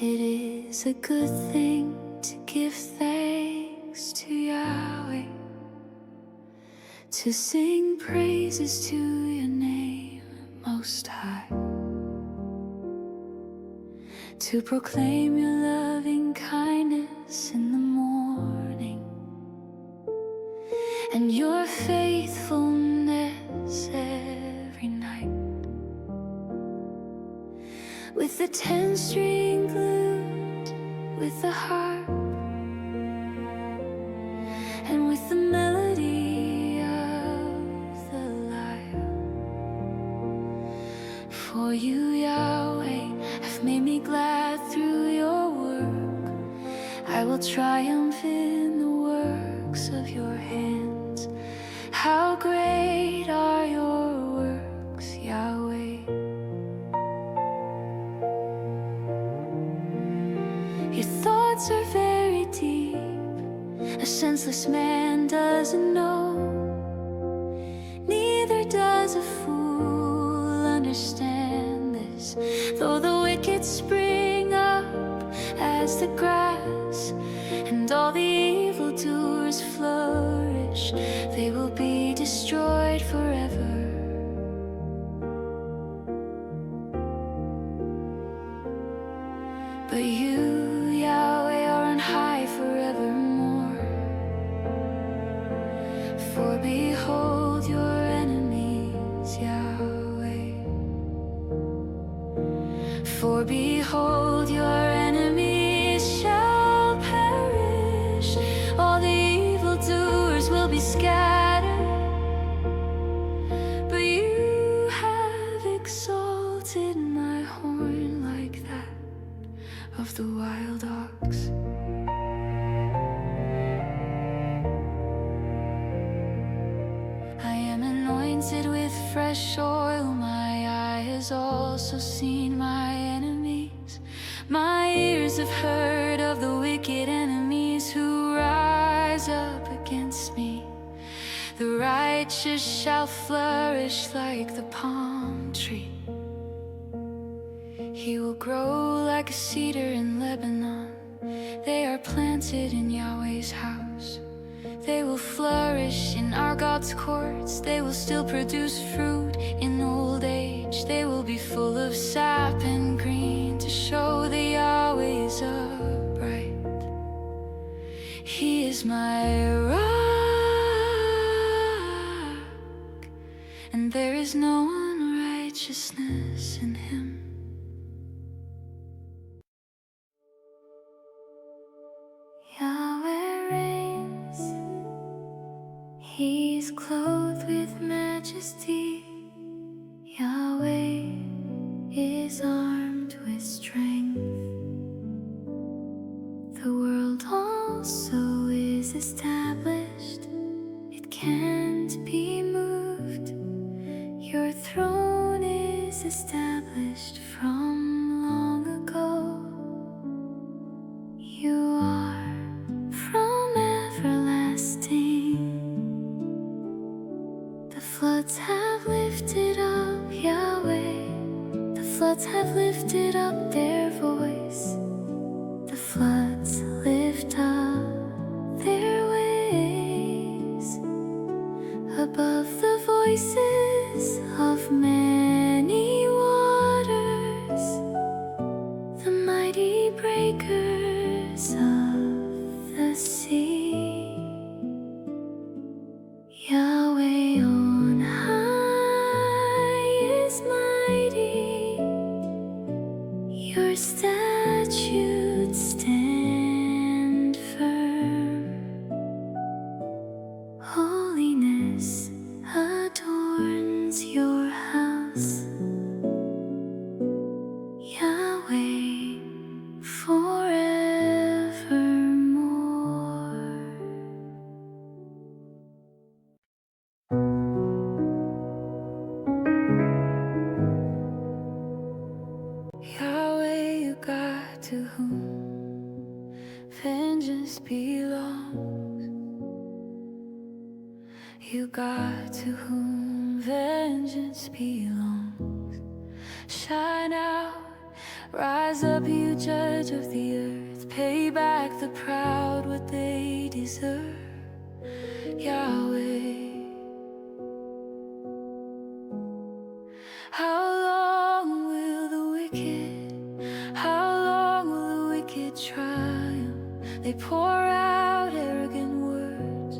It is a good thing to give thanks to Yahweh, to sing praises to your name, Most High, to proclaim your loving kindness in the morning and your faithfulness every night. With the 10-string lute, with the harp, and with the melody of the lyre. For you, Yahweh, have made me glad through your work. I will triumph in the works of your hands. How great are your works, Yahweh. Your thoughts are very deep, a senseless man doesn't know, neither does a fool understand this. Though the wicked spring up as the grass, and all the evildoers flourish, they will be destroyed forever. But you, Yahweh, are on high forevermore. For behold your enemies, Yahweh. For behold your enemies shall perish. All the evildoers will be scattered. But you have exalted my horn like that of the wild ox. I am anointed with fresh oil, my eye has also seen my enemies. My ears have heard of the wicked enemies who rise up against me. The righteous shall flourish like the palm tree. He will grow like a cedar in Lebanon. They are planted in Yahweh's house. They will flourish in our God's courts. They will still produce fruit in old age. They will be full of sap and green to show that Yahweh is upright. He is my rock, and there is no unrighteousness in him. Yahweh reigns, He's clothed with majesty. Yahweh is armed with strength. The world also is established, it can't be moved. Your throne is established from long ago. You are from everlasting. The floods have lifted up, Yahweh. The floods have lifted up their voice. The floods lift up their waves above the voices of many waters, the mighty breakers of the sea. Yahweh on high is mighty. Your statutes stand firm. Holiness adorns your house, Yahweh, forevermore. Yahweh, you God to whom vengeance belongs. You God to whom vengeance belongs. Shine out, rise up, you judge of the earth. Pay back the proud what they deserve, Yahweh. How long will the wicked triumph? They pour out arrogant words.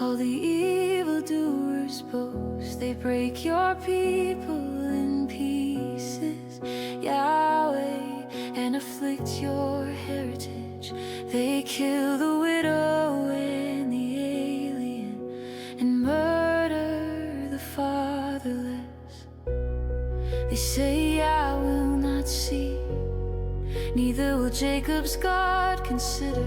All the evildoers boast. They break your people in pieces, Yahweh, and afflict your heritage. They kill the widow and the alien and murder the fatherless. They say, I will not see, neither will Jacob's God consider.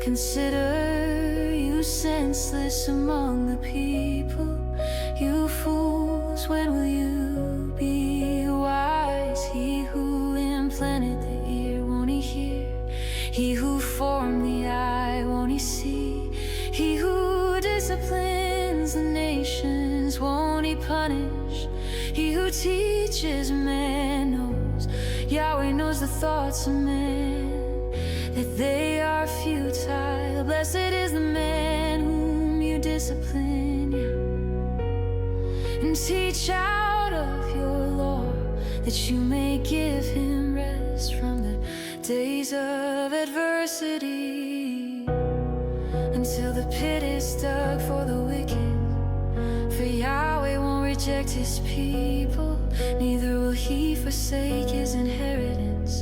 Consider you senseless among the people. You fools, when will you be wise? He who implanted the ear, won't he hear? He who formed the punish. He who teaches man knows, Yahweh knows the thoughts of man, that they are futile. Blessed is the man whom you discipline, and teach out of your law, that you may give him rest from the days of adversity, until the pit is dug for the wicked. For Yahweh won't reject his people, neither will he forsake his inheritance.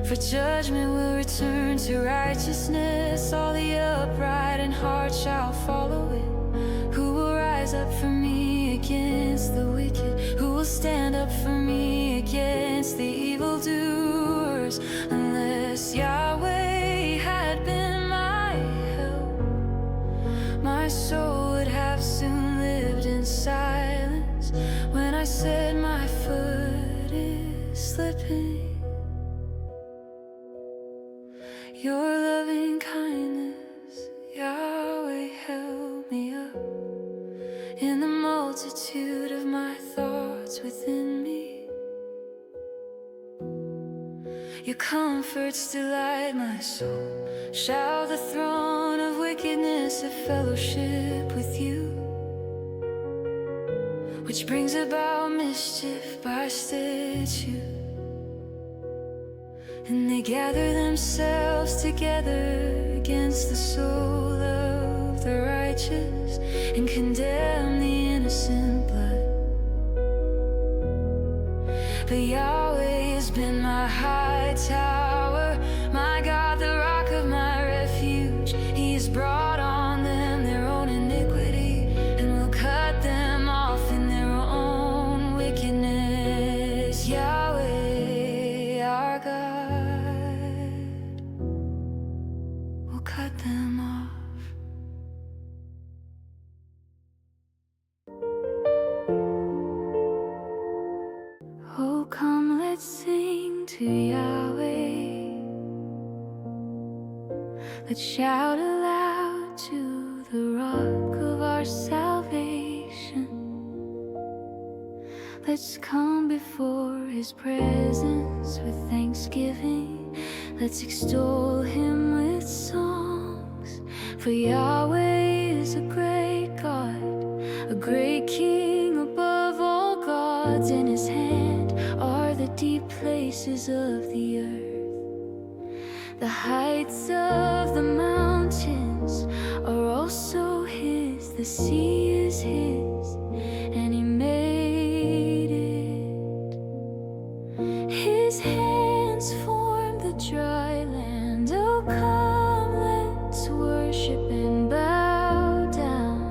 For judgment will return to righteousness, all the upright in heart shall follow it. Who will rise up for me against the wicked? Who will stand up for me against the evildoers? Unless Yahweh had been my help, my soul would have soon lived in silence. When I said my foot is slipping, your loving kindness, Yahweh, held me up in the multitude of my thoughts within me. Your comforts delight my soul. Shall the throne of wickedness have fellowship with you, which brings about mischief by statute? And they gather themselves together against the soul of the righteous, and condemn the innocent blood. But Yahweh has been my high tower, my God, the rock of my refuge. He has brought on them their own iniquity, and will cut them off in their own wickedness. Yahweh, our God, will cut them off. Oh, come, let's sing to Yahweh. Let's shout aloud to the rock of our salvation. Let's come before his presence with thanksgiving. Let's extol him with songs. For Yahweh is a great God, a great King above all gods. In his hand are the deep places of the earth. The heights of the mountains are also his. The sea is his, and he made it. His hands formed the dry land. Oh, come, let's worship and bow down.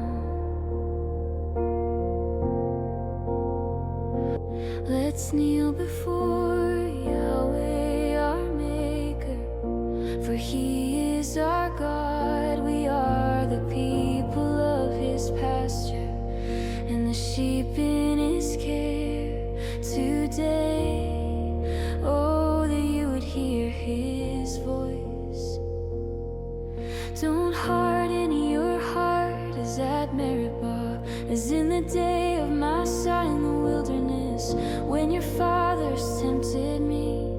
Let's kneel before Yahweh, our Maker, for he is our God. We are the people of his pasture, and the sheep in his care. Today, oh, that you would hear his voice. Don't harden your heart as at Meribah, as in the day of Massah in the wilderness, when your fathers tempted me,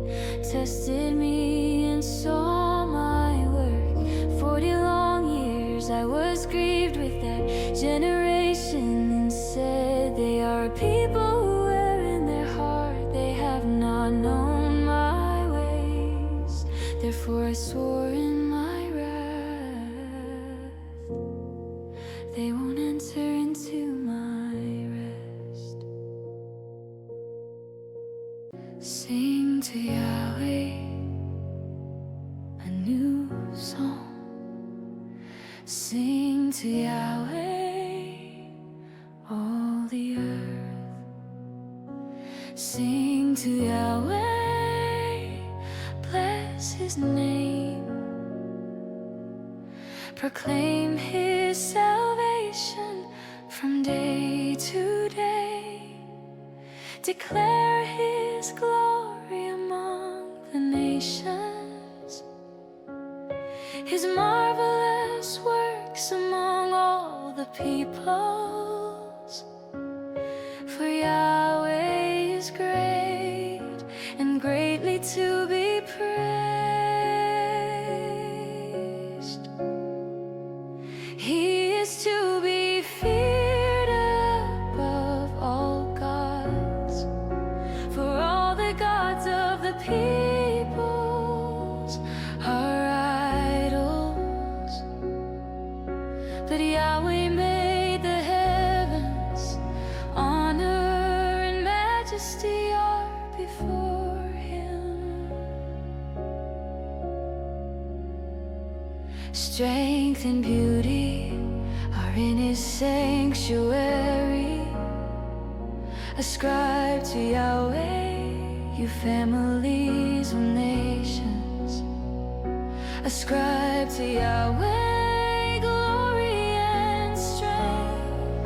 tested me, and saw my work. 40 long years I was grieved with that generation, and said, they are a people who err in their heart. They have not known my ways. Therefore I swore in my wrath, they won't enter into my rest. Sing to Yahweh a new song. Sing to Yahweh, all the earth. Sing to Yahweh, bless his name. Proclaim his salvation from day to day. Declare his glory among the nations, his marvelous works among all the peoples. He is to be feared above all gods, for all the gods of the peoples are idols. But Yahweh made the heavens, honor and majesty are before Him. Strength and beauty are in His sanctuary. Ascribe to Yahweh, you families of nations. Ascribe to Yahweh glory and strength.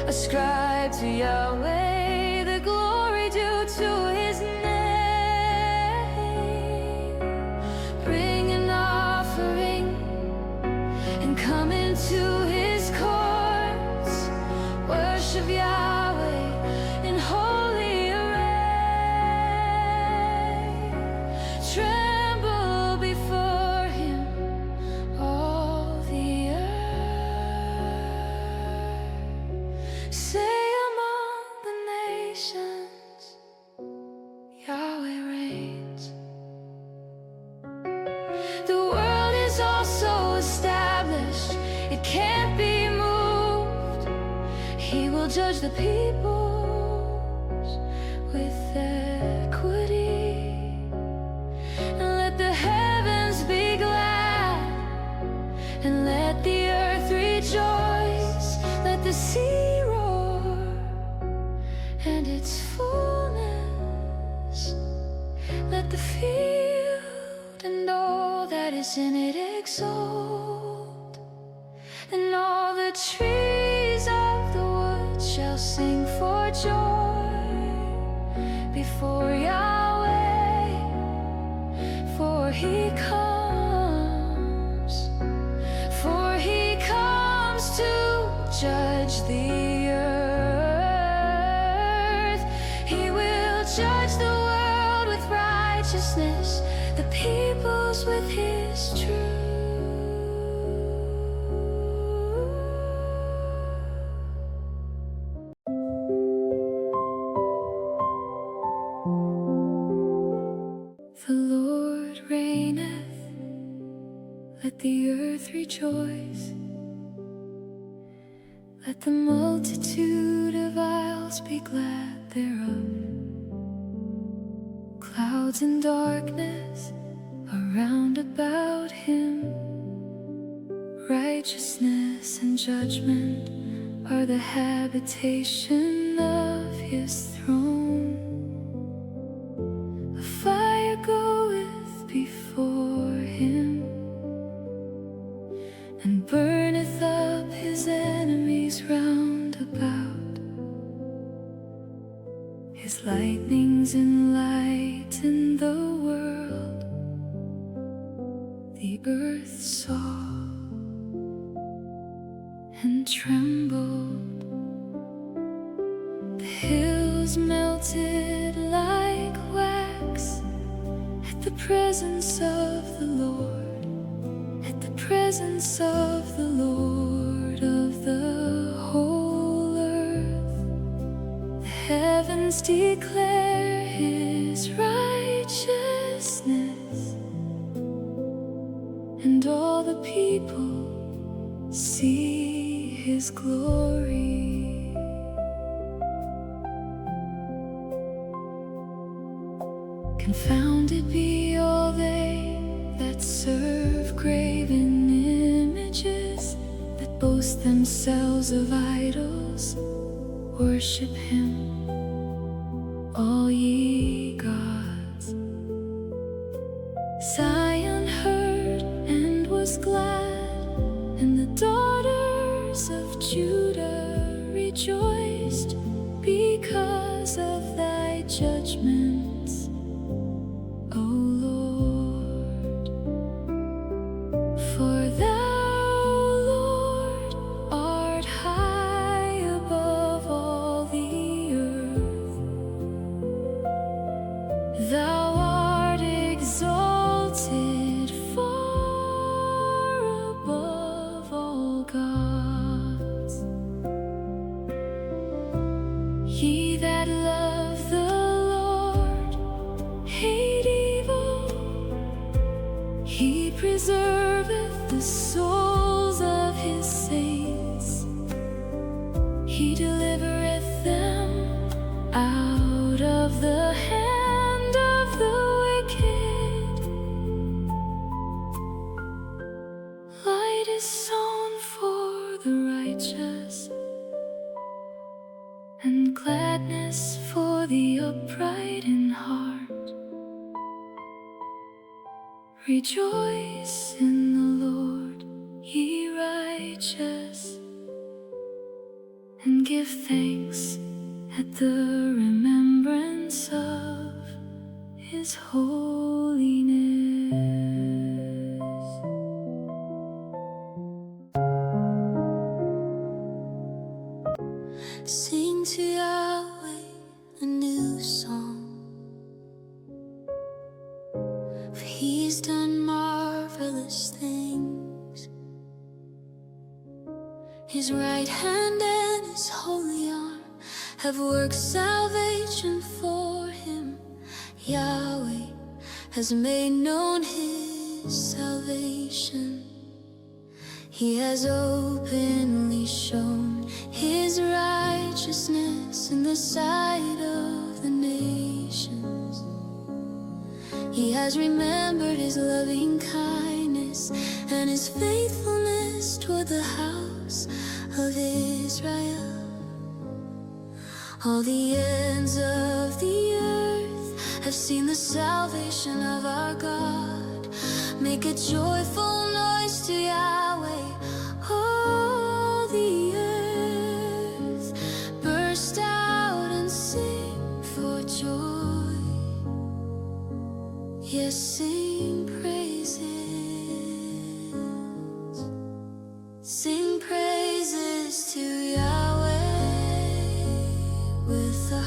Ascribe to Yahweh the glory due to His name. Bring an offering and come into His courts. Worship Yahweh in holy array. Tremble before Him, all the earth. Say among the nations, Yahweh reigns. The world is also established, it can't be moved. He will judge the peoples with equity. And let the heavens be glad, and let the earth rejoice. Let the sea roar and its fullness. Let the field and all that is in it exult. And all the trees of the wood shall sing for joy before Yahweh, for He comes, to judge the earth. He will judge the world with righteousness, the peoples with His truth. The Lord reigneth, let the earth rejoice. Let the multitude of isles be glad thereof. Clouds and darkness are round about Him. Righteousness and judgment are the habitation of His throne. A fire goeth before Him, and burneth up His enemies round about. His lightnings enlighten the world. The earth saw and trembled. The hills melted like wax at the presence of the Lord, at the presence of the Lord of the whole earth. The heavens declare His righteousness, and all the people see His glory. Confounded be all they that serve graven images, that boast themselves of idols. Worship Him, all ye gods. Zion heard and was glad, and the daughters of Judah rejoiced because of thy judgments, O Lord. For thou, Lord, art high above all the earth. is sown for the righteous, and gladness for the upright in heart. Rejoice in the Lord, ye righteous, and give thanks at the remembrance of His holiness. Sing to Yahweh a new song, for He's done marvelous things. His right hand and His holy arm have worked salvation for Him. Yahweh has made known His salvation. He has openly shown His righteousness in the sight of the nations. He has remembered His loving kindness and His faithfulness toward the house of Israel. All the ends of the earth have seen the salvation of our God. Make a joyful noise to Yahweh. All the earth burst out and sing for joy. Yes, sing praises. Sing praises to Yahweh with the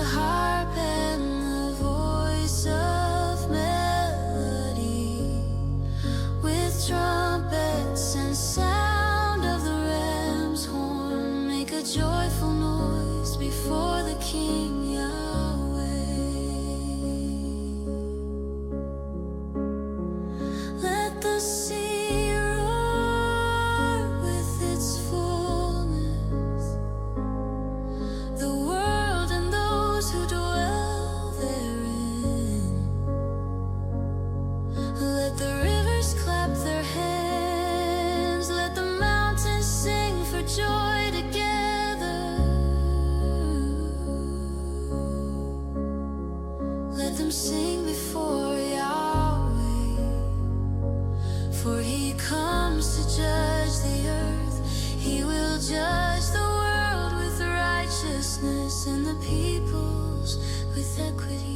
harp and the voice of melody, with trumpets and sound of the ram's horn. Make a joyful noise before the King Yahweh. Let the sea roar with its fullness, the world and those who dwell therein. Let the rivers clap their hands, let the mountains sing for joy together. Let them sing before Yahweh, for He comes to judge the earth. He will judge the world with righteousness and the peoples with equity.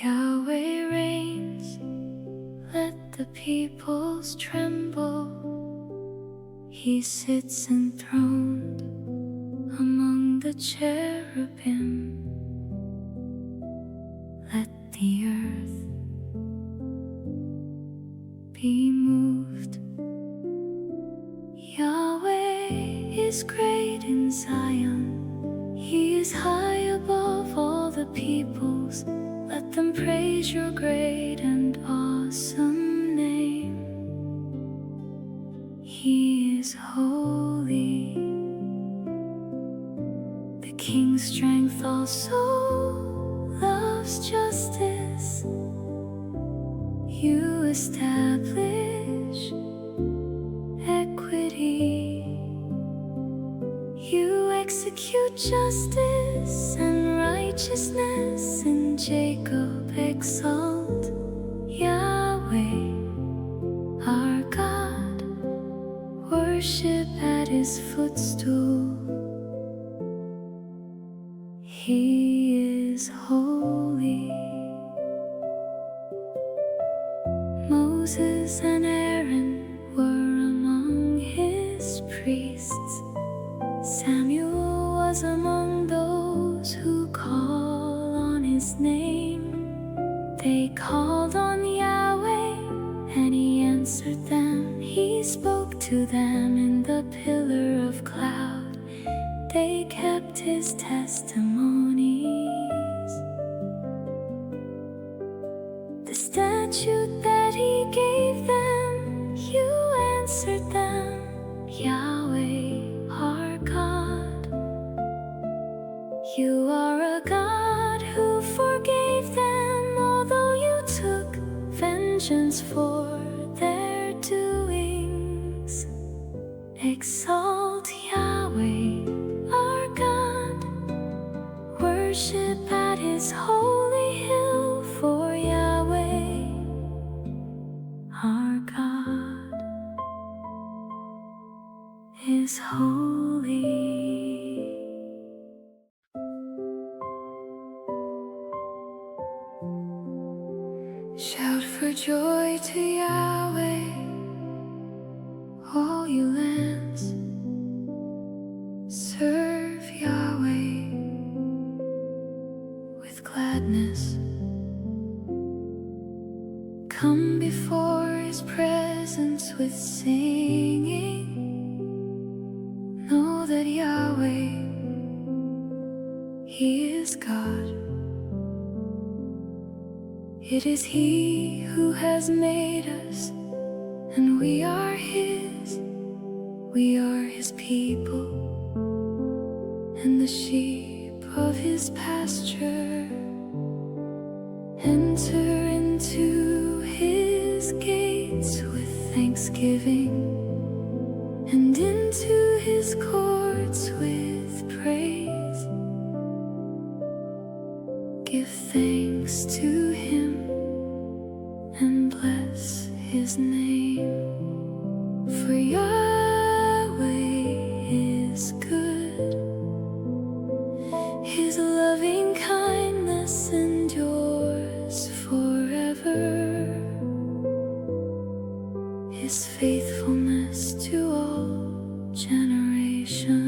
Yahweh reigns, let the peoples tremble. He sits enthroned among the cherubim. Let the earth be moved. Yahweh is great in Zion. He is high above all the peoples. Let them praise your great and awesome name. He is holy. The King's strength also loves justice. You establish equity. You execute justice and righteousness in Jacob. Exalt Yahweh, our God. Worship at His footstool. He is holy. Moses and Aaron were among His priests. Samuel was among those who call on His name. They called on Yahweh and He answered them. He spoke to them in the pillar of cloud. They kept His testimonies. The statute that He gave them, you answered them. Yahweh, our God, You are a God who forgave them, although you took vengeance for their doings. Exalt Yahweh, our God. Worship at His holy hill, for Yahweh, our God, is holy. Shout for joy to Yahweh, all you lands. Serve Yahweh with gladness. Come before His presence with singing. Know that Yahweh, He is God. It is He who has made us, and we are His. We are His people, and the sheep of His pasture. Enter into His gates with thanksgiving, and into His courts with praise. Give thanks to Him and bless His name, for Yahweh is good. His loving kindness endures forever. His faithfulness to all generations.